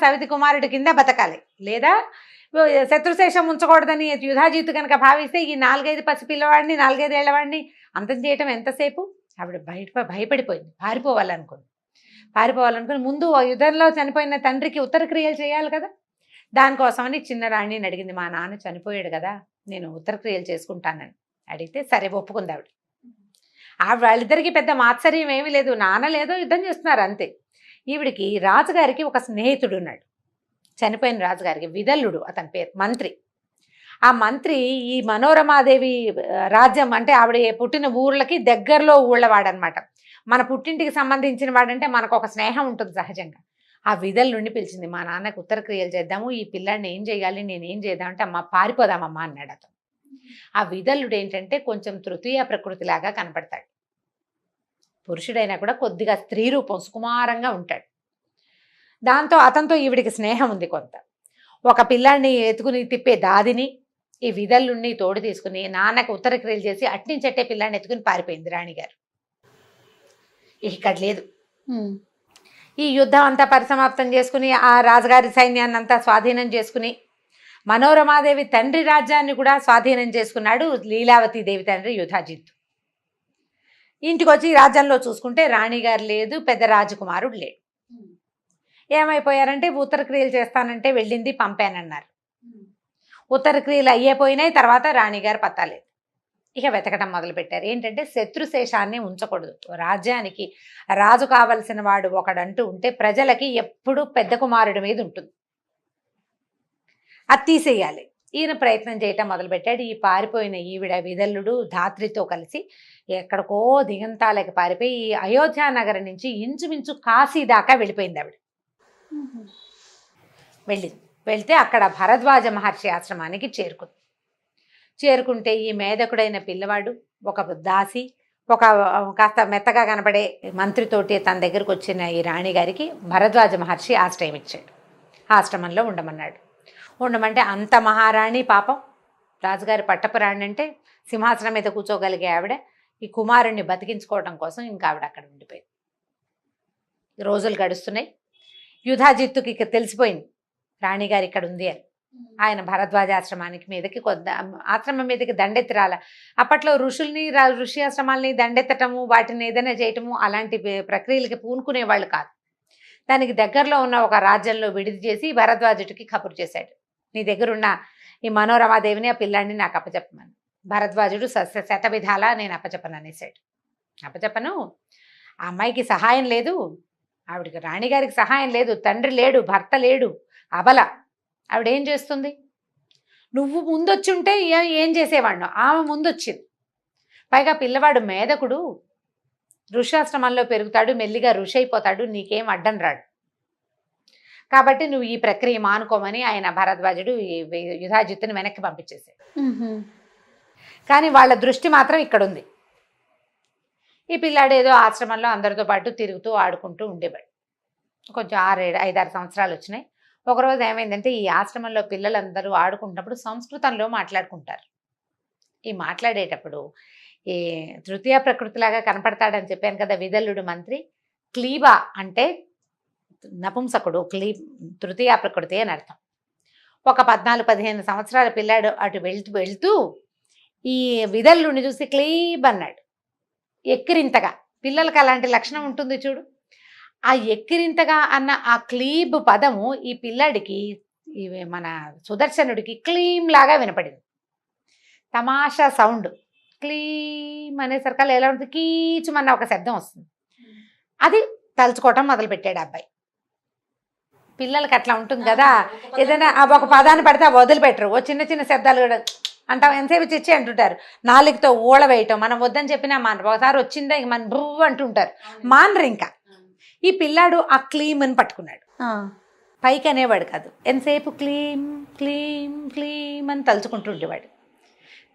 సవితి కుమారుడి కింద బతకాలి, లేదా శత్రుశేషం ఉంచకూడదని యుధాజిత్తు కనుక భావిస్తే ఈ 4-5 పసిపిల్లవాడిని 4-5 ఏళ్లవాడిని అంతం చేయటం ఎంతసేపు. ఆవిడ భయపడిపోయింది, పారిపోవాలనుకుని ముందు యుద్ధంలో చనిపోయిన తండ్రికి ఉత్తర క్రియలు చేయాలి కదా, దానికోసమని చిన్న రాణిని అడిగింది. మా నాన్న చనిపోయాడు కదా, నేను ఉత్తర క్రియలు చేసుకుంటానని అడిగితే సరే ఒప్పుకుంది ఆవిడ. వాళ్ళిద్దరికి పెద్ద మాత్సర్యం ఏమీ లేదు, నాన్న లేదో యుద్ధం చేస్తున్నారు అంతే. ఈవిడికి రాజుగారికి ఒక స్నేహితుడు ఉన్నాడు, చనిపోయిన రాజుగారికి విదల్లుడు అతని పేరు, మంత్రి. ఆ మంత్రి ఈ మనోరమాదేవి రాజ్యం అంటే ఆవిడ పుట్టిన ఊర్లకి దగ్గరలో ఊళ్ళవాడనమాట. మన పుట్టింటికి సంబంధించిన వాడంటే మనకు ఒక స్నేహం ఉంటుంది సహజంగా. ఆ విదల్లుడిని పిలిచింది, మా నాన్నకు ఉత్తర క్రియలు చేద్దాము, ఈ పిల్లాడిని ఏం చేయాలి, నేనేం చేద్దామంటే అమ్మ పారిపోదామమ్మా అన్నాడు అతను. ఆ విదల్లుడు ఏంటంటే కొంచెం తృతీయ ప్రకృతిలాగా కనపడతాడు, పురుషుడైనా కూడా కొద్దిగా స్త్రీ రూపం, సుకుమారంగా ఉంటాడు. దాంతో అతనితో ఈవిడికి స్నేహం ఉంది కొంత. ఒక పిల్లాడిని ఎత్తుకుని తిప్పే దాదిని ఈ విదల్లుణ్ణి తోడు తీసుకుని నాన్నకు ఉత్తర క్రియలు చేసి అట్టించట్టే పిల్లాడిని ఎత్తుకుని పారిపోయింది రాణిగారు. ఇక్కడ లేదు. ఈ యుద్ధం అంతా పరిసమాప్తం చేసుకుని ఆ రాజుగారి సైన్యాన్ని అంతా స్వాధీనం చేసుకుని మనోరమాదేవి తండ్రి రాజ్యాన్ని కూడా స్వాధీనం చేసుకున్నాడు లీలావతి దేవి తండ్రి యుధాజిత్తు. ఇంటికి వచ్చి రాజ్యంలో చూసుకుంటే రాణిగారు లేదు, పెద్ద రాజకుమారుడు లేడు. ఏమైపోయారంటే ఉత్తర క్రియలు చేస్తానంటే వెళ్ళింది, పంపానన్నారు. ఉత్తర క్రియలు అయ్యేపోయినాయి. తర్వాత రాణిగారు పత్తాలేదు. ఇక వెతకడం మొదలుపెట్టారు. ఏంటంటే శత్రుశేషాన్ని ఉంచకూడదు. రాజ్యానికి రాజు కావలసిన వాడు ఒకడంటూ ఉంటే ప్రజలకి ఎప్పుడూ పెద్ద కుమారుడి మీద ఉంటుంది, అది తీసేయాలి. ఈయన ప్రయత్నం చేయటం మొదలుపెట్టాడు. ఈ పారిపోయిన ఈవిడ విదల్లుడు ధాత్రితో కలిసి ఎక్కడికో దిగంతాలకి పారిపోయి ఈ అయోధ్య నగరం నుంచి ఇంచుమించు కాశీ దాకా వెళ్ళిపోయింది ఆవిడ. వెళ్తే అక్కడ భరద్వాజ మహర్షి ఆశ్రమానికి చేరుకుంటే ఈ మేధకుడైన పిల్లవాడు ఒక దాసి ఒక కాస్త మెత్తగా కనబడే మంత్రితోటి తన దగ్గరకు వచ్చిన ఈ రాణిగారికి భరద్వాజ మహర్షి ఆశ్రయం ఇచ్చాడు. ఆశ్రమంలో ఉండమంటే అంత మహారాణి పాపం రాజుగారి పట్టపురాణి అంటే సింహాసనం మీద కూర్చోగలిగే ఆవిడ ఈ కుమారుణ్ణి బతికించుకోవడం కోసం ఇంకా ఆవిడ అక్కడ ఉండిపోయింది. రోజులు గడుస్తున్నాయి. యుధాజిత్తుకి ఇక తెలిసిపోయింది రాణిగారు ఇక్కడ ఉంది అని. ఆయన భరద్వాజ ఆశ్రమానికి మీదకి ఆశ్రమం మీదకి దండెత్తి రాల. అప్పట్లో ఋషి ఆశ్రమాలని దండెత్తటము, వాటిని ఏదైనా చేయటము అలాంటి ప్రక్రియలకి పూనుకునేవాళ్ళు కాదు. దానికి దగ్గరలో ఉన్న ఒక రాజ్యంలో విడిది చేసి భరద్వాజుడికి కబురు చేశాడు, నీ దగ్గరున్న ఈ మనోరమాదేవిని ఆ పిల్లాడిని నాకు అప్పచెప్పమని. భరద్వాజుడు శతవిధాలా నేను అప్పచెప్పను అనేసాడు. అప్పచెప్పను, ఆ అమ్మాయికి సహాయం లేదు, ఆవిడికి రాణిగారికి సహాయం లేదు, తండ్రి లేడు, భర్త లేడు, అబల. ఆవిడేం చేస్తుంది? నువ్వు ముందొచ్చి ఉంటే ఏం చేసేవాడినో, ఆమె ముందొచ్చింది. పైగా పిల్లవాడు మేధకుడు, ఋషాశ్రమంలో పెరుగుతాడు, మెల్లిగా ఋషి అయిపోతాడు, నీకేం అడ్డం రాడు. కాబట్టి నువ్వు ఈ ప్రక్రియ మానుకోమని ఆయన భరద్వాజుడు యుధాజిత్తుని వెనక్కి పంపించేశాడు. కానీ వాళ్ళ దృష్టి మాత్రం ఇక్కడ ఉంది. ఈ పిల్లాడు ఏదో ఆశ్రమంలో అందరితో పాటు తిరుగుతూ ఆడుకుంటూ ఉండేవాడు. కొంచెం 5-6 సంవత్సరాలు వచ్చినాయి. ఒకరోజు ఏమైందంటే ఈ ఆశ్రమంలో పిల్లలందరూ ఆడుకుంటున్నప్పుడు సంస్కృతంలో మాట్లాడుకుంటారు. ఈ మాట్లాడేటప్పుడు ఈ తృతీయ ప్రకృతిలాగా కనపడతాడని చెప్పాను కదా విదల్లుడు మంత్రి. క్లీబా అంటే నపుంసకుడు, తృతీయ ప్రకృతి అని అర్థం. ఒక 14-15 సంవత్సరాల పిల్లాడు అటు వెళ్తూ ఈ విదల్లుడిని చూసి క్లీబ్ అన్నాడు. ఎక్కిరింతగా, పిల్లలకి అలాంటి లక్షణం ఉంటుంది చూడు. ఆ ఎక్కిరింతగా అన్న ఆ క్లీబ్ పదము ఈ పిల్లాడికి మన సుదర్శనుడికి క్లీమ్ లాగా వినపడింది. తమాషా సౌండ్ క్లీమ్ అనేసరికల్లా ఎలా ఉంటుంది, కీచుమన్న ఒక శబ్దం వస్తుంది. అది తలుచుకోవటం మొదలుపెట్టాడు అబ్బాయి. పిల్లలకి అట్లా ఉంటుంది కదా, ఏదైనా ఒక పదాన్ని పడితే వదిలిపెట్టరు. ఓ చిన్న చిన్న శబ్దాలు కూడా అంటాం, ఎంతసేపు చిచ్చి అంటుంటారు. నాలుగుతో ఊళ వేయటం, మనం వద్దని చెప్పినా మానరు. ఒకసారి వచ్చిందా ఇంక మన భూ అంటుంటారు, మానరు. ఇంకా ఈ పిల్లాడు ఆ క్లీమ్ అని పట్టుకున్నాడు. పైకి అనేవాడు కాదు, ఎంతసేపు క్లీమ్ క్లీమ్ క్లీమ్ అని తలుచుకుంటూ ఉండేవాడు.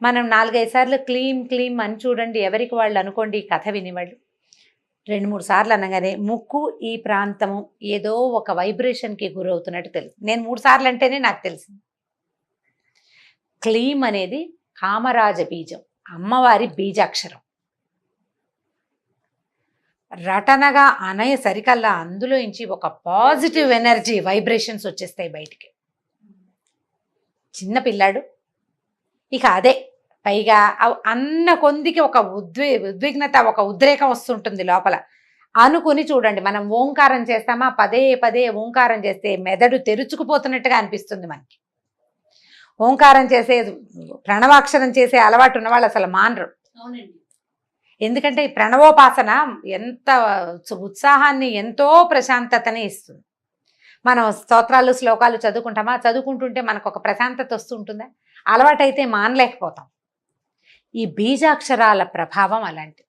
మనం 4-5 సార్లు క్లీమ్ క్లీమ్ అని చూడండి, ఎవరికి వాళ్ళు అనుకోండి. ఈ కథ వినేవాళ్ళు 2-3 సార్లు అనగానే ముక్కు ఈ ప్రాంతము ఏదో ఒక వైబ్రేషన్కి గురవుతున్నట్టు తెలుసు. నేను 3 సార్లు అంటేనే నాకు తెలిసింది. క్లీమ్ అనేది కామరాజ బీజం, అమ్మవారి బీజాక్షరం. రటనగా అనయ సరికల్లా అందులో నుంచి ఒక పాజిటివ్ ఎనర్జీ వైబ్రేషన్స్ వచ్చేస్తాయి బయటికి. చిన్న పిల్లాడు ఇక అదే పైగా అన్న కొందికి ఒక ఉద్విగ్నత, ఒక ఉద్రేకం వస్తుంటుంది లోపల. అనుకుని చూడండి, మనం ఓంకారం చేస్తామా, పదే పదే ఓంకారం చేస్తే మెదడు తెరుచుకుపోతున్నట్టుగా అనిపిస్తుంది మనకి. ఓంకారం చేసే, ప్రణవాక్షరం చేసే అలవాటు ఉన్నవాళ్ళు అసలు మానరు. ఎందుకంటే ఈ ప్రణవోపాసన ఎంత ఉత్సాహాన్ని, ఎంతో ప్రశాంతతని ఇస్తుంది. మనం స్తోత్రాలు శ్లోకాలు చదువుకుంటామా, చదువుకుంటుంటే మనకు ఒక ప్రశాంతత వస్తుంటుందా? అలవాటైతే మానలేకపోతాం. ఈ బీజాక్షరాల ప్రభావం అలాంటిది.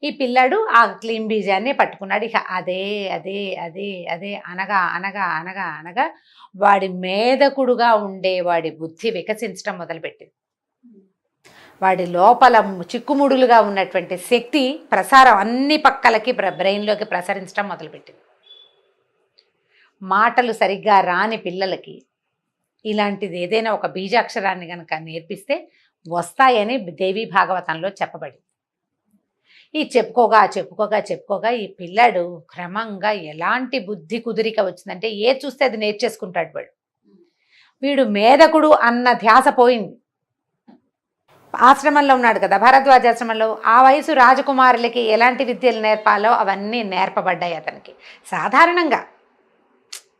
ఈ పిల్లాడు ఆ క్లీమ్ బీజాన్ని పట్టుకున్నాడు. ఇక అదే అదే అదే అదే అనగా అనగా అనగా అనగా వాడి మేధకుడుగా ఉండే వాడి బుద్ధి వికసించడం మొదలుపెట్టింది. వాడి లోపల చిక్కుముడులుగా ఉన్నటువంటి శక్తి ప్రసారం అన్ని పక్కలకి బ్రెయిన్లోకి ప్రసరించడం మొదలుపెట్టింది. మాటలు సరిగ్గా రాని పిల్లలకి ఇలాంటిది ఏదైనా ఒక బీజాక్షరాన్ని కనుక నేర్పిస్తే వస్తాయని దేవి భాగవతంలో చెప్పబడింది. ఈ చెప్పుకోగా ఈ పిల్లాడు క్రమంగా ఎలాంటి బుద్ధి కుదిరిక వచ్చిందంటే చూస్తే అది నేర్చేసుకుంటాడు. వీడు మేధకుడు అన్న ధ్యాస పోయింది. ఆశ్రమంలో ఉన్నాడు కదా, భరద్వాజాశ్రమంలో. ఆ వయసు రాజకుమారులకి ఎలాంటి విద్యలు నేర్పాలో అవన్నీ నేర్పబడ్డాయి అతనికి. సాధారణంగా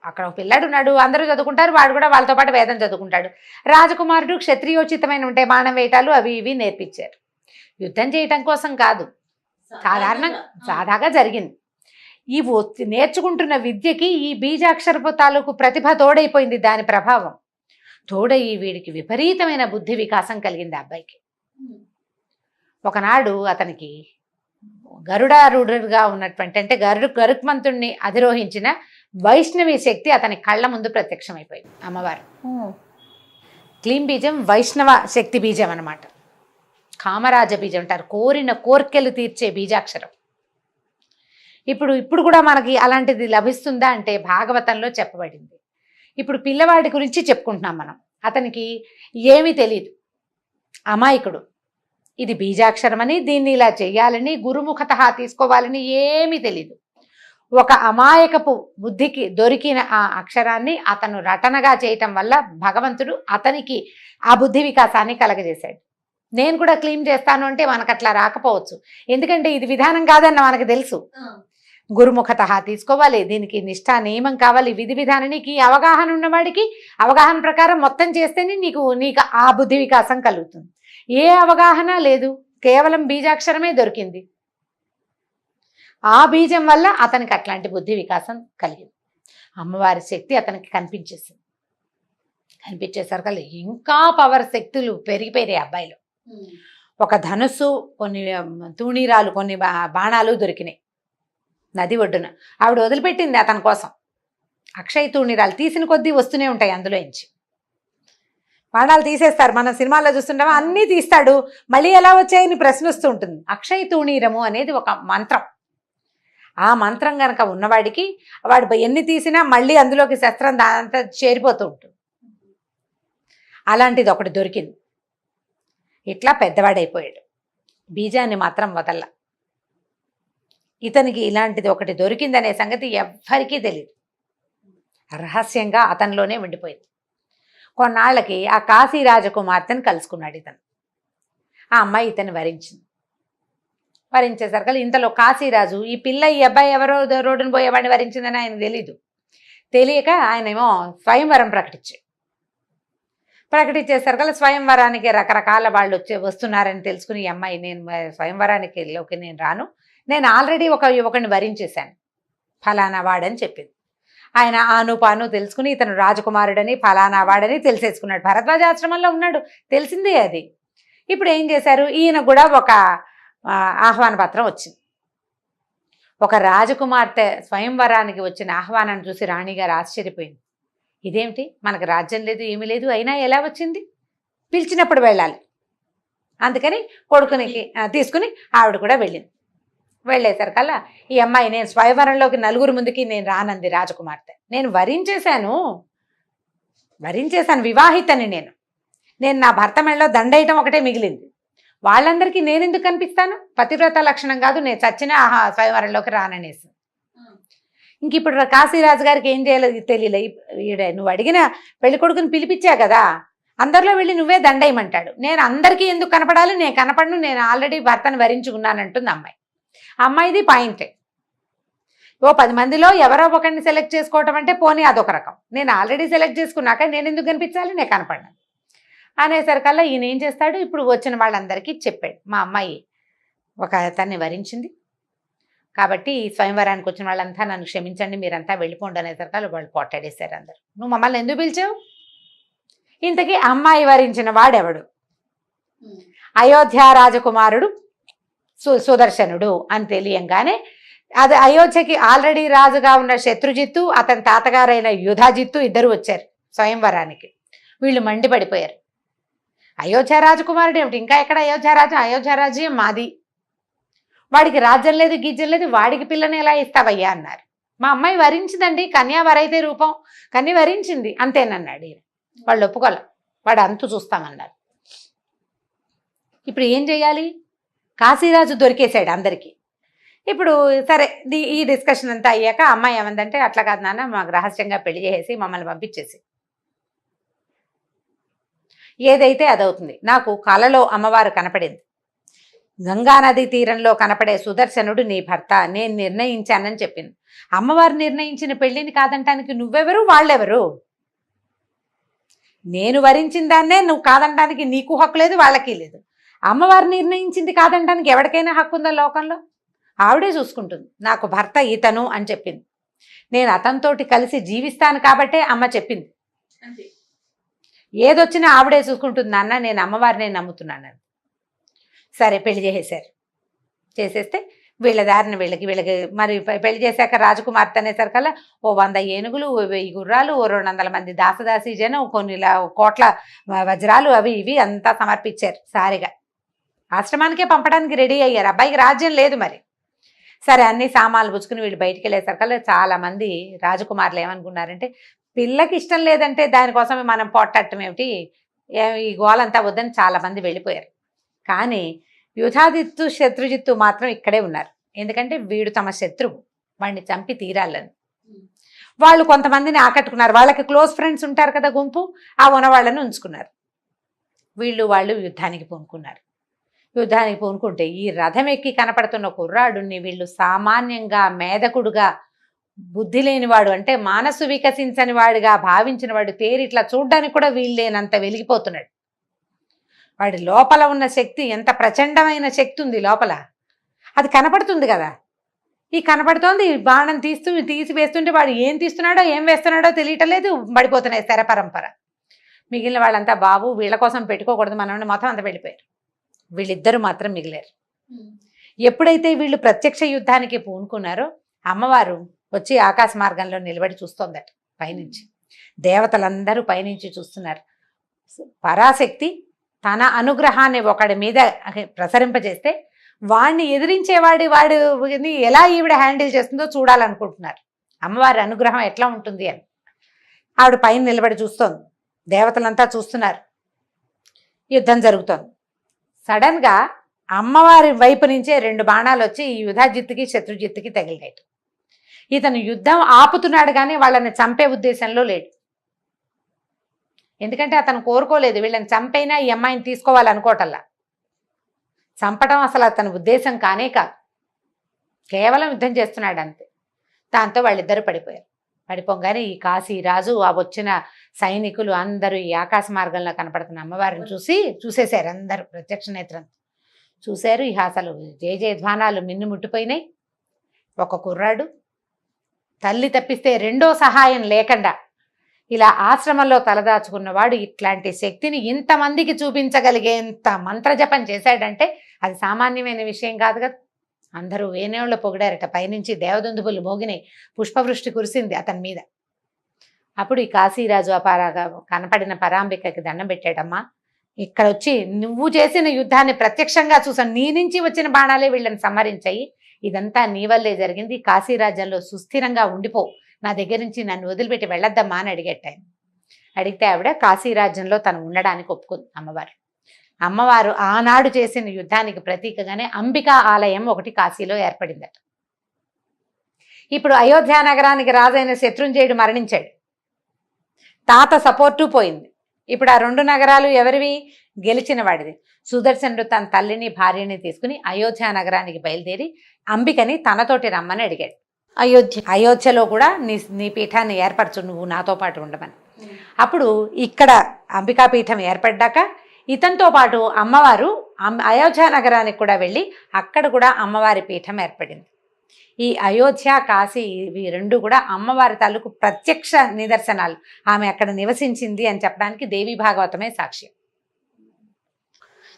అక్కడ ఒక పిల్లాడు ఉన్నాడు, అందరూ చదువుకుంటారు, వాడు కూడా వాళ్ళతో పాటు వేదం చదువుకుంటాడు. రాజకుమారుడు క్షత్రియోచితమైన ఉంటే బాణం వేయటాలు అవి ఇవి నేర్పించారు. యుద్ధం చేయటం కోసం కాదు, సాదాగా జరిగింది. ఈ నేర్చుకుంటున్న విద్యకి ఈ బీజాక్షరపు తాలూకు ప్రతిభ తోడైపోయింది. దాని ప్రభావం తోడయి వీడికి విపరీతమైన బుద్ధి వికాసం కలిగింది. ఆ అబ్బాయికి ఒకనాడు అతనికి గరుడారూఢుడుగా ఉన్నటువంటి, అంటే గరుక్మంతుణ్ణి అధిరోహించిన వైష్ణవి శక్తి అతని కళ్ళ ముందు ప్రత్యక్షమైపోయింది. అమ్మవారు క్లీం బీజం వైష్ణవ శక్తి బీజం అన్నమాట. కామరాజ బీజం అంటారు, కోరిన కోర్కెలు తీర్చే బీజాక్షరం. ఇప్పుడు కూడా మనకి అలాంటిది లభిస్తుందా అంటే భాగవతంలో చెప్పబడింది. ఇప్పుడు పిల్లవాడి గురించి చెప్పుకుంటున్నాం మనం. అతనికి ఏమీ తెలియదు, అమాయకుడు. ఇది బీజాక్షరమని, దీన్ని ఇలా చెయ్యాలని, గురుముఖత తీసుకోవాలని ఏమీ తెలీదు. ఒక అమాయకపు బుద్ధికి దొరికిన ఆ అక్షరాన్ని అతను రటనగా చేయటం వల్ల భగవంతుడు అతనికి ఆ బుద్ధి వికాసాన్ని కలగజేశాడు. నేను కూడా క్లీమ్ చేస్తాను అంటే మనకు అట్లా రాకపోవచ్చు, ఎందుకంటే ఇది విధానం కాదన్న మనకు తెలుసు. గురుముఖత తీసుకోవాలి, దీనికి నిష్ఠా నియమం కావాలి, విధి విధానం. నీకు ఈ అవగాహన ఉన్నవాడికి అవగాహన ప్రకారం మొత్తం చేస్తేనే నీకు ఆ బుద్ధి వికాసం కలుగుతుంది. ఏ అవగాహన లేదు, కేవలం బీజాక్షరమే దొరికింది. ఆ బీజం వల్ల అతనికి అట్లాంటి బుద్ధి వికాసం కలిగింది. అమ్మవారి శక్తి అతనికి కనిపించేసరికి ఇంకా పవర్ శక్తులు పెరిగిపోయాయి అబ్బాయిలో. ఒక ధనుస్సు, కొన్ని తూణీరాలు, కొన్ని బాణాలు దొరికినాయి నది ఒడ్డున. ఆవిడ వదిలిపెట్టింది అతని కోసం. అక్షయ తూణీరాలు తీసిన కొద్దీ వస్తూనే ఉంటాయి అందులో నుంచి. బాణాలు తీసేస్తారు, మన సినిమాల్లో చూస్తుంటామా, అన్నీ తీస్తాడు, మళ్ళీ ఎలా వచ్చాయని ప్రశ్న వస్తూ ఉంటుంది. అక్షయ తూణీరము అనేది ఒక మంత్రం. ఆ మంత్రం కనుక ఉన్నవాడికి వాడు ఎన్ని తీసినా మళ్ళీ అందులోకి శస్త్రం దాంతా చేరిపోతూ ఉంటుంది. అలాంటిది ఒకటి దొరికింది. ఇట్లా పెద్దవాడైపోయాడు. బీజాన్ని మాత్రం వదల్ల. ఇతనికి ఇలాంటిది ఒకటి దొరికిందనే సంగతి ఎవ్వరికీ తెలియదు, రహస్యంగా అతనిలోనే ఉండిపోయింది. కొన్నాళ్ళకి ఆ కాశీ రాజకుమార్తెను కలుసుకున్నాడు ఇతను. ఆ అమ్మాయి ఇతను వరించేసరికి ఇంతలో కాశీరాజు ఈ పిల్ల ఈ అబ్బాయి ఎవరో రోడ్డును పోయేవాడిని వరించిందని ఆయన తెలియక ఆయనేమో స్వయంవరం ప్రకటించేసరికి స్వయంవరానికి రకరకాల వాళ్ళు వస్తున్నారని తెలుసుకుని ఈ అమ్మాయి, నేను స్వయంవరానికి నేను రాను, నేను ఆల్రెడీ ఒక యువకుడిని వరించేశాను, ఫలానా వాడని చెప్పింది. ఆయన ఆనుపాను తెలుసుకుని ఇతను రాజకుమారుడని ఫలానా వాడని తెలిసేసుకున్నాడు. భరద్వాజాశ్రమంలో ఉన్నాడు, తెలిసిందే అది. ఇప్పుడు ఏం చేశారు, ఈయన కూడా ఒక ఆహ్వాన పత్రం వచ్చింది. ఒక రాజకుమార్తె స్వయంవరానికి వచ్చిన ఆహ్వానాన్ని చూసి రాణిగారు ఆశ్చర్యపోయింది. ఇదేమిటి, మనకు రాజ్యం లేదు, ఏమీ లేదు, అయినా ఎలా వచ్చింది, పిలిచినప్పుడు వెళ్ళాలి. అందుకని కొడుకుని తీసుకుని ఆవిడ కూడా వెళ్ళింది. వెళ్ళేసరికల్లా ఈ అమ్మాయి, నేను స్వయంవరంలోకి నలుగురు ముందుకి నేను రానంది రాజకుమార్తె. నేను వరించేశాను, వివాహితని నేను నా భర్త మెడలో దండేయటం ఒకటే మిగిలింది. వాళ్ళందరికీ నేనెందుకు కనిపిస్తాను, పతివ్రత లక్షణం కాదు, నేను చచ్చినా స్వయంవరంలోకి రాననేసి. ఇంక ఇప్పుడు కాశీరాజు గారికి ఏం చేయాలో తెలియలే. నువ్వు అడిగిన పెళ్లి కొడుకుని పిలిపించా కదా, అందరిలో వెళ్ళి నువ్వే దండేయమంటాడు. నేను అందరికీ ఎందుకు కనపడాలి, నేను కనపడను, నేను ఆల్రెడీ భర్తను వరించుకున్నానంటుంది అమ్మాయి. అమ్మాయిది పాయింటే. 10 మందిలో ఎవరో ఒకరిని సెలెక్ట్ చేసుకోవటం అంటే పోనీ అదొక రకం, నేను ఆల్రెడీ సెలెక్ట్ చేసుకున్నాక నేను ఎందుకు కనిపించాలి, నేను కనపడను అనేసరికల్లా ఈయన ఏం చేస్తాడు, ఇప్పుడు వచ్చిన వాళ్ళందరికీ చెప్పాడు, మా అమ్మాయి ఒక అతన్ని వరించింది కాబట్టి స్వయంవరానికి వచ్చిన వాళ్ళంతా నన్ను క్షమించండి, మీరంతా వెళ్ళిపోండి అనేసరికల్లా వాళ్ళు పోట్లాడేశారు అందరు. నువ్వు మమ్మల్ని ఎందుకు పిలిచావు, ఇంతకీ అమ్మాయి వరించిన వాడెవడు, అయోధ్య రాజకుమారుడు సుదర్శనుడు అని తెలియంగానే, అది అయోధ్యకి ఆల్రెడీ రాజుగా ఉన్న శత్రుజిత్తు, అతని తాతగారైన యుధాజిత్తు ఇద్దరు వచ్చారు స్వయంవరానికి. వీళ్ళు మండిపడిపోయారు, అయోధ్య రాజకుమారుడు ఏమిటి, ఇంకా ఎక్కడ అయోధ్య రాజ్యం మాది, వాడికి రాజ్యం లేదు గీజ్యం లేదు, వాడికి పిల్లని ఎలా ఇస్తావయ్యా అన్నారు. మా అమ్మాయి వరించిందండి, కన్యా వరైతే రూపం, కన్య వరించింది అంతేనన్నాడు ఈయన. వాళ్ళు ఒప్పుకోలే, వాడు అంతు చూస్తామన్నారు. ఇప్పుడు ఏం చేయాలి? కాశీరాజు దొరికేశాడు అందరికీ. ఇప్పుడు సరే ఈ డిస్కషన్ అంతా అయ్యాక అమ్మాయి ఏమందంటే, అట్లా కాదు నాన్న, మాకు రహస్యంగా పెళ్లి చేసేసి మమ్మల్ని పంపించేసి, ఏదైతే అదవుతుంది. నాకు కలలో అమ్మవారు కనపడింది, గంగానది తీరంలో కనపడే సుదర్శనుడు నీ భర్త, నేను నిర్ణయించానని చెప్పింది. అమ్మవారు నిర్ణయించిన పెళ్లిని కాదంటానికి నువ్వెవరు, వాళ్ళెవరు? నేను వరించిన దాన్నే నువ్వు కాదంటానికి నీకు హక్కు లేదు, వాళ్ళకి లేదు. అమ్మవారు నిర్ణయించింది కాదంటానికి ఎవరికైనా హక్కు ఉందా లోకంలో? ఆవిడే చూసుకుంటుంది. నాకు భర్త ఇతను అని చెప్పింది. నేను అతనితోటి కలిసి జీవిస్తాను కాబట్టే అమ్మ చెప్పింది. ఏదొచ్చినా ఆవిడే చూసుకుంటుంది నాన్న, నేను అమ్మవారినే నమ్ముతున్నాను. సరే పెళ్లి చేసేసారు. చేసేస్తే వీళ్ళ దారిని వీళ్ళకి మరి పెళ్లి చేశాక రాజకుమార్తె అనేసరికల్లా 100 ఏనుగులు, 1000 గుర్రాలు, 200 మంది దాసదాసి జనం, కొన్ని కోట్ల వజ్రాలు అవి ఇవి అంతా సమర్పించారు. సారిగా ఆశ్రమానికే పంపడానికి రెడీ అయ్యారు. అబ్బాయికి రాజ్యం లేదు మరి. సరే అన్ని సామాన్లు పుచ్చుకుని వీళ్ళు బయటికి వెళ్ళేసరికల్లా చాలా మంది రాజకుమారులు ఏమనుకున్నారంటే, పిల్లకి ఇష్టం లేదంటే దానికోసమే మనం పోట్టట్టం ఏమిటి, ఈ గోలంతా వద్దని చాలా మంది వెళ్ళిపోయారు. కానీ యుధాజిత్తు శత్రుజిత్తు మాత్రం ఇక్కడే ఉన్నారు. ఎందుకంటే వీడు తమ శత్రువు, వాడిని చంపి తీరాలని. వాళ్ళు కొంతమందిని ఆకట్టుకున్నారు. వాళ్ళకి క్లోజ్ ఫ్రెండ్స్ ఉంటారు కదా, గుంపు, ఆ ఉన్నవాళ్ళని ఉంచుకున్నారు. వాళ్ళు యుద్ధానికి పూనుకున్నారు. యుద్ధానికి పూనుకుంటే ఈ రథం ఎక్కి కనపడుతున్న కుర్రాడుని వీళ్ళు సామాన్యంగా మేధకుడుగా, బుద్ధి లేనివాడు అంటే మనసు వికసించని వాడిగా భావించిన వాడు తేరిట్లా చూడ్డానికి కూడా వీళ్ళేనంత వెలిగిపోతున్నాడు. వాడి లోపల ఉన్న శక్తి ఎంత ప్రచండమైన శక్తి ఉంది లోపల, అది కనపడుతుంది కదా. ఈ కనపడుతోంది, బాణం తీసి వేస్తుంటే వాడు ఏం తీస్తున్నాడో ఏం వేస్తున్నాడో తెలియటం లేదు, పడిపోతున్నాయి శర పరంపర. మిగిలిన వాళ్ళంతా బాబు వీళ్ళ కోసం పెట్టుకోకూడదు మనం మొత్తం అంతా వెళ్ళిపోయారు. వీళ్ళిద్దరూ మాత్రం మిగిలారు. ఎప్పుడైతే వీళ్ళు ప్రత్యక్ష యుద్ధానికి పూనుకున్నారో అమ్మవారు వచ్చి ఆకాశ మార్గంలో నిలబడి చూస్తోందట పైనుంచి. దేవతలందరూ పైనుంచి చూస్తున్నారు. పరాశక్తి తన అనుగ్రహాన్ని ఒకడి మీద ప్రసరింపజేస్తే వాడిని వాడిని ఎలా ఈవిడ హ్యాండిల్ చేస్తుందో చూడాలనుకుంటున్నారు. అమ్మవారి అనుగ్రహం ఎట్లా ఉంటుంది అని ఆవిడ పైన నిలబడి చూస్తోంది. దేవతలంతా చూస్తున్నారు. యుద్ధం జరుగుతోంది. సడన్గా అమ్మవారి వైపు నుంచే 2 బాణాలు వచ్చి ఈ యుధాజిత్తుకి శత్రుజిత్తుకి తగిలినాయి. ఇతను యుద్ధం ఆపుతున్నాడు కానీ వాళ్ళని చంపే ఉద్దేశంలో లేడు. ఎందుకంటే అతను కోరుకోలేదు వీళ్ళని చంపైనా ఈ అమ్మాయిని తీసుకోవాలనుకోవటల్లా. చంపడం అసలు అతని ఉద్దేశం కానే కాదు, కేవలం యుద్ధం చేస్తున్నాడు అంతే. దాంతో వాళ్ళిద్దరూ పడిపోయారు. పడిపోగానే ఈ కాశీరాజు ఆ వచ్చిన సైనికులు అందరూ ఈ ఆకాశ మార్గంలో కనపడుతున్న అమ్మవారిని చూసేశారు. అందరూ ప్రత్యక్ష నేత్రంతో చూశారు. ఇక అసలు జయధ్వానాలు మిన్ను ముట్టిపోయినాయి. ఒక కుర్రాడు తల్లి తప్పిస్తే రెండో సహాయం లేకుండా ఇలా ఆశ్రమంలో తలదాచుకున్నవాడు ఇట్లాంటి శక్తిని ఇంతమందికి చూపించగలిగేంత మంత్రజపం చేశాడంటే అది సామాన్యమైన విషయం కాదు కదా. అందరూ వేణేళ్ళు పొగిడారట. పైనుంచి దేవదుందుబులు మోగినాయి, పుష్పవృష్టి కురిసింది అతని మీద. అప్పుడు ఈ కాశీరాజు కనపడిన పరాంబికకి దండం పెట్టాడమ్మా, ఇక్కడ వచ్చి నువ్వు చేసిన యుద్ధాన్ని ప్రత్యక్షంగా చూసాను, నీ నుంచి వచ్చిన బాణాలే వీళ్ళని సంహరించాయి, ఇదంతా నీ వల్లే జరిగింది, కాశీరాజ్యంలో సుస్థిరంగా ఉండిపో, నా దగ్గర నుంచి నన్ను వదిలిపెట్టి వెళ్ళొద్దమ్మా అని అడిగేటాయన. అడిగితే ఆవిడ కాశీరాజ్యంలో తను ఉండడానికి ఒప్పుకుంది. అమ్మవారు ఆనాడు చేసిన యుద్ధానికి ప్రతీకగానే అంబికా ఆలయం ఒకటి కాశీలో ఏర్పడిందట. ఇప్పుడు అయోధ్య నగరానికి రాజైన శత్రుంజయుడు మరణించాడు, తాత సపోర్టు పోయింది. ఇప్పుడు ఆ 2 నగరాలు ఎవరివి? గెలిచిన వాడిది. సుదర్శనుడు తన తల్లిని భార్యని తీసుకుని అయోధ్య నగరానికి బయలుదేరి అంబికని తనతోటి రమ్మని అడిగాడు. అయోధ్యలో కూడా నీ పీఠాన్ని ఏర్పరచు, నువ్వు నాతో పాటు ఉండమని. అప్పుడు ఇక్కడ అంబికా పీఠం ఏర్పడ్డాక ఇతనితో పాటు అమ్మవారు అయోధ్య నగరానికి కూడా వెళ్ళి అక్కడ కూడా అమ్మవారి పీఠం ఏర్పడింది. ఈ అయోధ్య కాశీ ఇవి 2 కూడా అమ్మవారి తాలూకు ప్రత్యక్ష నిదర్శనాలు. ఆమె అక్కడ నివసించింది అని చెప్పడానికి దేవి భాగవతమే సాక్ష్యం.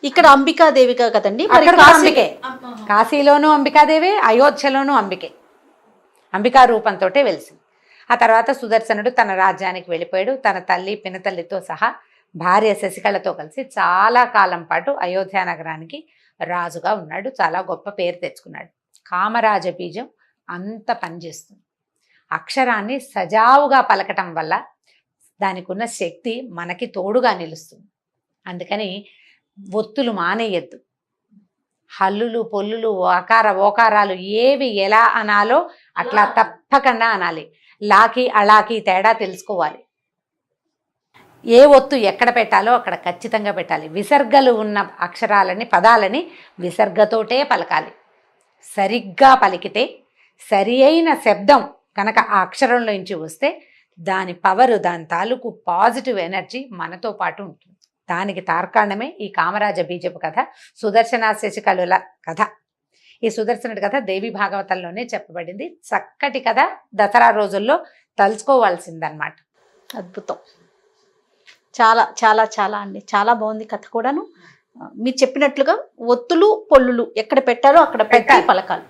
ఇక్కడ అంబికాదేవిగా కదండి, అంబికే. కాశీలోనూ అంబికాదేవి, అయోధ్యలోనూ అంబికే. అంబికా రూపంతో వెలిసింది. ఆ తర్వాత సుదర్శనుడు తన రాజ్యానికి వెళ్ళిపోయాడు. తన తల్లి పినతల్లితో సహా భార్య శశికళతో కలిసి చాలా కాలం పాటు అయోధ్య నగరానికి రాజుగా ఉన్నాడు. చాలా గొప్ప పేరు తెచ్చుకున్నాడు. కామరాజ బీజం అంత పనిచేస్తుంది. అక్షరాన్ని సజావుగా పలకటం వల్ల దానికి ఉన్న శక్తి మనకి తోడుగా నిలుస్తుంది. అందుకని ఒత్తులు మానేయద్దు. హల్లులు పొల్లులు ఓకారాలు ఏవి ఎలా అనాలో అట్లా తప్పకుండా అనాలి. లాకి అళాకి తేడా తెలుసుకోవాలి. ఏ ఒత్తు ఎక్కడ పెట్టాలో అక్కడ ఖచ్చితంగా పెట్టాలి. విసర్గలు ఉన్న అక్షరాలని పదాలని విసర్గతోటే పలకాలి. సరిగ్గా పలికితే సరి అయిన శబ్దం కనుక ఆ అక్షరంలో నుంచి వస్తే దాని పవరు, దాని తాలూకు పాజిటివ్ ఎనర్జీ మనతో పాటు ఉంటుంది. దానికి తార్కాణమే ఈ కామరాజ బీజపు కథ, సుదర్శన శశికళుల కథ. ఈ సుదర్శనుడి కథ దేవి భాగవతంలోనే చెప్పబడింది. చక్కటి కథ, దసరా రోజుల్లో తలుచుకోవాల్సిందన్నమాట. అద్భుతం. చాలా చాలా చాలా అండి, చాలా బాగుంది కథ కూడాను. మీరు చెప్పినట్లుగా ఒత్తులు పొల్లులు ఎక్కడ పెట్టాలో అక్కడ పెట్టి పలకాలి.